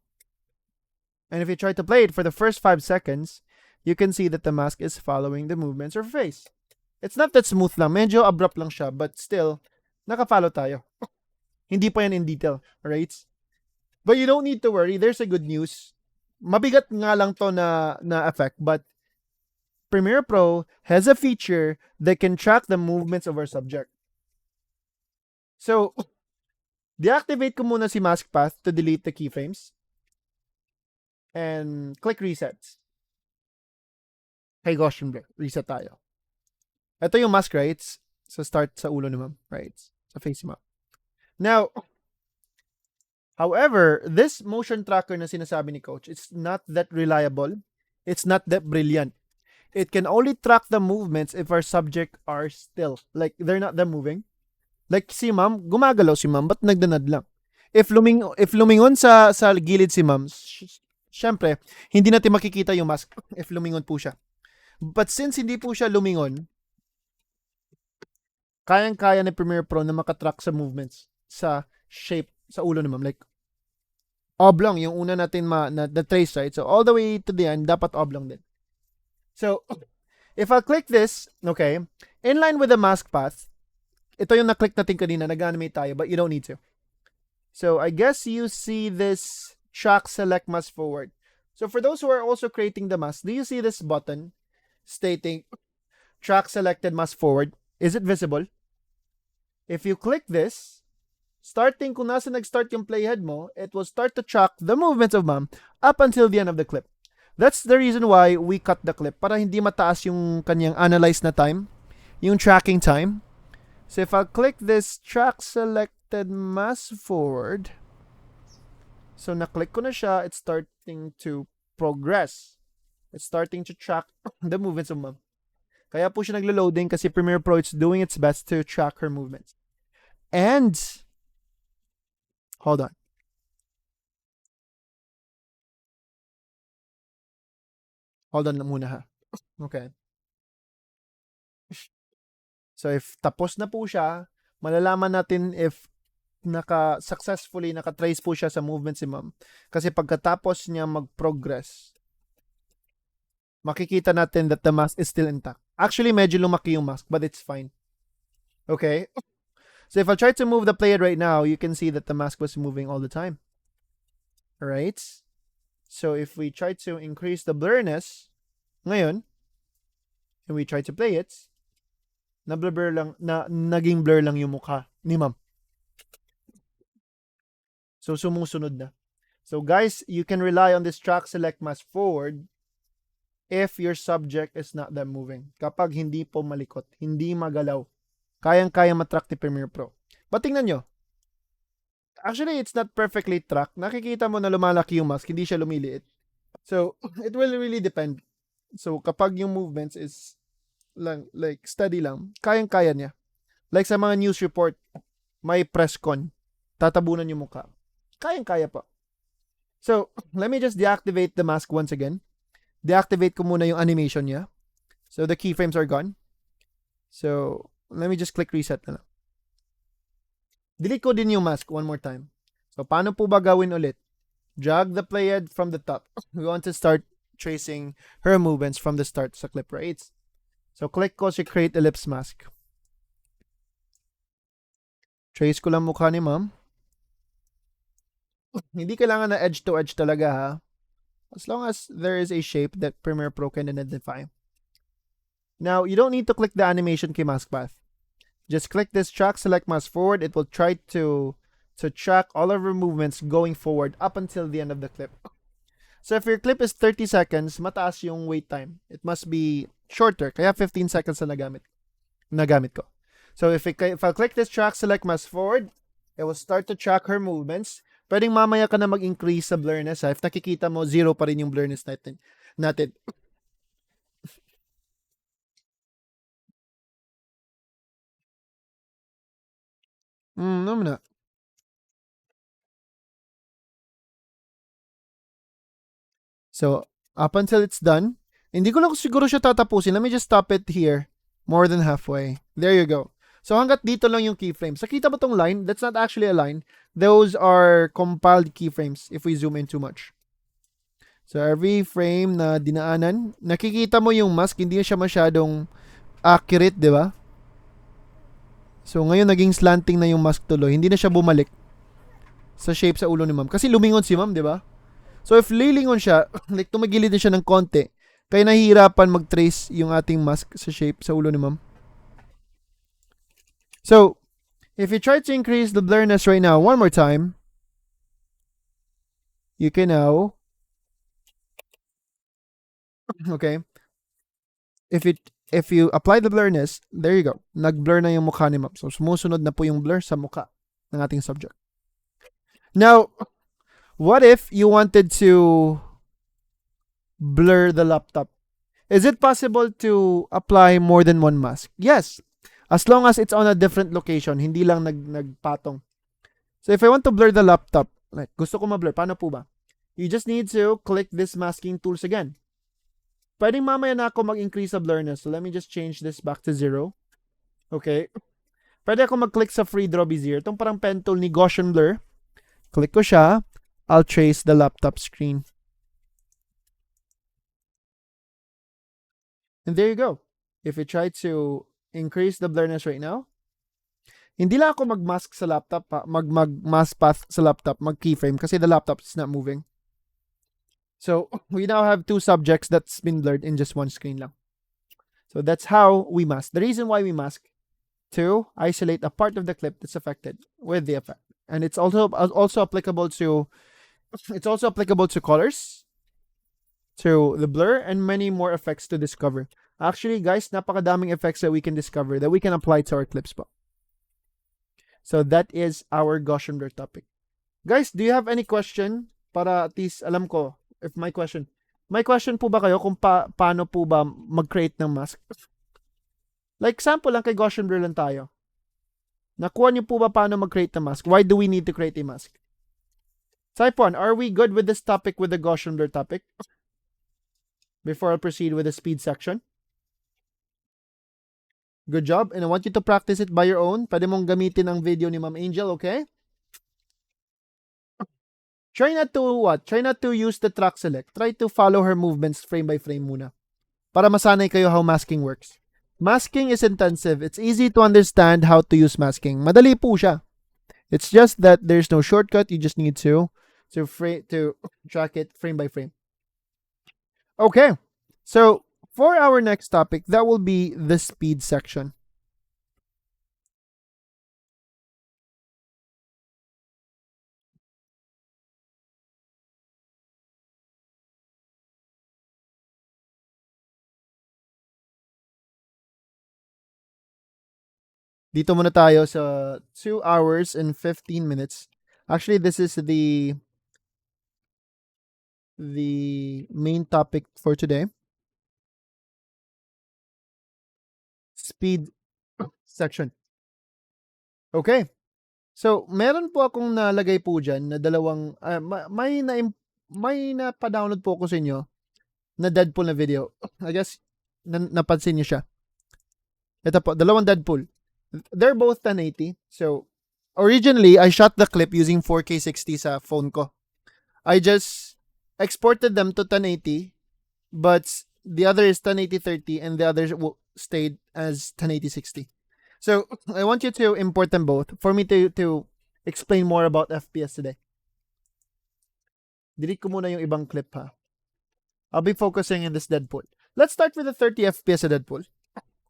and if you try to play it for the first 5 seconds, you can see that the mask is following the movements of her face. It's not that smooth lang. Medyo abrupt lang siya. But still, naka-follow tayo. Hindi pa yan in detail. Right? But you don't need to worry. There's a good news. Mabigat nga lang to na effect. But Premiere Pro has a feature that can track the movements of our subject. So, deactivate ko muna si mask path to delete the keyframes. And click resets. Hey, Gaussian break. Reset tayo. Ito yung mask, right? So, start sa ulo ni ma'am. Right? Sa face ni ma'am. Now, however, this motion tracker na sinasabi ni Coach, it's not that reliable. It's not that brilliant. It can only track the movements if our subject are still. Like, they're not them moving. Like, si ma'am, gumagalaw si ma'am, but nagdanad lang. If lumingon sa gilid si ma'am, syempre, hindi natin makikita yung mask if lumingon po siya. But since hindi po siya lumingon, kayang-kaya ni Premiere Pro na makatrack sa movements, sa shape, sa ulo ni ma'am. Like, oblong, yung una natin na trace, right? So, all the way to the end, dapat oblong din. So, if I click this, okay, in line with the mask path, ito yung na-click natin kanina, nag-animate tayo, but you don't need to. So, I guess you see this track select mask forward. So, for those who are also creating the mask, do you see this button stating track selected mask forward? Is it visible? If you click this, starting kung nasa nag-start yung playhead mo, it will start to track the movements of ma'am up until the end of the clip. That's the reason why we cut the clip, para hindi mataas yung kanyang analyze na time, yung tracking time. So if I click this track selected mask forward, so na-click ko na siya, it's starting to progress. It's starting to track the movements of ma'am. Kaya po siya naglo-loading kasi Premiere Pro is doing its best to track her movements. And, hold on. Hold on lang muna ha. Okay. So if tapos na po siya, malalaman natin if successfully naka-trace po siya sa movements si ma'am. Kasi pagkatapos niya mag-progress, makikita natin that the mask is still intact. Actually, medyo lumaki yung mask, but it's fine. Okay? So if I try to move the player right now, you can see that the mask was moving all the time. Alright? So if we try to increase the blurriness, ngayon, and we try to play it, Na-blur lang, naging blur lang yung mukha ni ma'am. So, sumusunod na. So, guys, you can rely on this track select mask forward if your subject is not that moving. Kapag hindi po malikot, hindi magalaw, kayang-kaya matrack ni Premiere Pro. But tingnan nyo. Actually, it's not perfectly tracked. Nakikita mo na lumalaki yung mask, hindi siya lumiliit. So, it will really depend. So, kapag yung movements is lang, like steady lang, kayang-kaya niya. Like sa mga news report, may press con, tatabunan yung mukha. Kayang-kaya pa. So, let me just deactivate the mask once again. Deactivate ko muna yung animation niya. So, the keyframes are gone. So, let me just click reset na lang. Delete ko din yung mask one more time. So, paano po ba gawin ulit? Drag the playhead from the top. We want to start tracing her movements from the start sa clip, right? So, click ko si create ellipse mask. Trace ko lang mukha ni ma'am. Hindi kailangan na edge to edge talaga ha. As long as there is a shape that Premiere Pro can identify. Now, you don't need to click the animation key mask path. Just click this track, select mask forward. It will try to track all of your movements going forward up until the end of the clip. So if your clip is 30 seconds, mataas yung wait time. It must be shorter. Kaya 15 seconds na nagamit ko. So if I click this track, select mask forward, it will start to track her movements. Pwedeng mamaya ka na mag-increase sa blurriness. If nakikita mo, 0 pa rin yung blurriness natin. Naman na. So, up until it's done, hindi ko lang siguro siya tatapusin. Let me just stop it here. More than halfway. There you go. So, hanggat dito lang yung keyframes. Nakita mo tong line? That's not actually a line. Those are compiled keyframes if we zoom in too much. So, every frame na dinaanan, nakikita mo yung mask, hindi siya masyadong accurate, di ba? So, ngayon naging slanting na yung mask tuloy. Hindi na siya bumalik sa shape sa ulo ni ma'am. Kasi lumingon si ma'am, di ba? So, if lilingon siya, like tumagilid na siya ng konti, kaya nahihirapan mag-trace yung ating mask sa shape sa ulo ni ma'am. So, if you try to increase the blurriness right now, one more time, you can now, okay, if you apply the blurriness, there you go. Nag-blur na yung mukha ni ma'am. So, sumusunod na po yung blur sa mukha ng ating subject. Now, what if you wanted to blur the laptop? Is it possible to apply more than one mask? Yes. As long as it's on a different location, hindi lang nagpatong. So if I want to blur the laptop, like gusto ko ma-blur, paano po ba? You just need to click this masking tools again. Pwedeng mamaya na ako mag-increase sa blurriness. So let me just change this back to 0. Okay. Pwede ako mag-click sa free draw bezier. Itong parang pen tool ni Gaussian blur. Click ko siya. I'll trace the laptop screen. And there you go. If you try to increase the blurriness right now, hindi lang ako mag-mask sa laptop, mag-mask path sa laptop, mag-keyframe kasi the laptop is not moving. So, we now have two subjects that's been blurred in just one screen lang. So, that's how we mask. The reason why we mask, to isolate a part of the clip that's affected with the effect. And it's also applicable to colors, to the blur, and many more effects to discover. Actually, guys, napakadaming effects that we can discover that we can apply to our clips po. So that is our Gaussian blur topic. Guys, do you have any question? Para at least alam ko if my question. May question po ba kayo kung paano po ba mag-create ng mask? Like sample lang kay Gaussian blur lang tayo. Nakuha niyo po ba paano mag-create ng mask? Why do we need to create a mask? Type 1, are we good with this topic with the Gaussian blur topic? Before I proceed with the speed section. Good job. And I want you to practice it by your own. Pwede mong gamitin ang video ni Ma'am Angel, okay? Try not to use the track select. Try to follow her movements frame by frame muna. Para masanay kayo how masking works. Masking is intensive. It's easy to understand how to use masking. Madali po siya. It's just that there's no shortcut. You just need to track it frame by frame. Okay. So, for our next topic, that will be the speed section. Dito muna tayo sa 2 hours and 15 minutes. Actually, this is the main topic for today. Speed section. Okay. So, meron po akong nalagay po dyan na dalawang, may napadownload po ko sa inyo na Deadpool na video. I guess, napansin niyo siya. Ito po, dalawang Deadpool. They're both 1080. So, originally, I shot the clip using 4K 60 sa phone ko. I just exported them to 1080, but the other is 1080 30 and the other stayed as 1080 60. So, I want you to import them both for me to explain more about FPS today. Delete ko muna yung ibang clip ha. I'll be focusing in this Deadpool. Let's start with the 30 FPS of Deadpool.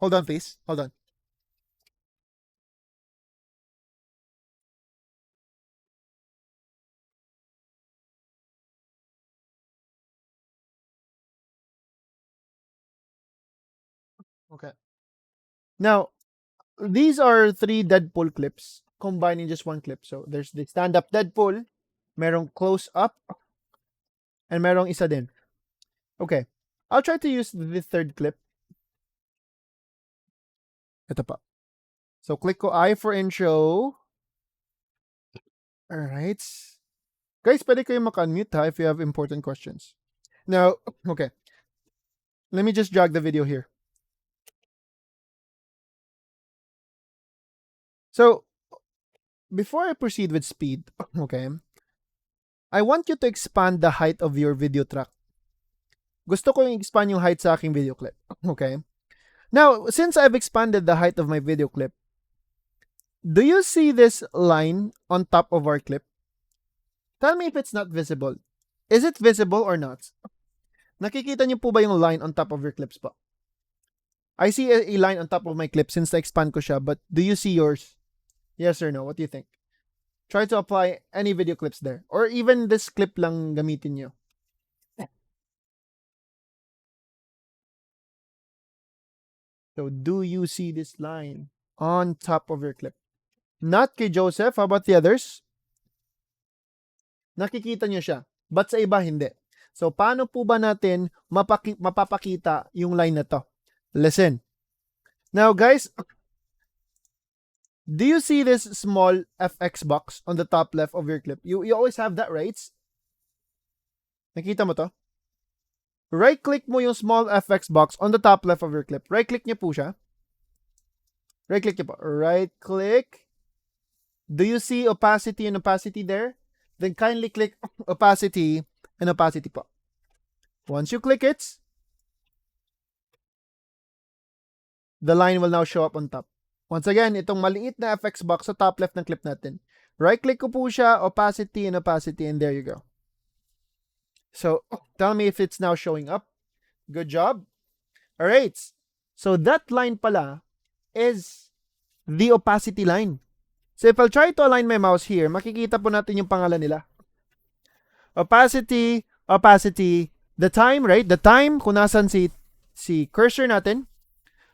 Hold on, please. Hold on. Okay. Now, these are 3 Deadpool clips combined in just one clip. So, there's the stand-up Deadpool, merong close-up, and merong isa din. Okay. I'll try to use the third clip. Ito pa. So, click ko I for intro. Alright. Guys, pwede kayo maka-unmute ha if you have important questions. Now, okay. Let me just drag the video here. So, before I proceed with speed, okay, I want you to expand the height of your video track. Gusto ko yung expand yung height sa aking video clip. Okay? Now, since I've expanded the height of my video clip, do you see this line on top of our clip? Tell me if it's not visible. Is it visible or not? Nakikita niyo po ba yung line on top of your clips po? I see a line on top of my clip since na-expand ko siya, but do you see yours? Yes or no? What do you think? Try to apply any video clips there. Or even this clip lang gamitin niyo. So, do you see this line on top of your clip? Not kay Joseph. How about the others? Nakikita niyo siya. But sa iba, hindi. So, paano po ba natin mapapakita yung line na to? Listen. Now, guys, do you see this small FX box on the top left of your clip? You always have that, right? Nakita mo to? Right-click mo yung small FX box on the top left of your clip. Right-click niyo po siya. Right-click niyo po. Right-click. Do you see opacity and opacity there? Then kindly click opacity and opacity po. Once you click it, the line will now show up on top. Once again, itong maliit na FX box sa top left ng clip natin. Right-click ko po siya, opacity, and there you go. So, tell me if it's now showing up. Good job. Alright. So, that line pala is the opacity line. So, if I'll try to align my mouse here, makikita po natin yung pangalan nila. Opacity, opacity, the time, right? The time, kung nasan si cursor natin,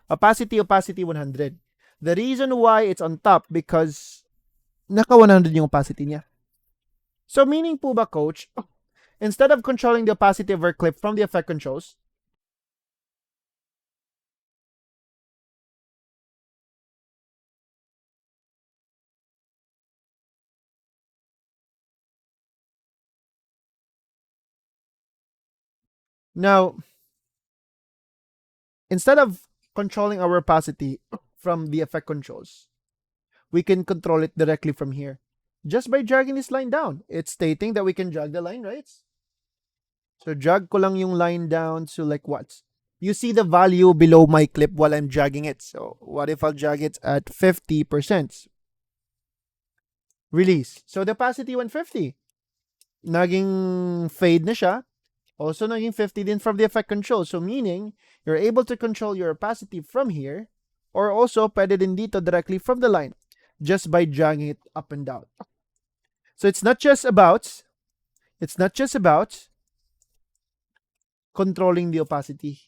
opacity, opacity 100. The reason why it's on top because naka 100 yung opacity niya. So, meaning po ba, coach, instead of controlling the opacity of our clip from the effect controls, now, instead of controlling our opacity from the effect controls, we can control it directly from here. Just by dragging this line down. It's stating that we can drag the line, right? So, drag ko lang yung line down to like what? You see the value below my clip while I'm dragging it. So, what if I'll drag it at 50%? Release. So, the opacity 150. Naging fade na siya. Also, naging 50 din from the effect control. So, meaning, you're able to control your opacity from here. Or also, pwede din dito directly from the line. Just by dragging it up and down. So, it's not just about controlling the opacity.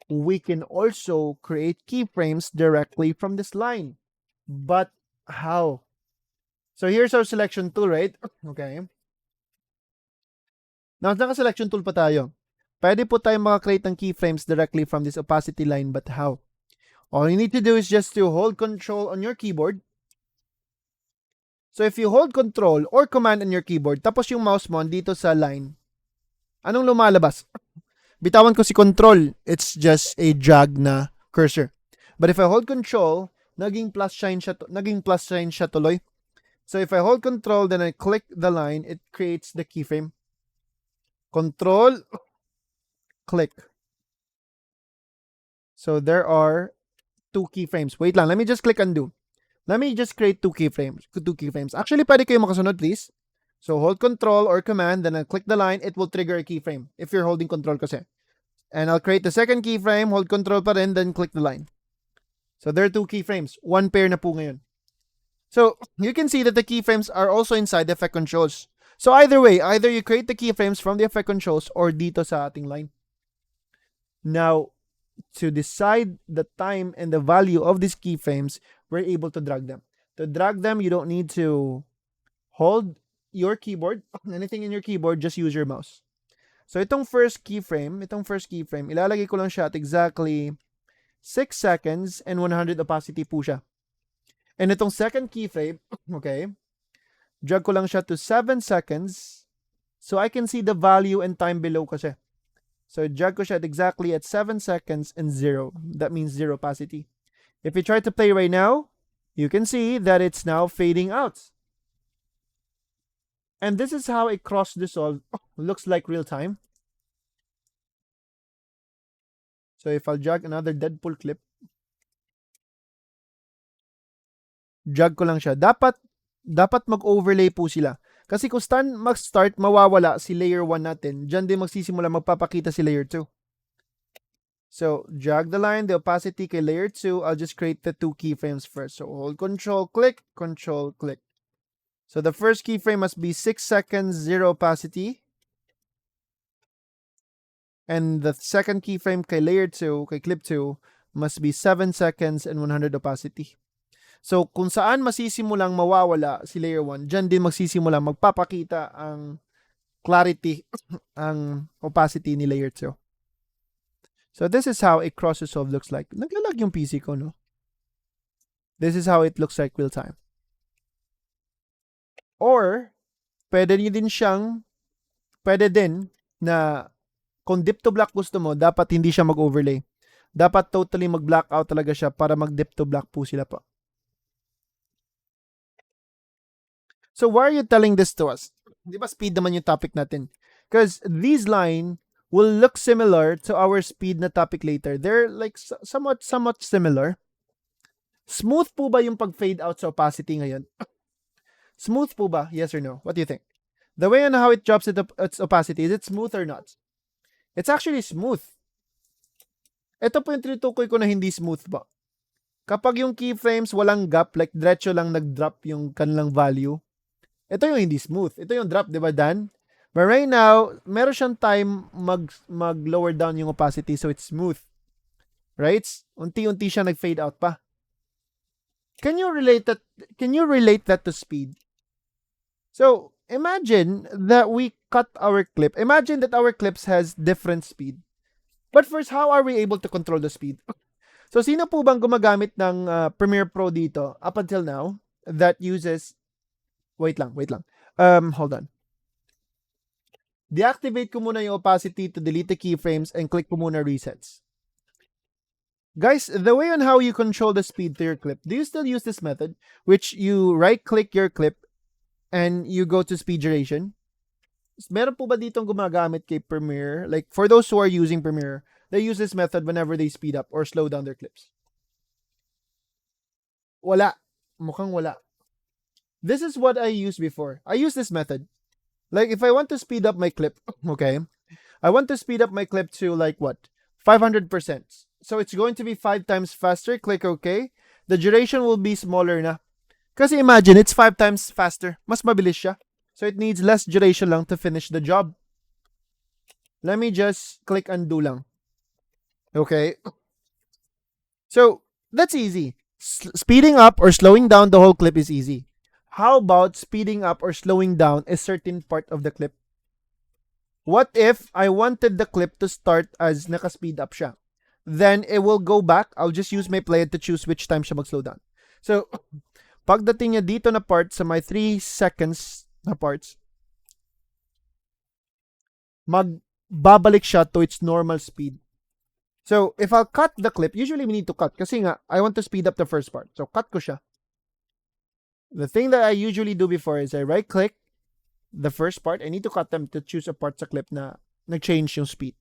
We can also create keyframes directly from this line. But how? So here's our selection tool, right? Okay. Now, naka-selection tool pa tayo. Pwede po tayo makakreate ng keyframes directly from this opacity line, but how? All you need to do is just to hold control on your keyboard. So if you hold control or command on your keyboard, tapos yung mouse mo dito sa line, anong lumalabas? Bitawan ko si control, it's just a drag na cursor. But if I hold control, naging plus sign siya tuloy. So if I hold control, then I click the line, it creates the keyframe. Control, click. So there are 2 keyframes. Wait lang, let me just click undo. Let me just create 2 keyframes. Actually, pwede kayo makasunod, please. So hold control or command, then I'll click the line, it will trigger a keyframe if you're holding control kasi. And I'll create the second keyframe, hold control pa rin, then click the line. So there are 2 keyframes. 1 pair na po ngayon. So you can see that the keyframes are also inside the effect controls. So either way, either you create the keyframes from the effect controls or dito sa ating line. Now, to decide the time and the value of these keyframes, we're able to drag them. To drag them, you don't need to hold your keyboard, anything in your keyboard, just use your mouse. So itong first keyframe, ilalagay ko lang siya at exactly 6 seconds and 100 opacity po siya. And itong second keyframe, okay, drag ko lang siya to 7 seconds so I can see the value and time below kasi. So drag ko siya at exactly at 7 seconds and 0. That means 0 opacity. If we try to play right now, you can see that it's now fading out. And this is how a cross dissolve looks like real time. So if I'll drag another Deadpool clip, drag ko lang siya. Dapat mag-overlay po sila. Kasi kung mag-start, mawawala si layer 1 natin. Diyan din magsisimula magpapakita si layer 2. So, drag the line, the opacity kay layer 2. I'll just create the 2 keyframes first. So, hold control, click, control, click. So, the first keyframe must be 6 seconds, 0 opacity. And the second keyframe kay layer 2, kay clip 2, must be 7 seconds and 100 opacity. So, kung saan masisimulang mawawala si layer 1, dyan din magsisimulang magpapakita ang clarity, ang opacity ni layer 2. So, this is how a cross dissolve looks like. Naglalag yung PC ko, no? This is how it looks like real time. Or, pwede din na kung dip to black gusto mo, dapat hindi siya mag-overlay. Dapat totally mag-blackout talaga siya para mag-dip to black po sila pa. So why are you telling this to us? Di ba speed naman yung topic natin? Because these line will look similar to our speed na topic later. They're like somewhat similar. Smooth po ba yung pag-fade out sa opacity ngayon? Smooth po ba? Yes or no? What do you think? The way on how it drops its opacity, is it smooth or not? It's actually smooth. Ito po yung tinutukoy ko na hindi smooth ba. Kapag yung keyframes walang gap, like diretso lang nag-drop yung kanilang value, ito yung hindi smooth. Ito yung drop, di ba, Dan? But right now, meron siyang time mag-lower down yung opacity so it's smooth. Right? Unti-unti siya nag-fade out pa. Can you relate that to speed? So, imagine that we cut our clip. Imagine that our clips has different speed. But first, how are we able to control the speed? So, sino po bang gumagamit ng Premiere Pro dito up until now that uses... Wait lang. Hold on. Deactivate ko muna yung opacity to delete the keyframes and click ko muna resets. Guys, the way on how you control the speed to your clip, do you still use this method? Which you right-click your clip and you go to speed duration? Meron po ba ditong gumagamit kay Premiere? Like, for those who are using Premiere, they use this method whenever they speed up or slow down their clips. Wala. Mukhang wala. This is what I used before. I use this method. Like, if I want to speed up my clip, okay, I want to speed up my clip to, like, what? 500%. So, it's going to be 5 times faster. Click OK. The duration will be smaller na. Kasi imagine, it's 5 times faster. Mas mabilis siya. So, it needs less duration lang to finish the job. Let me just click undo lang. Okay. So, that's easy. Speeding up or slowing down the whole clip is easy. How about speeding up or slowing down a certain part of the clip? What if I wanted the clip to start as naka-speed up siya? Then it will go back. I'll just use my player to choose which time siya mag-slow down. So, pagdating niya dito na part sa my 3 seconds na parts, magbabalik siya to its normal speed. So, if I'll cut the clip, usually we need to cut kasi nga, I want to speed up the first part. So, cut ko siya. The thing that I usually do before is I right-click the first part. I need to cut them to choose a part sa clip na nag-change yung speed.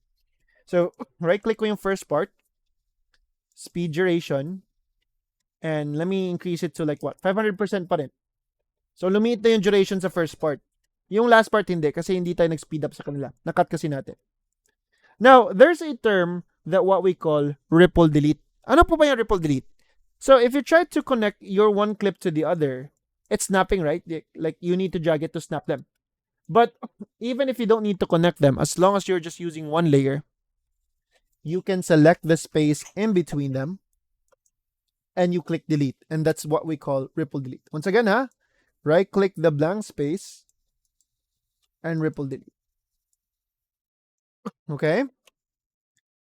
So, right-click ko yung first part, speed duration, and let me increase it to like what? 500% pa rin. So, lumiit na yung duration sa first part. Yung last part hindi kasi hindi tayo nag-speed up sa kanila. Nakat kasi natin. Now, there's a term that what we call ripple delete. Ano po ba yung ripple delete? So, if you try to connect your one clip to the other, it's snapping, right? Like, you need to drag it to snap them. But even if you don't need to connect them, as long as you're just using one layer, you can select the space in between them and you click delete. And that's what we call ripple delete. Once again, right-click the blank space and ripple delete. Okay?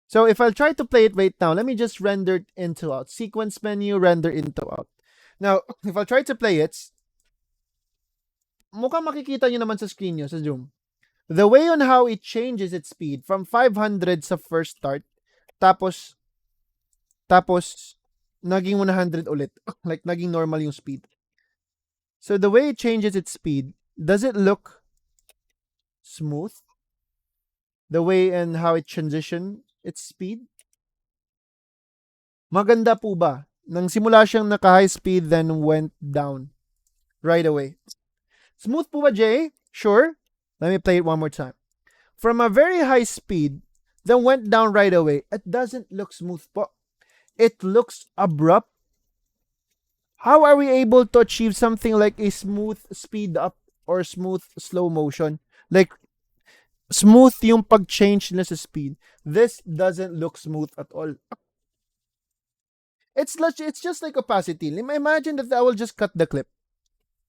So if I'll try to play it right now, let me just render it into out. Sequence menu, render into out. Now, if I'll try to play it, mukhang makikita nyo naman sa screen nyo, sa Zoom. The way on how it changes its speed from 500 sa first start, tapos, naging 100 ulit. Like, naging normal yung speed. So the way it changes its speed, does it look smooth? The way and how it transition its speed? Maganda po ba? Nang simula siyang naka-high speed then went down right away. Smooth po ba, Jay? Sure. Let me play it one more time. From a very high speed, then went down right away. It doesn't look smooth po. It looks abrupt. How are we able to achieve something like a smooth speed up or smooth slow motion? Like, smooth yung pag-change nila sa speed. This doesn't look smooth at all. It's just like opacity. Imagine that I will just cut the clip.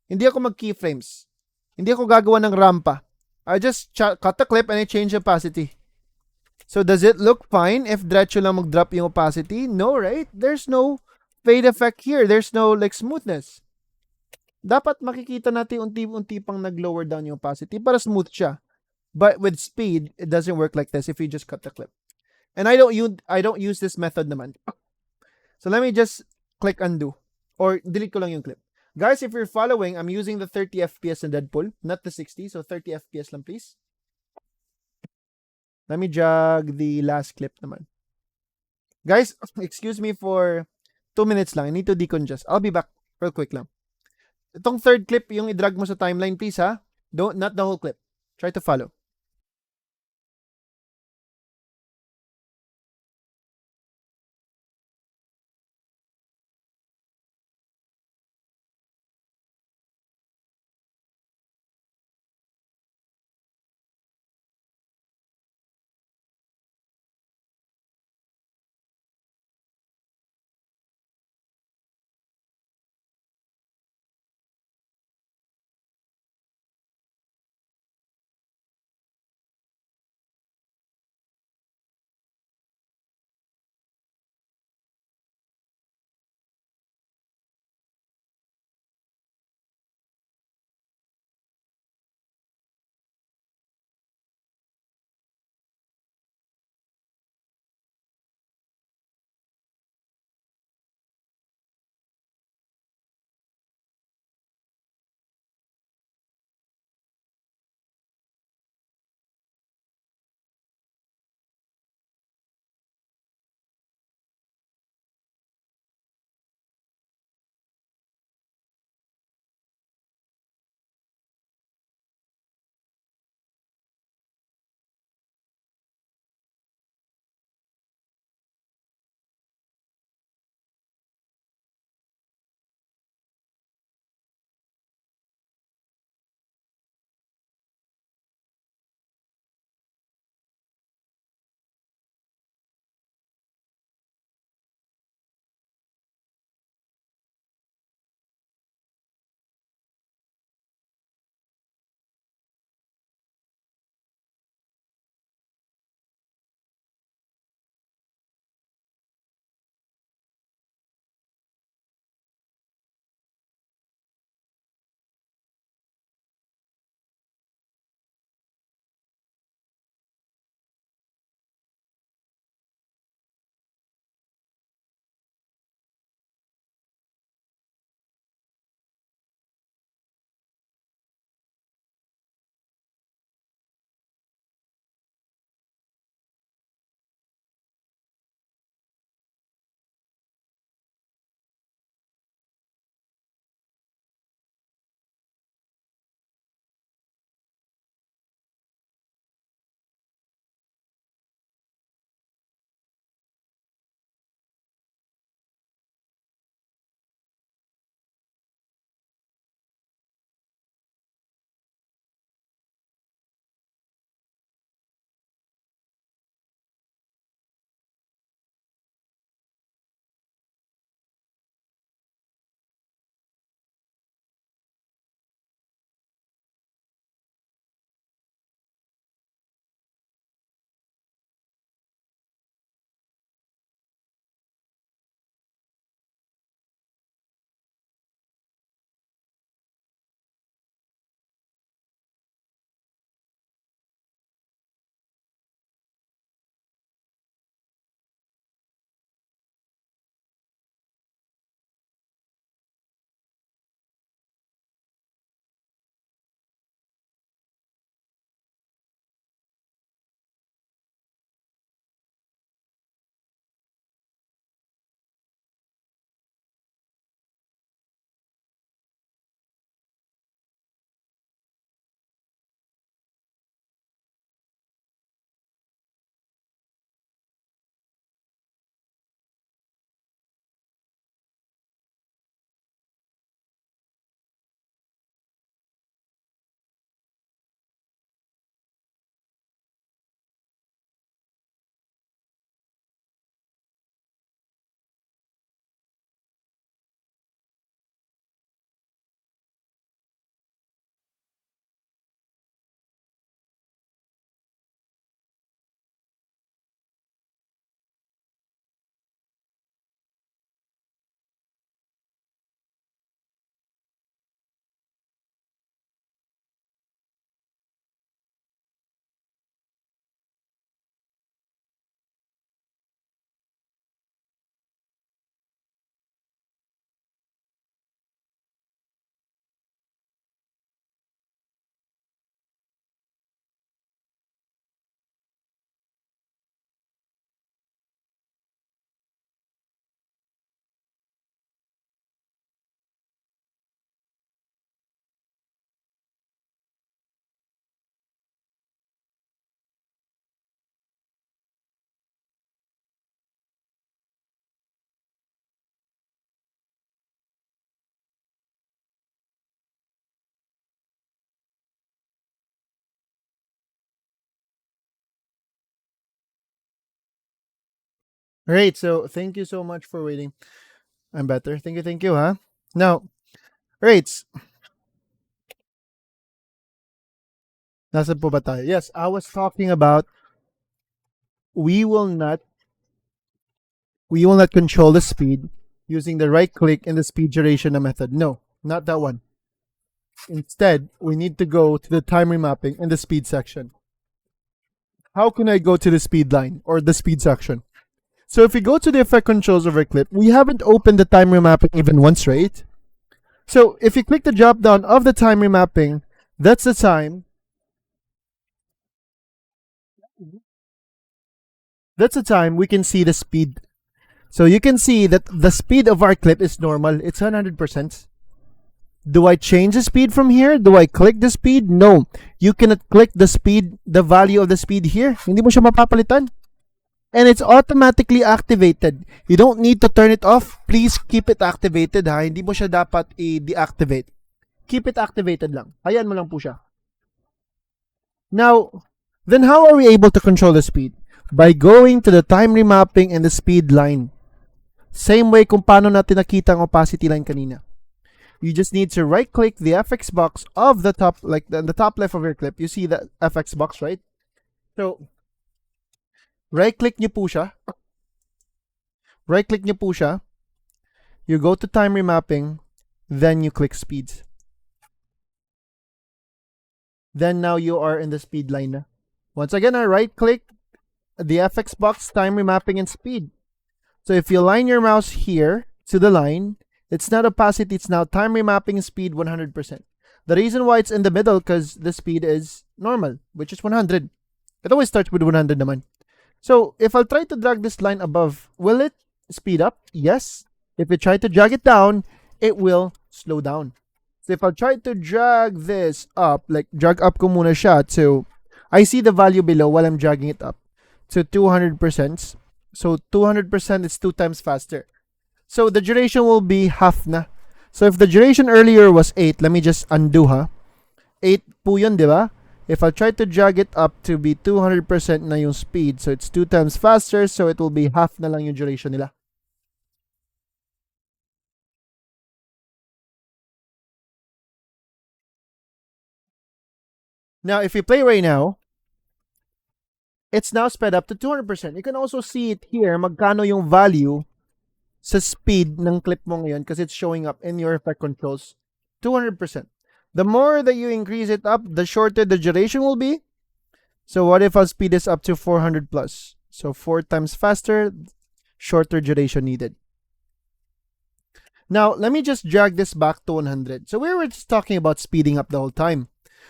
Hindi ako mag-keyframes. Hindi ako gagawa ng rampa. I just cut the clip and I change opacity. So does it look fine if diretso lang mag-drop yung opacity? No, right? There's no fade effect here. There's no like smoothness. Dapat makikita natin unti-unti pang nag-lower down yung opacity para smooth siya. But with speed, it doesn't work like this if you just cut the clip. And I don't use this method naman. So let me just click undo or delete ko lang yung clip. Guys, if you're following, I'm using the 30 FPS in Deadpool, not the 60. So 30 FPS lang, please. Let me drag the last clip naman. Guys, excuse me for 2 minutes lang. I need to decongest. I'll be back real quick lang. Itong third clip, yung i-drag mo sa timeline, please, ha? Not the whole clip. Try to follow. Alright, so thank you so much for waiting. I'm better. Thank you, huh? Now, alright, nasa po ba tayo? Yes, I was talking about we will not we will not control the speed using the right click and the speed duration method. No, not that one. Instead, we need to go to the time remapping and the speed section. How can I go to the speed line or the speed section? So if we go to the effect controls of our clip, we haven't opened the time remapping even once, right? So if you click the drop down of the time remapping, that's the time. That's the time we can see the speed. So you can see that the speed of our clip is normal. It's 100%. Do I change the speed from here? Do I click the speed? No. You cannot click the speed, the value of the speed here. Hindi mo siya mapapalitan. And it's automatically activated. You don't need to turn it off. Please keep it activated, ha. Hindi mo siya dapat i-deactivate. Keep it activated lang. Hayaan mo lang po siya. Now, then how are we able to control the speed? By going to the time remapping and the speed line. Same way kung paano natin nakita ang opacity line kanina. You just need to right click the FX box of the top, like the top left of your clip. You see the FX box, right? So, right click nyo po siya. Right click nyo po siya. You go to time remapping, then you click speeds. Then now you are in the speed line na. Once again, I right click the FX box, time remapping, and speed. So if you line your mouse here to the line, it's not opacity, it's now time remapping speed 100%. The reason why it's in the middle because the speed is normal, which is 100. It always starts with 100 naman. So if I'll try to drag this line above, will it speed up? Yes. If you try to drag it down, it will slow down. So if I'll try to drag this up, like drag up ko muna siya to, I see the value below while I'm dragging it up to 200%. So 200% is 2 times faster. So the duration will be half na. So if the duration earlier was 8, let me just undo ha. 8 po yun, di ba? If I try to drag it up to be 200% na yung speed, so it's 2 times faster, so it will be half na lang yung duration nila. Now, if you play right now, it's now sped up to 200%. You can also see it here, magkano yung value sa speed ng clip mo ngayon because it's showing up in your effect controls. 200%. The more that you increase it up, the shorter the duration will be. So what if I'll speed this up to 400 plus? So 4 times faster, shorter duration needed. Now, let me just drag this back to 100. So we were just talking about speeding up the whole time.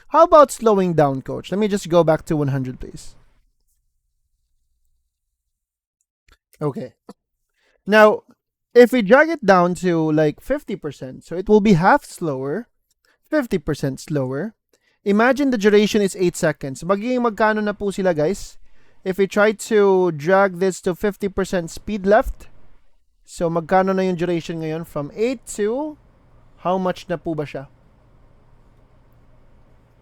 How about slowing down, coach? Let me just go back to 100, please. Okay. Now, if we drag it down to like 50%, so it will be half slower, 50% slower. Imagine the duration is 8 seconds. Magiging magkano na po sila, guys? If we try to drag this to 50% speed left, so magkano na yung duration ngayon from 8 to how much na po ba siya?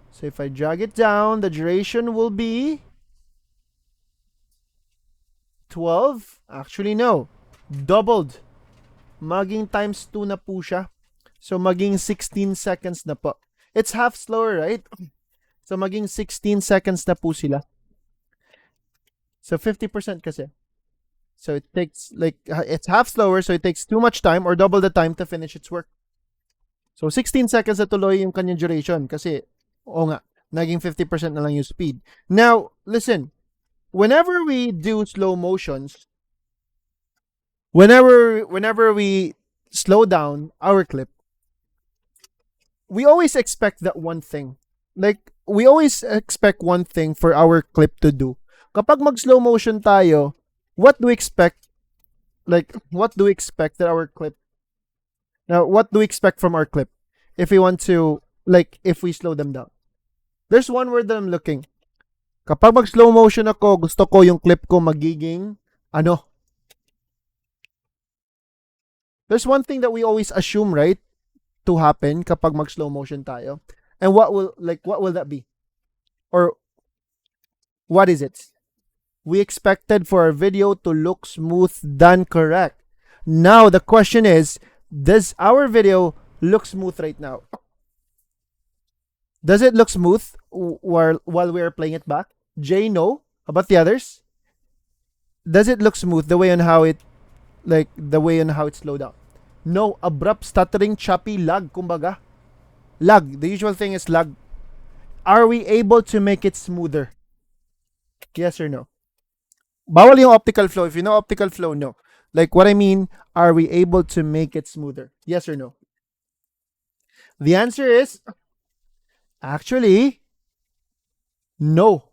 So if I drag it down, the duration will be 12. Actually, no. Doubled. Maging times 2 na po siya. So maging 16 seconds na po. It's half slower, right? So maging 16 seconds na po sila. So 50% kasi. So it takes like, it's half slower, so it takes too much time or double the time to finish its work. So 16 seconds na tuloy yung kanyang duration kasi, oo nga, naging 50% na lang yung speed. Now, listen, whenever we do slow motions, whenever we slow down our clip, we always expect that one thing. Like, we always expect one thing for our clip to do. Kapag mag-slow motion tayo, what do we expect? Like, what do we expect that our clip? Now, what do we expect from our clip? If we want to, like, if we slow them down. There's one word that I'm looking. Kapag mag-slow motion ako, gusto ko yung clip ko magiging, ano? There's one thing that we always assume, right? To happen kapag mag-slow motion tayo. And what will that be? Or what is it? We expected for our video to look smooth than correct. Now the question is, does our video look smooth right now? Does it look smooth while we are playing it back? Jay, no. How about the others? Does it look smooth the way on how it slowed down? No, abrupt, stuttering, choppy, lag, kumbaga. Lag. The usual thing is lag. Are we able to make it smoother? Yes or no? Bawal yung optical flow. If you know optical flow, no. Like what I mean, are we able to make it smoother? Yes or no? The answer is actually no.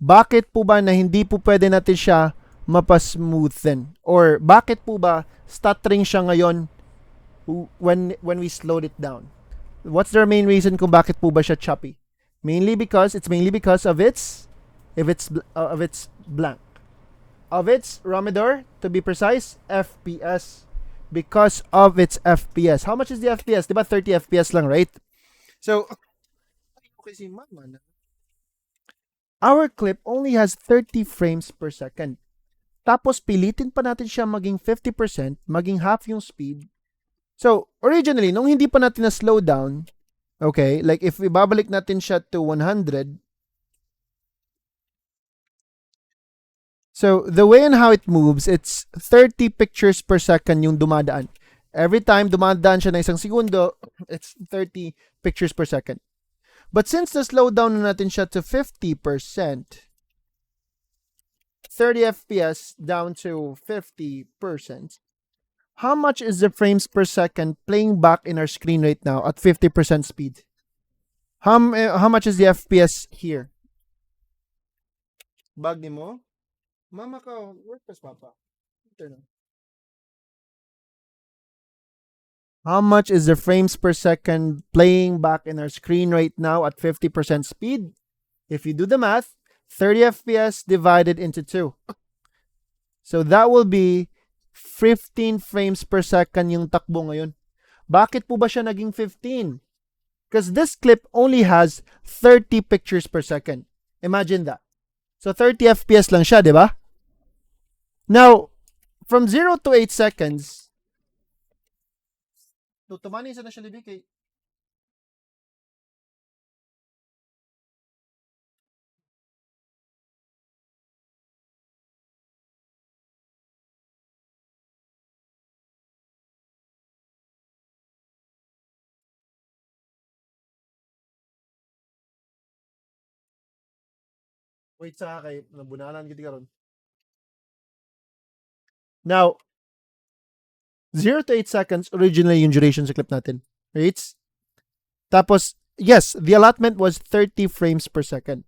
Bakit po ba na hindi po pwede natin siya mapasmoothen? Or bakit po ba stuttering siya ngayon when we slowed it down? What's the main reason kung bakit po ba siya choppy? Mainly because of its blank. Of its Romidor, to be precise, FPS. Because of its FPS. How much is the FPS? Diba 30 FPS lang, right? So, our clip only has 30 frames per second. Tapos pilitin pa natin siya maging 50%, maging half yung speed. So, originally, nung hindi pa natin na slow down, okay, like if ibabalik natin siya to 100, so the way and how it moves, it's 30 pictures per second yung dumadaan. Every time dumadaan siya na isang segundo, it's 30 pictures per second. But since na slow down na natin siya to 50%, 30 FPS down to 50%, how much is the frames per second playing back in our screen right now at 50% speed? How much is the FPS here? Bag ni mo? Mama ka, work pas papa. How much is the frames per second playing back in our screen right now at 50% speed? If you do the math, 30 FPS divided into 2. So that will be 15 frames per second yung takbo ngayon. Bakit po ba siya naging 15? Because this clip only has 30 pictures per second. Imagine that. So 30 FPS lang siya, di ba? Now, from 0 to 8 seconds, tumani sa na siya libig kay wait sa kay nabunalan gid karon. Now, 0 to 8 seconds originally yung duration sa clip natin. Right? Tapos, yes, the allotment was 30 frames per second.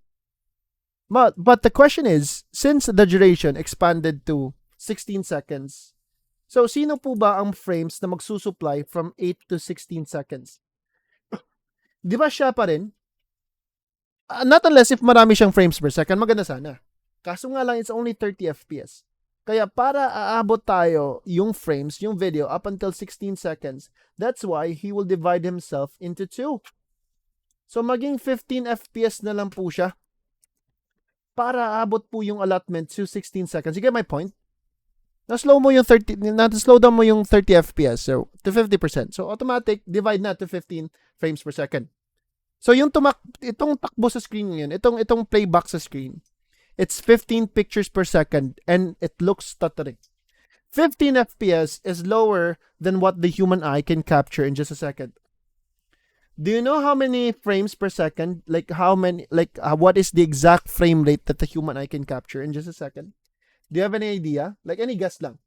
But the question is, since the duration expanded to 16 seconds, so sino po ba ang frames na magsusupply from 8 to 16 seconds? Di ba siya pa rin? Not unless if marami siyang frames per second, maganda sana. Kaso nga lang, it's only 30 FPS. Kaya para aabot tayo yung frames, yung video, up until 16 seconds, that's why he will divide himself into 2. So maging 15 FPS na lang po siya para aabot po yung allotment to 16 seconds. You get my point? Na-slow down mo yung 30 FPS, so to 50%. So automatic, divide na to 15 frames per second. So yung itong takbo sa screen ngayon, itong playback sa screen, it's 15 pictures per second and it looks stuttering. 15 FPS is lower than what the human eye can capture in just a second. Do you know how many frames per second? What is the exact frame rate that the human eye can capture in just a second? Do you have any idea? Like any guess lang.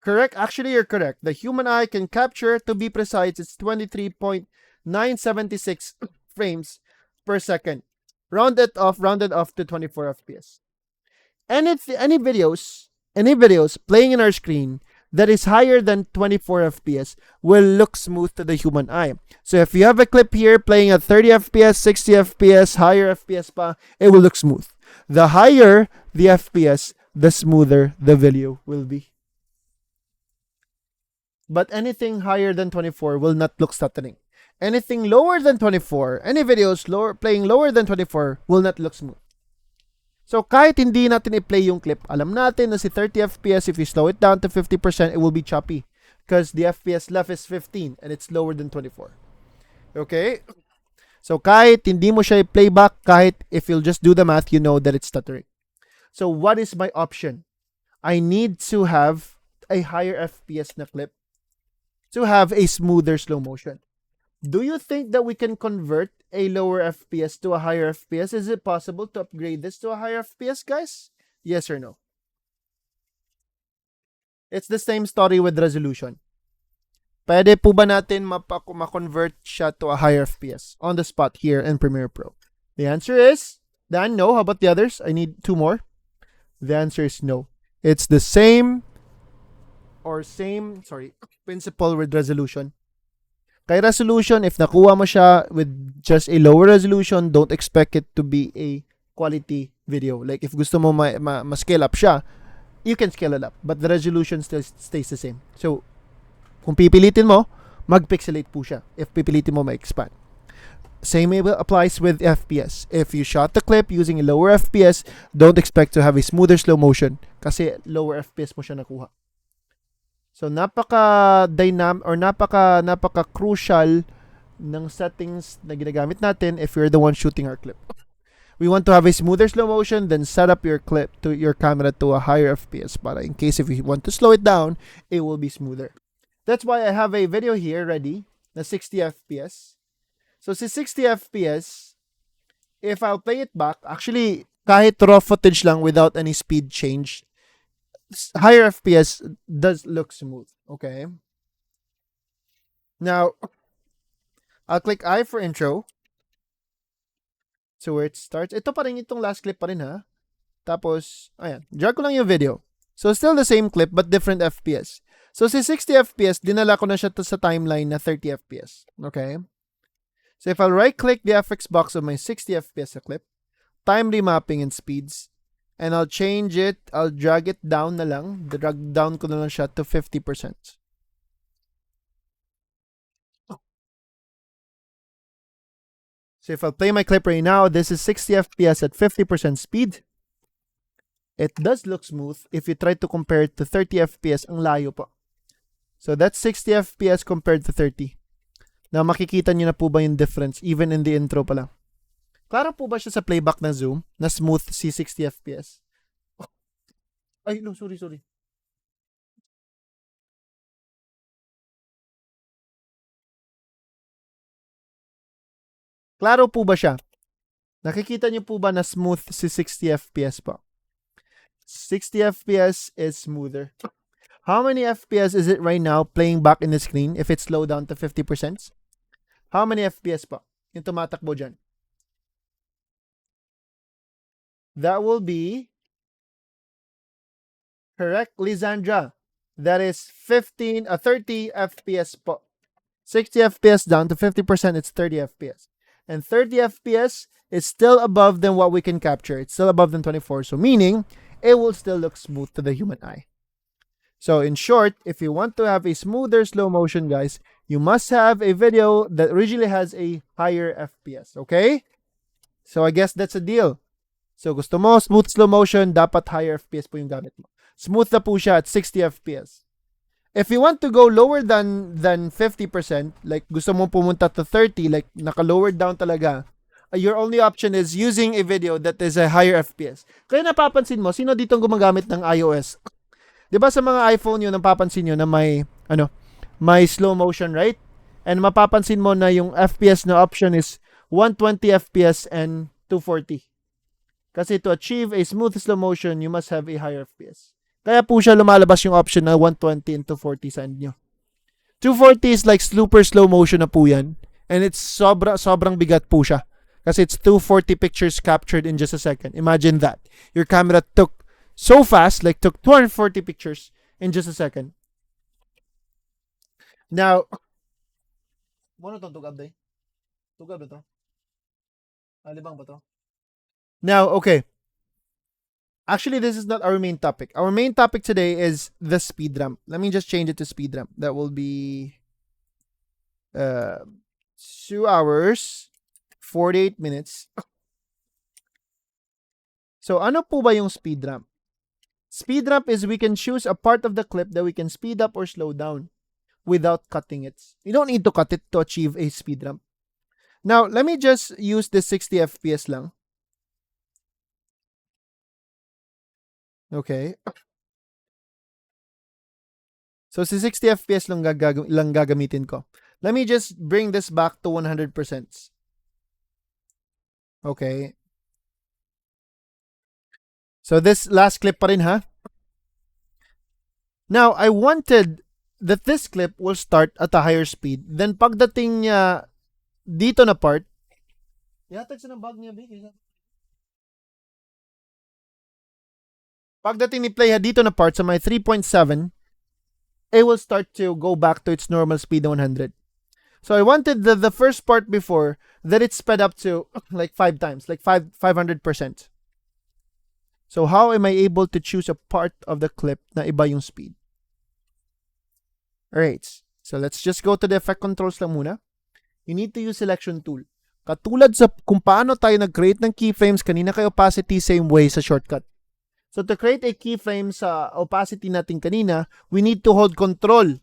Correct? Actually, you're correct. The human eye can capture, to be precise, it's 23.976 frames per second. Rounded off to 24 FPS. Any videos playing in our screen that is higher than 24 FPS will look smooth to the human eye. So if you have a clip here playing at 30 FPS, 60 FPS, higher FPS pa, it will look smooth. The higher the FPS, the smoother the video will be. But anything higher than 24 will not look stuttering. Anything lower than 24, any videos playing lower than 24 will not look smooth. So kahit hindi natin i-play yung clip, alam natin na si 30 FPS, if you slow it down to 50%, it will be choppy. Because the FPS left is 15 and it's lower than 24. Okay? So kahit hindi mo siya i-playback, kahit if you'll just do the math, you know that it's stuttering. So what is my option? I need to have a higher FPS na clip to have a smoother slow motion. Do you think that we can convert a lower FPS to a higher FPS? Is it possible to upgrade this to a higher FPS, guys? Yes or no? It's the same story with resolution. Pwede po ba natin ma-convert siya to a higher FPS on the spot here in Premiere Pro? The answer is, Dan, no. How about the others? I need 2 more. The answer is no. It's the same principle with resolution. Kay resolution, if nakuha mo siya with just a lower resolution, don't expect it to be a quality video. Like if gusto mo ma-scale up siya, you can scale it up, but the resolution still stays the same. So, kung pipilitin mo, mag-pixelate po siya. If pipilitin mo, ma-expand. Same applies with FPS. If you shot the clip using a lower FPS, don't expect to have a smoother slow motion kasi lower FPS mo siya nakuha. So napaka-dynamic or napaka-crucial ng settings na ginagamit natin if you're the one shooting our clip. We want to have a smoother slow motion, then set up your clip to your camera to a higher FPS para in case if you want to slow it down, it will be smoother. That's why I have a video here ready na 60 FPS. So si 60 FPS, if I'll play it back, actually kahit raw footage lang without any speed change, higher FPS does look smooth. Okay. Now, I'll click I for intro. So where it starts. Ito pa rin itong last clip pa rin ha. Tapos, ayan. Drag ko lang yung video. So still the same clip but different FPS. So si 60 FPS, dinala ko na siya to sa timeline na 30 FPS. Okay. So if I'll right click the FX box of my 60 FPS na clip, time remapping and speeds, and I'll change it, I'll drag it down na lang. Drag down ko na lang siya to 50%. So if I'll play my clip right now, this is 60 FPS at 50% speed. It does look smooth. If you try to compare it to 30 FPS, ang layo po. So that's 60 FPS compared to 30. Now makikita niyo na po ba yung difference even in the intro pa lang. Klaro po ba siya sa playback na zoom na smooth si 60 FPS? Ay, no, sorry. Klaro po ba siya? Nakikita niyo po ba na smooth si 60 FPS po? 60 FPS is smoother. How many FPS is it right now playing back in the screen if it's slowed down to 50%? How many FPS po? Yung tumatakbo dyan. That will be correct, Lisandra. That is 30 FPS po. 60 FPS down to 50%, it's 30 FPS. And 30 FPS is still above than what we can capture. It's still above than 24. So meaning, it will still look smooth to the human eye. So in short, if you want to have a smoother slow motion, guys, you must have a video that originally has a higher FPS. Okay? So I guess that's a deal. So gusto mo, smooth slow motion, dapat higher FPS po yung gamit mo. Smooth na po siya at 60 FPS. If you want to go lower than 50%, like gusto mo pumunta to 30, like naka-lowered down talaga, your only option is using a video that is a higher FPS. Kaya napapansin mo, sino dito gumagamit ng iOS? 'Di ba sa mga iPhone yun, napapansin nyo na may slow motion, right? And mapapansin mo na yung FPS na option is 120 FPS and 240. Kasi to achieve a smooth slow motion, you must have a higher FPS. Kaya po siya lumalabas yung option na 120 and 240 sa end nyo. 240 is like super slow motion na po yan. And it's sobrang bigat po siya. Kasi it's 240 pictures captured in just a second. Imagine that. Your camera took so fast, like took 240 pictures in just a second. Now, ano to tugab day? Tugab ito? Alibang ba to? Now, okay. Actually, this is not our main topic. Our main topic today is the speed ramp. Let me just change it to speed ramp. That will be 2 hours, 48 minutes. So ano po ba yung speed ramp? Speed ramp is we can choose a part of the clip that we can speed up or slow down without cutting it. You don't need to cut it to achieve a speed ramp. Now, let me just use this 60 FPS lang. Okay. So, si 60 FPS lang gagamitin ko. Let me just bring this back to 100%. Okay. So, this last clip pa rin, ha? Now, I wanted that this clip will start at a higher speed. Then, pagdating niya dito na part, yatag sa ng bag niya, Vic. Pagdating ni play dito na part sa may 3.7, it will start to go back to its normal speed 100. So I wanted the first part before that it's sped up to like 5 times, like 500%. So how am I able to choose a part of the clip na iba yung speed? Alright, so let's just go to the effect controls lang muna. You need to use selection tool. Katulad sa kung paano tayo nag-create ng keyframes kanina kay opacity, same way sa shortcut. So to create a keyframe sa opacity natin kanina, we need to hold control.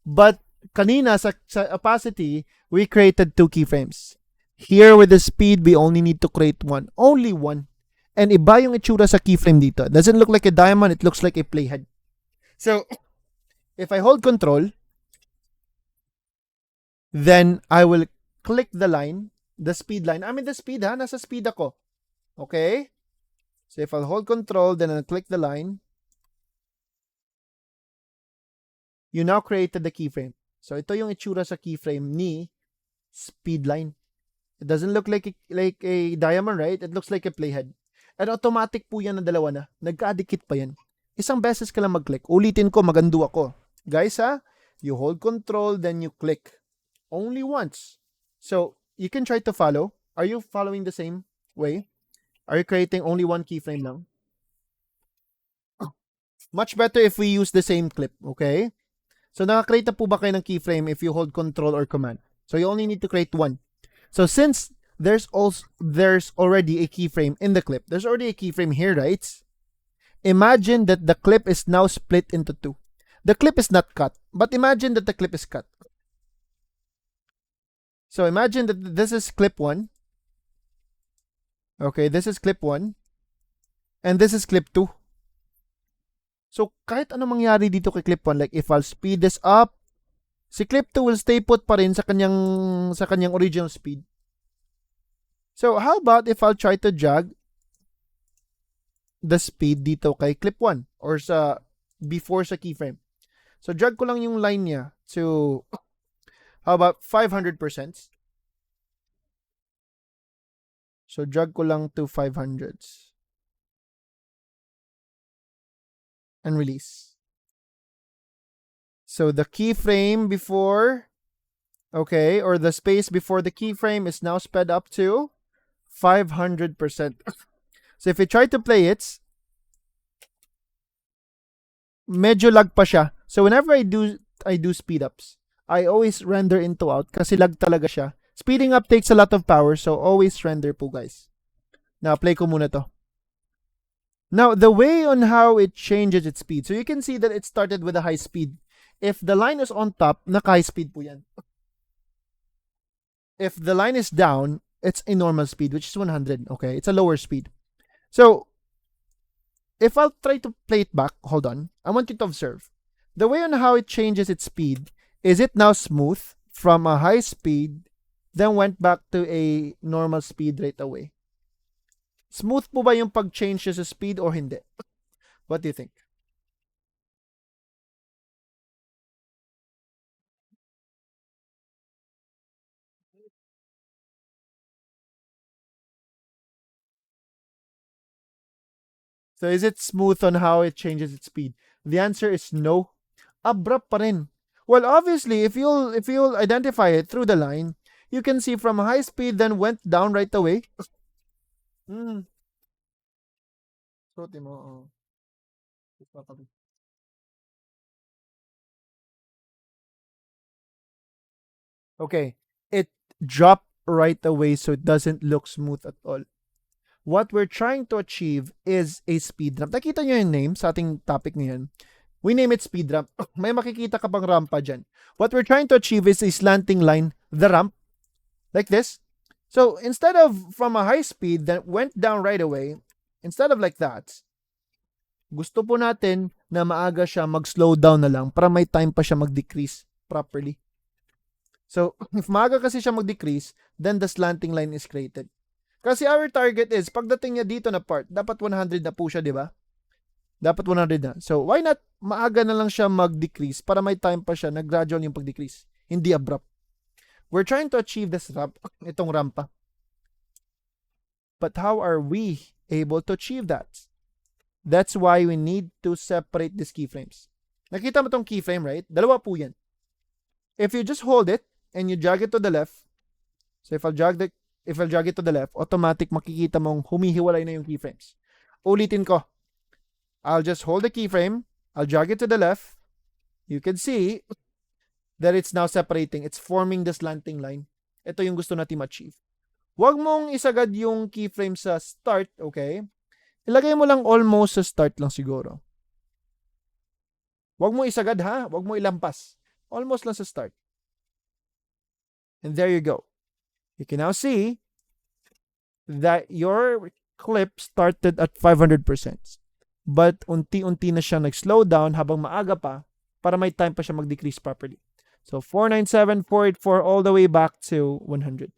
But kanina sa opacity, we created 2 keyframes. Here with the speed, we only need to create 1. Only 1. And iba yung itsura sa keyframe dito. It doesn't look like a diamond, it looks like a playhead. So, if I hold control, then I will click the line, the speed line. I'm in the speed, ha? Nasa speed ako. Okay? So if I'll hold control, then I'll click the line. You now created the keyframe. So ito yung itsura sa keyframe ni speed line. It doesn't look like a diamond, right? It looks like a playhead. And automatic po yan na dalawa na. Nagkadikit pa yan. Isang beses ka lang mag-click. Ulitin ko, magando ako. Guys, ha? You hold control, then you click. Only once. So you can try to follow. Are you following the same way? Are you creating only one keyframe lang? Much better if we use the same clip, okay? So nakakreate na po ba kayo ng keyframe if you hold control or command? So you only need to create one. So since there's already a keyframe in the clip, there's already a keyframe here, right? Imagine that the clip is now split into 2. The clip is not cut, but imagine that the clip is cut. So imagine that this is clip 1. Okay, this is clip 1. And this is clip 2. So, kahit ano mangyari dito kay clip 1, like if I'll speed this up, si clip 2 will stay put pa rin sa kanyang original speed. So, how about if I'll try to drag the speed dito kay clip 1 or before sa keyframe. So, drag ko lang yung line niya to, how about 500%? So, drag ko lang to 500s. And release. So, the keyframe before, okay, or the space before the keyframe is now sped up to 500%. So, if we try to play it, medyo lag pa siya. So, whenever I do speed ups, I always render into out kasi lag talaga siya. Speeding up takes a lot of power, so always render po, guys. Now, play ko muna to. Now, the way on how it changes its speed. So, you can see that it started with a high speed. If the line is on top, naka-high speed po yan. If the line is down, it's a normal speed, which is 100. Okay, it's a lower speed. So, if I'll try to play it back, hold on. I want you to observe. The way on how it changes its speed, is it now smooth from a high speed, then went back to a normal speed right away? Smooth po ba yung pag-change sa speed or hindi? What do you think? So is it smooth on how it changes its speed? The answer is no. Abrupt pa rin. Well, obviously, if you'll identify it through the line, you can see from high speed then went down right away. Suotin mo. Okay. It dropped right away so it doesn't look smooth at all. what we're trying to achieve is a speed ramp. Nakita nyo yung name sa ating topic ngayon. We name it speed ramp. May makikita ka bang rampa dyan? What we're trying to achieve is a slanting line, the ramp, like this. So instead of from a high speed that went down right away, instead of like that, gusto po natin na maaga siya mag-slow down na lang para may time pa siya mag-decrease properly. So, if maaga kasi siya mag-decrease, then the slanting line is created. Kasi our target is, pagdating niya dito na part, dapat 100 na po siya, di ba? Dapat 100 na. So, why not maaga na lang siya mag-decrease para may time pa siya na gradual yung pag-decrease, hindi abrupt. We're trying to achieve this ramp, itong rampa. But how are we able to achieve that? That's why we need to separate these keyframes. Nakita mo tong keyframe, right? Dalawa po yan. If you just hold it and you drag it to the left, so if I'll drag it to the left, automatic makikita mong humihiwalay na yung keyframes. Ulitin ko. I'll just hold the keyframe, I'll drag it to the left. You can see that it's now separating. It's forming the slanting line. Ito yung gusto natin ma-achieve. Huwag mong isagad yung keyframe sa start, okay? Ilagay mo lang almost sa start lang siguro. Huwag mo isagad ha, huwag mo ilampas. Almost lang sa start. And there you go. You can now see that your clip started at 500%. But unti-unti na siya nag-slow down habang maaga pa para may time pa siya mag-decrease properly. So 497, 484 all the way back to 100.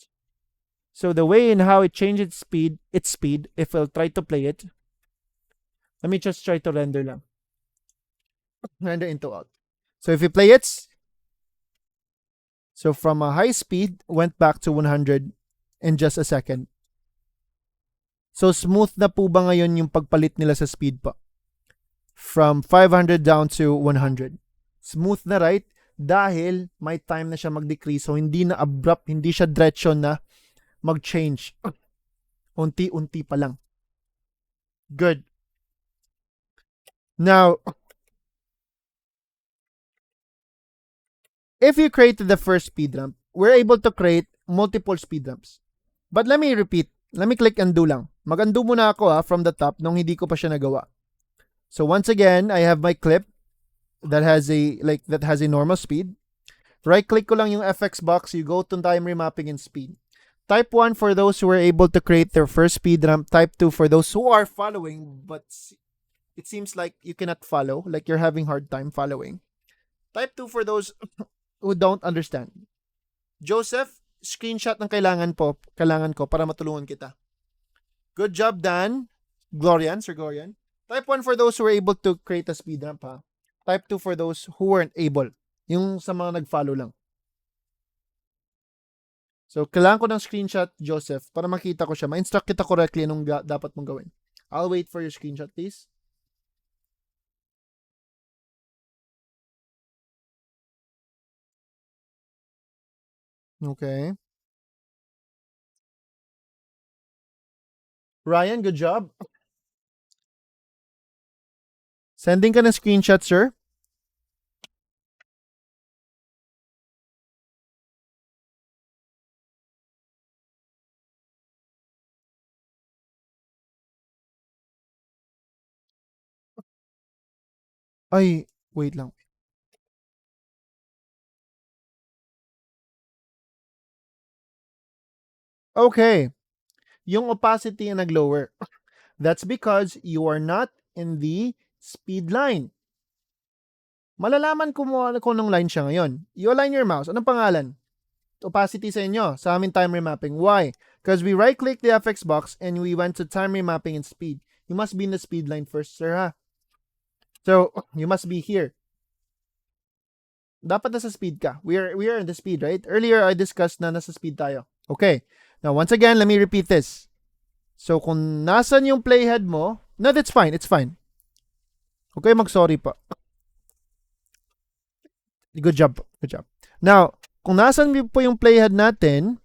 So the way in how it changes its speed, if I'll try to play it, let me just try to render lang. Render into out. So if you play it, so from a high speed, went back to 100 in just a second. So smooth na po ba ngayon yung pagpalit nila sa speed pa? From 500 down to 100. Smooth na, right? Dahil may time na siya mag-decrease. So hindi na abrupt, hindi siya diretso na mag-change. Unti-unti pa lang. Good. Now, if you created the first speed ramp, we're able to create multiple speed ramps. But let me repeat. Let me click undo lang. Mag-undo muna ako from the top nung hindi ko pa siya nagawa. So once again, I have my clip that has a normal speed. Right click ko lang yung FX box, you go to time remapping and speed. Type 1 for those who were able to create their first speed ramp. Type 2 for those who are following, but it seems like you cannot follow, like you're having hard time following. Type 2 for those who don't understand. Joseph, screenshot ng kailangan ko para matulungan kita. Good job, Dan. Sir Glorian. Type 1 for those who were able to create a speed ramp, ha? Type 2 for those who weren't able. Yung sa mga nag-follow lang. So, kailangan ko ng screenshot, Joseph, para makita ko siya. Ma-instruct kita correctly anong dapat mong gawin. I'll wait for your screenshot, please. Okay. Ryan, good job. Sending ka ng screenshot, sir. Ay, wait lang. Okay. Yung opacity ang nag-lower. That's because you are not in the speed line. Malalaman ko mo kung anong line siya ngayon. You align your mouse. Anong pangalan? Opacity sa inyo. Sa amin time remapping. Why? Because we right-click the FX box and we went to time remapping and speed. You must be in the speed line first, sir, ha? So, you must be here. Dapat nasa speed ka. We are in the speed, right? Earlier, I discussed na nasa speed tayo. Okay. Now, once again, let me repeat this. So, kung nasan yung playhead mo, no, that's fine. It's fine. Okay, mag-sorry pa. Good job. Good job. Now, kung nasan po yung playhead natin,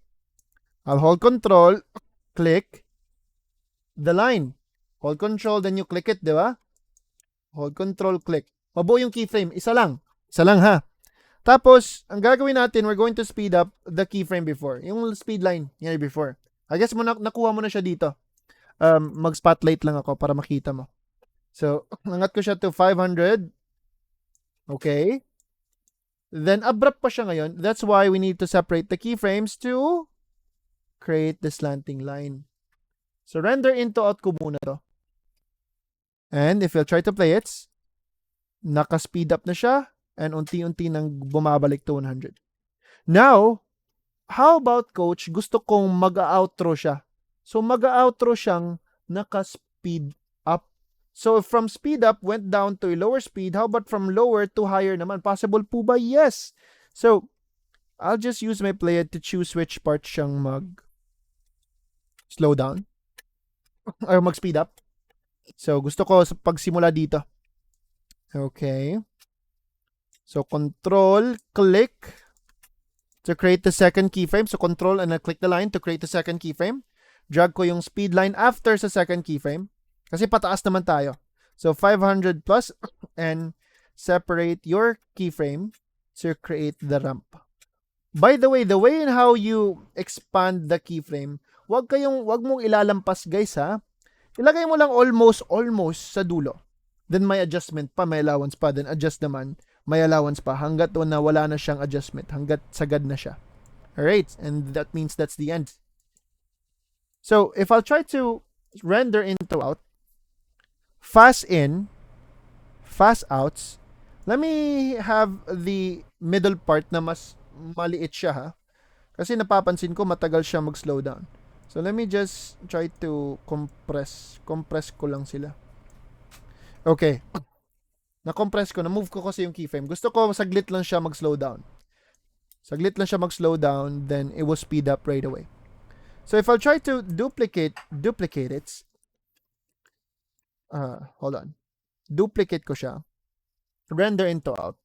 I'll hold control, click the line. Hold control, then you click it, di ba? Hold control, click. Mabuo yung keyframe. Isa lang. Isa lang, ha? Tapos, ang gagawin natin, we're going to speed up the keyframe before. Yung speed line niya before. I guess nakuha mo na siya dito. mag-spotlight lang ako para makita mo. So, angat ko siya to 500. Okay. Then, abrupt pa siya ngayon. That's why we need to separate the keyframes to create the slanting line. So, render into out ko muna to. And if you'll try to play it, naka-speed up na siya and unti-unti nang bumabalik to 100. Now, how about coach, gusto kong mag-outro siya. So, mag-outro siyang naka-speed up. So, from speed up, went down to a lower speed. How about from lower to higher naman? Possible po ba? Yes. So, I'll just use my player to choose which part siyang slow down or mag-speed up. So, gusto ko pagsimula dito. Okay. So, control, click to create the second keyframe. So, control and I click the line to create the second keyframe. Drag ko yung speed line after sa second keyframe. Kasi pataas naman tayo. So, 500 plus and separate your keyframe to create the ramp. By the way in how you expand the keyframe, wag mong ilalampas guys ha. Ilagay mo lang almost sa dulo. Then may adjustment pa, may allowance pa. Then adjust naman, may allowance pa. Hanggat na wala na siyang adjustment. Hanggat sagad na siya. Alright, and that means that's the end. So, if I'll try to render into out, fast in, fast outs, let me have the middle part na mas maliit siya ha. Kasi napapansin ko matagal siya mag-slow down. So let me just try to compress ko lang sila. Okay. Na-compress ko, na-move ko kasi yung keyframe. Gusto ko saglit lang siya mag-slow down. Then it will speed up right away. So if I'll try to duplicate it, hold on. Duplicate ko siya. Render into out.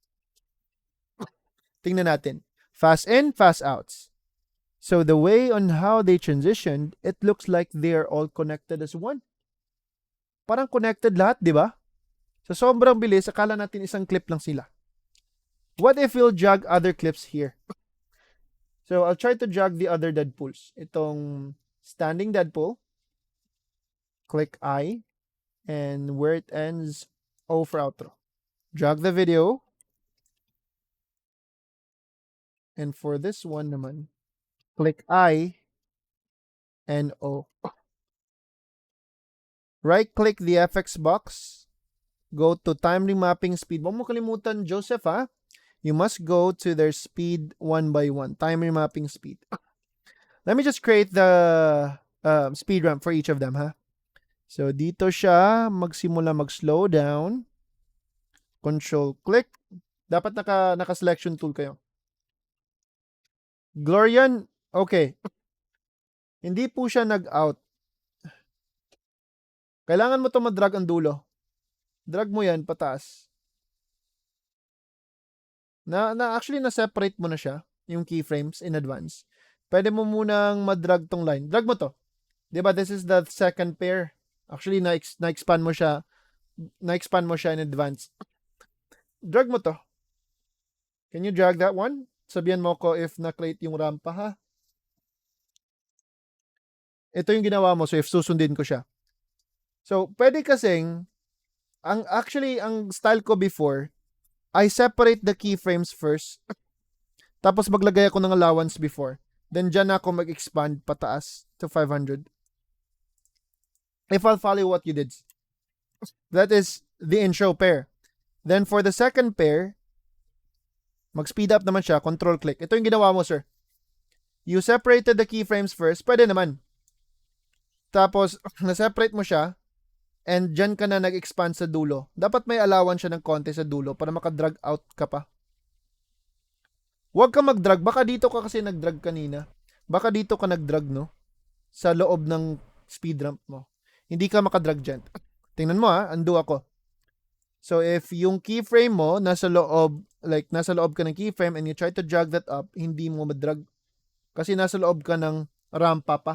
Tingnan natin. Fast in, fast outs. So the way on how they transitioned, it looks like they're all connected as one. Parang connected lahat, di ba? So sobrang bilis, akala natin isang clip lang sila. What if we'll drag other clips here? So I'll try to drag the other Deadpools. Itong standing Deadpool. Click I. And where it ends, O for outro. Drag the video. And for this one naman, click I and O. Right-click the FX box. Go to time remapping speed. Huwag mo kalimutan, Joseph, ha? You must go to their speed one by one. Time remapping speed. Let me just create the speed ramp for each of them, ha? So, dito siya magsimula mag-slow down. Control-click. Dapat naka-selection tool kayo. Glorian, okay. Hindi po siya nag-out. Kailangan mo to madrag ang dulo. Drag mo yan pataas. Actually na-separate mo na siya, yung keyframes in advance. Pwede mo munang madrag tong line. Drag mo to. Diba, this is the second pair. Actually, na-expand mo siya. Na-expand mo siya in advance. Drag mo to. Can you drag that one? Sabihan mo ko if na-create yung rampa, ha? Ito yung ginawa mo, so if susundin ko siya. So, pwede kasing, ang style ko before, I separate the keyframes first, tapos maglagay ako ng allowance before. Then, dyan ako mag-expand pataas to 500. If I'll follow what you did. That is the intro pair. Then, for the second pair, mag-speed up naman siya, control-click. Ito yung ginawa mo, sir. You separated the keyframes first, pwede naman. Tapos, na-separate mo siya, and dyan ka na nag-expand sa dulo. Dapat may allowance siya ng konti sa dulo para makadrag out ka pa. Huwag ka mag-drag. Baka dito ka kasi nag-drag kanina. Baka dito ka nag-drag, no? Sa loob ng speed ramp mo. Hindi ka makadrag dyan. Tingnan mo, ha? Undo ako. So, if yung keyframe mo nasa loob ka ng keyframe and you try to drag that up, hindi mo madrag. Kasi nasa loob ka ng rampa pa.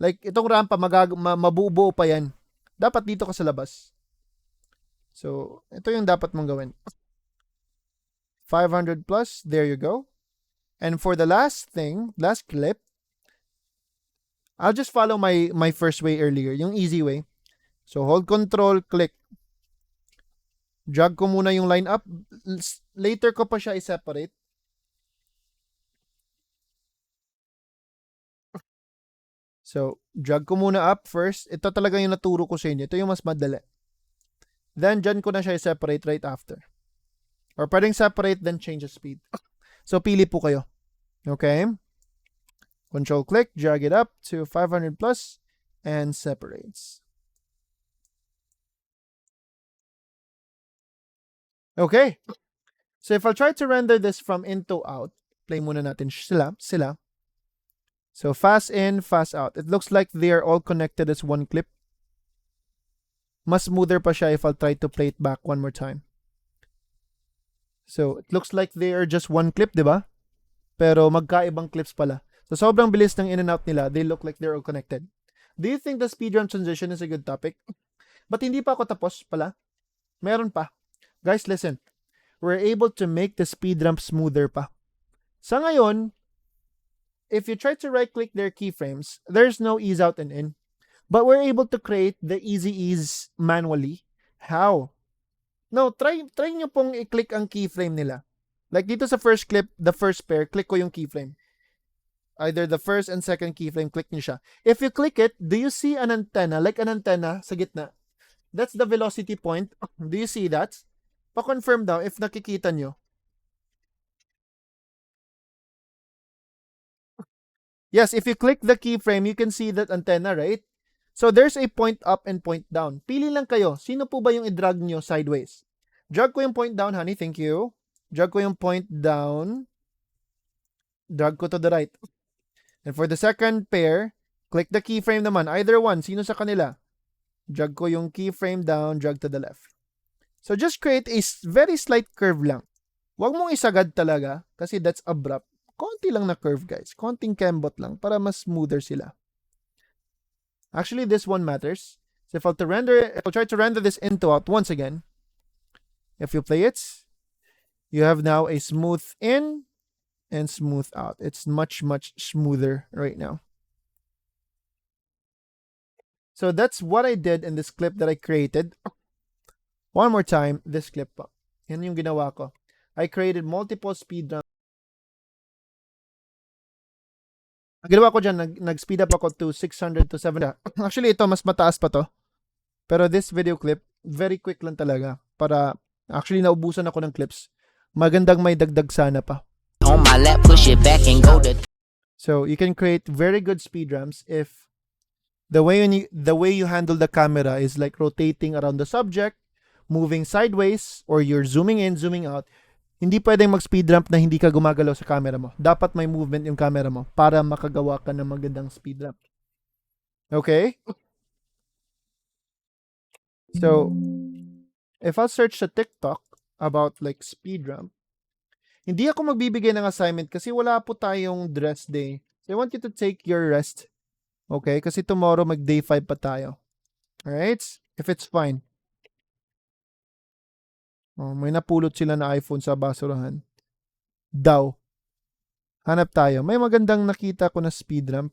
Like, itong rampa, mabubuo pa yan. Dapat dito ka sa labas. So, ito yung dapat mong gawin. 500 plus, there you go. And for the last clip, I'll just follow my first way earlier, yung easy way. So hold control, click. Drag ko muna yung line up. Later ko pa siya i-separate. So, drag ko muna up first. Ito talaga yung naturo ko sa inyo. Ito yung mas madali. Then, dyan ko na siya i-separate right after. Or pwedeng separate, then change the speed. So, pili po kayo. Okay? Control click, drag it up to 500 plus, and separates. Okay. So, if I'll try to render this from in to out, play muna natin sila. So, fast in, fast out. It looks like they are all connected as one clip. Mas smoother pa siya if I'll try to play it back one more time. So, it looks like they are just one clip, di ba? Pero magkaibang clips pala. So, sobrang bilis ng in and out nila. They look like they're all connected. Do you think the speedrun transition is a good topic? But hindi pa ako tapos pala. Meron pa. Guys, listen. We're able to make the speed ramp smoother pa. Sa ngayon, if you try to right-click their keyframes, there's no ease out and in. But we're able to create the easy ease manually. How? No, try nyo pong i-click ang keyframe nila. Like dito sa first clip, the first pair, click ko yung keyframe. Either the first and second keyframe, click nyo siya. If you click it, do you see an antenna? Like an antenna sa gitna. That's the velocity point. Do you see that? Pa-confirm daw if nakikita nyo. Yes, if you click the keyframe, you can see that antenna, right? So there's a point up and point down. Pili lang kayo. Sino po ba yung i-drag nyo sideways? Drag ko yung point down, honey. Thank you. Drag ko yung point down. Drag ko to the right. And for the second pair, click the keyframe naman. Either one. Sino sa kanila? Drag ko yung keyframe down, drag to the left. So just create a very slight curve lang. Huwag mong isagad talaga kasi that's abrupt. Konti lang na curve, guys. Konting kembot lang para mas smoother sila. Actually, this one matters. So if I'll try to render this into out once again. If you play it, you have now a smooth in and smooth out. It's much, much smoother right now. So that's what I did in this clip that I created. One more time, this clip pa. Yan yung ginawa ko. I created multiple speed ramps. Ang ginawa ko dyan, nag-speed up ako to 600 to 700. Actually, ito, mas mataas pa to. Pero this video clip, very quick lang talaga. Para, actually, naubusan ako ng clips. Magandang may dagdag sana pa. On my lap, push it back and go to. So, you can create very good speed ramps if the way you handle the camera is like rotating around the subject, moving sideways, or you're zooming in, zooming out. Hindi pwedeng mag-speed ramp na hindi ka gumagalaw sa camera mo. Dapat may movement yung camera mo para makagawa ka ng magandang speed ramp. Okay? So, if I'll search sa TikTok about like speed ramp, hindi ako magbibigay ng assignment kasi wala po tayong rest day. So, I want you to take your rest. Okay? Kasi tomorrow mag-day 5 pa tayo. Alright? If it's fine. Oh, may napulot sila na iPhone sa basurahan. Daw. Hanap tayo. May magandang nakita ko na speed ramp.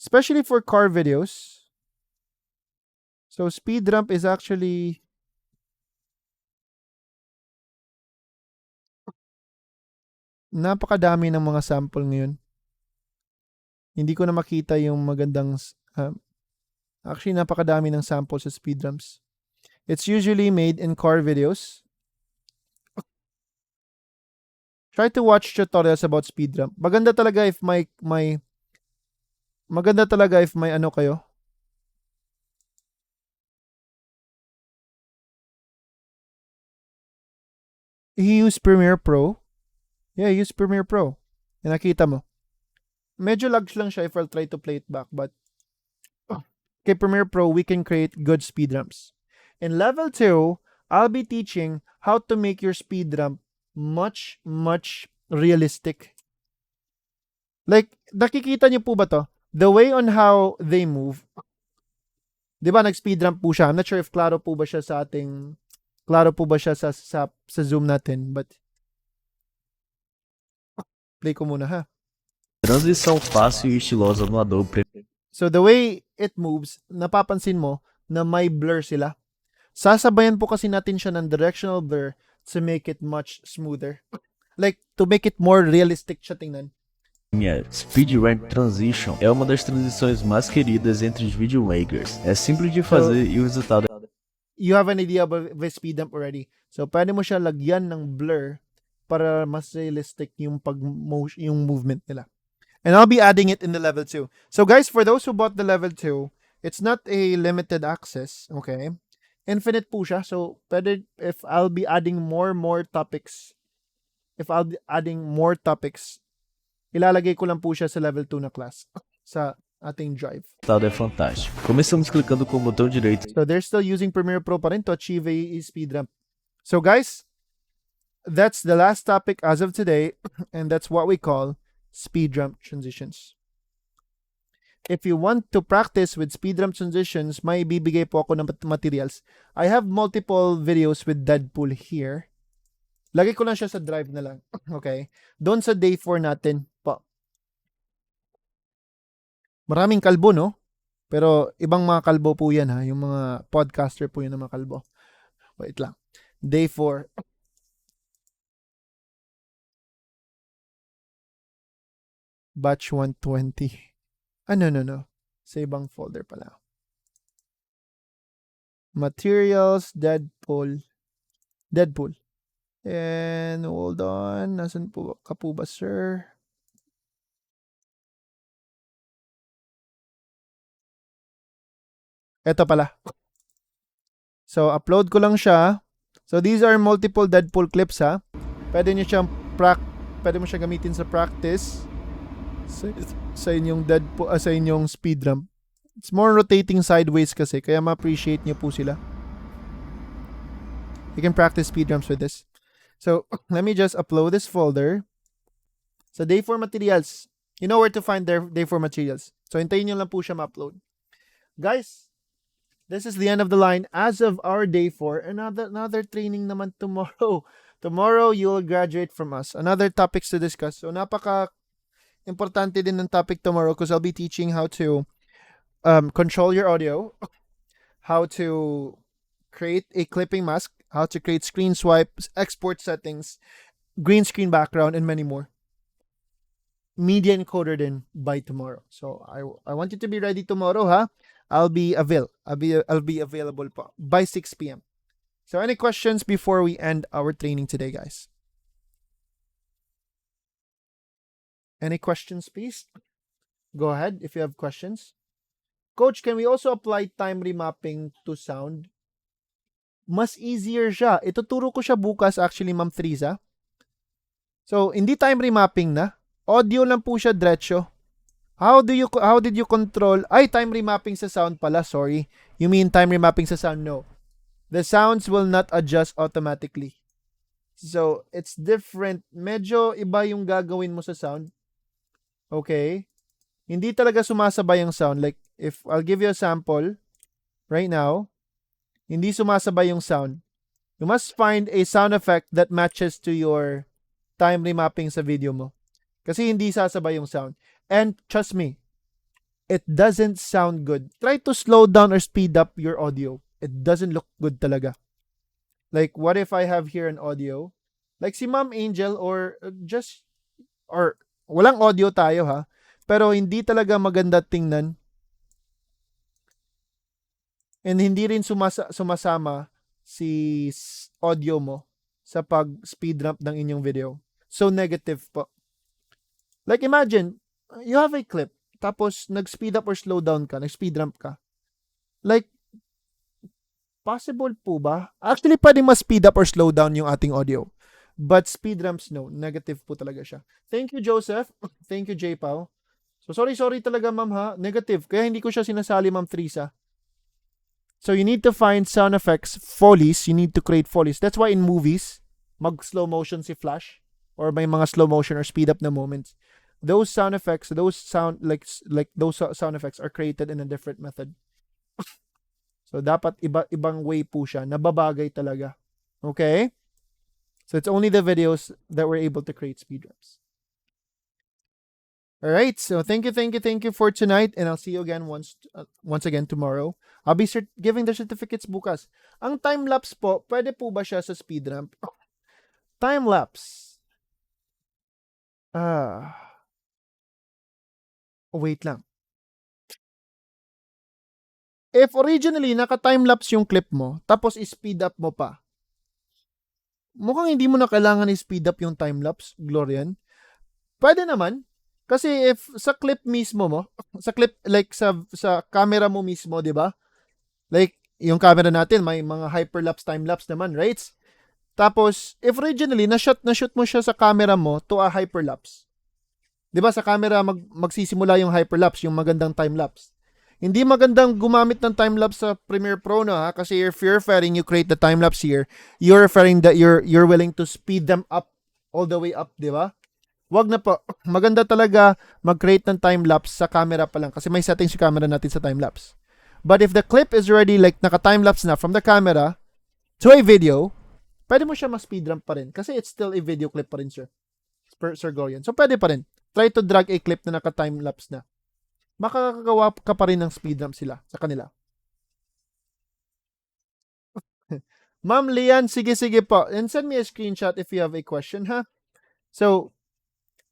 Especially for car videos. So, speed ramp is actually napakadami ng mga sample ngayon. Hindi ko na makita yung magandang actually napakadami ng sample sa speed ramps. It's usually made in car videos. Try to watch tutorials about speed ramp. Maganda talaga if may ano kayo. He used Premiere Pro. Yeah, use Premiere Pro. Yan, nakita mo. Medyo lags lang siya if I'll try to play it back. But kay Premiere Pro, we can create good speed ramps. In level 2, I'll be teaching how to make your speed ramp much, much realistic. Like, nakikita niyo po ba to? The way on how they move. Di ba, nag-speed ramp po siya. I'm not sure if klaro po ba siya sa Zoom natin. But, play ko muna ha. Transição fácil e estilosa no Adobe So the way it moves, napapansin mo na may blur sila. Sasabayan po kasi natin siya ng directional blur to make it much smoother. Like, to make it more realistic siya tingnan. Premiere. Speed Ramp Transition é uma das transições mais queridas entre os videomakers. É simples de fazer e o resultado You have an idea of the speed dump already. So, pwede mo siya lagyan ng blur para mas realistic yung yung movement nila. And I'll be adding it in the level 2. So guys, for those who bought the level 2, it's not a limited access, okay? Infinite po siya. So, pwede, if I'll be adding more topics, ilalagay ko lang po siya sa level 2 na class sa ating drive. é fantástico. Começamos clicando com o botão direito. So they're still using Premiere Pro pa rin to achieve a speed ramp. So guys, that's the last topic as of today, and that's what we call speed ramp transitions. If you want to practice with speed ramp transitions, may ibibigay po ako ng materials. I have multiple videos with Deadpool here. Lagay ko lang siya sa drive na lang. Okay? Doon sa day 4 natin pa. Maraming kalbo, no? Pero ibang mga kalbo po yan, ha? Yung mga podcaster po yun ng mga kalbo. Wait lang. Day 4. Batch 120. No. Sa ibang folder pala. Materials, Deadpool. And hold on. Nasaan po ka po ba, sir? Ito pala. So, upload ko lang siya. So, these are multiple Deadpool clips, ha? Pwede mo siyang gamitin sa practice sa inyong Deadpool, sa inyong speed ramp. It's more rotating sideways kasi, kaya ma-appreciate niyo po sila. You can practice speed ramps with this. So, let me just upload this folder. Sa day 4 materials, you know where to find their day 4 materials. So, hintayin nyo lang po siya ma-upload. Guys, this is the end of the line as of our day 4. Another training naman tomorrow. Tomorrow, you'll graduate from us. Another topics to discuss. So, importante din ng topic tomorrow because I'll be teaching how to control your audio, how to create a clipping mask, how to create screen swipes, export settings, green screen background, and many more. Media encoder din by tomorrow. So I want you to be ready tomorrow, ha? I'll be available po by 6 p.m. So any questions before we end our training today, guys? Any questions, please? Go ahead if you have questions. Coach, can we also apply time remapping to sound? Mas easier siya. Ituturo ko siya bukas actually, Ma'am Friza. So, hindi time remapping na. Audio lang po siya diretso. How did you control? Time remapping sa sound pala, sorry. You mean time remapping sa sound? No. The sounds will not adjust automatically. So, it's different. Medyo iba yung gagawin mo sa sound. Okay? Hindi talaga sumasabay yung sound. Like, if I'll give you a sample right now, hindi sumasabay yung sound. You must find a sound effect that matches to your time remapping sa video mo. Kasi hindi sasabay yung sound. And trust me, it doesn't sound good. Try to slow down or speed up your audio. It doesn't look good talaga. Like, what if I have here an audio? Like si Ma'am Angel or walang audio tayo, ha? Pero hindi talaga maganda tingnan. And hindi rin sumasama si audio mo sa pag-speed ramp ng inyong video. So, negative po. Like, imagine, you have a clip, tapos nag-speed up or slow down ka, nag-speed ramp ka. Like, possible po ba? Actually, pwedeng mas-speed up or slow down yung ating audio. But speed ramps, no. Negative po talaga siya. Thank you, Joseph. Thank you, J. Pao. So, sorry talaga, ma'am, ha? Negative. Kaya hindi ko siya sinasali, Ma'am Teresa. So, you need to find sound effects, follies. You need to create follies. That's why in movies, mag-slow motion si Flash or may mga slow motion or speed up na moments. Those sound effects, those sound effects are created in a different method. So, dapat ibang way po siya. Nababagay talaga. Okay? So, it's only the videos that we're able to create speed ramps. All right. So thank you for tonight, and I'll see you again once again tomorrow. I'll be giving the certificates bukas. Ang time lapse po, pwede po ba siya sa speed ramp? Time lapse. Wait lang. If originally naka-time lapse yung clip mo, tapos i-speed up mo pa, mukhang hindi mo na kailangan i-speed up yung time lapse, Glorian. Pwede naman. Kasi if sa clip mismo mo, sa clip like sa camera mo mismo, 'di ba? Like yung camera natin may mga hyperlapse, time lapse naman, right? Tapos if originally na-shoot mo siya sa camera mo to a hyperlapse. 'Di ba sa camera magsisimula yung hyperlapse, yung magandang time lapse. Hindi magandang gumamit ng time lapse sa Premiere Pro na kasi if you're referring you create the time lapse here, you're referring that you're willing to speed them up all the way up, 'di ba? Wag na po. Maganda talaga mag-create ng time-lapse sa camera pa lang kasi may settings yung camera natin sa time-lapse. But if the clip is already like naka-time-lapse na from the camera to a video, pwede mo siya ma-speed ramp pa rin kasi it's still a video clip pa rin, Sir Gorian. So, pwede pa rin. Try to drag a clip na naka-time-lapse na. Makakagawa ka pa rin ng speed ramp sila sa kanila. Ma'am Lian, sige po. And send me a screenshot if you have a question, ha? So,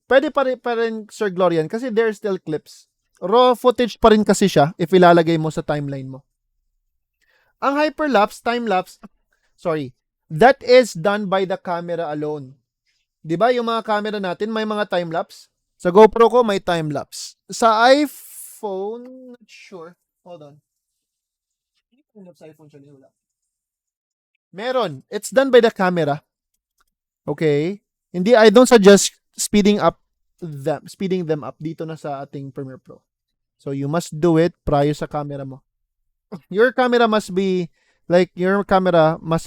pwede pa rin, Sir Glorian, kasi there are still clips. Raw footage pa rin kasi siya if ilalagay mo sa timeline mo. Ang hyperlapse, time-lapse, that is done by the camera alone. Diba yung mga camera natin, may mga time-lapse? Sa GoPro ko, may time-lapse. Sa iPhone, not sure. Hold on. Sa iPhone siya wala. Meron. It's done by the camera. Okay? Hindi, I don't suggest speeding them up dito na sa ating Premiere Pro. So you must do it prior sa camera mo. Your camera must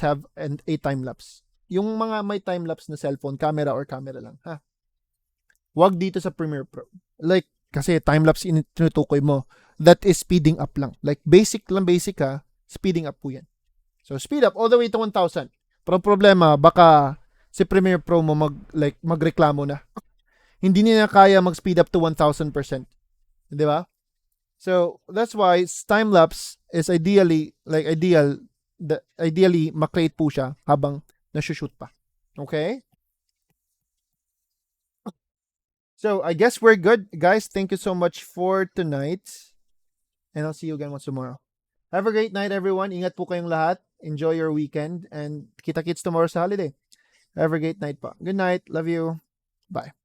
have a time lapse. Yung mga may time lapse na cellphone, camera lang, ha. Wag dito sa Premiere Pro. Like kasi time lapse tinutukoy mo, that is speeding up lang. Like basic ha, speeding up po 'yan. So speed up all the way to 1,000. Pero problema baka si Premiere Pro mo magreklamo na. Hindi niya kaya mag-speed up to 1,000%. Di ba? So, that's why time-lapse is ideally ma-create po siya habang nasushoot pa. Okay? So, I guess we're good. Guys, thank you so much for tonight. And I'll see you again once tomorrow. Have a great night, everyone. Ingat po kayong lahat. Enjoy your weekend. And kita-kits tomorrow sa holiday. Have a great night po. Good night. Love you. Bye.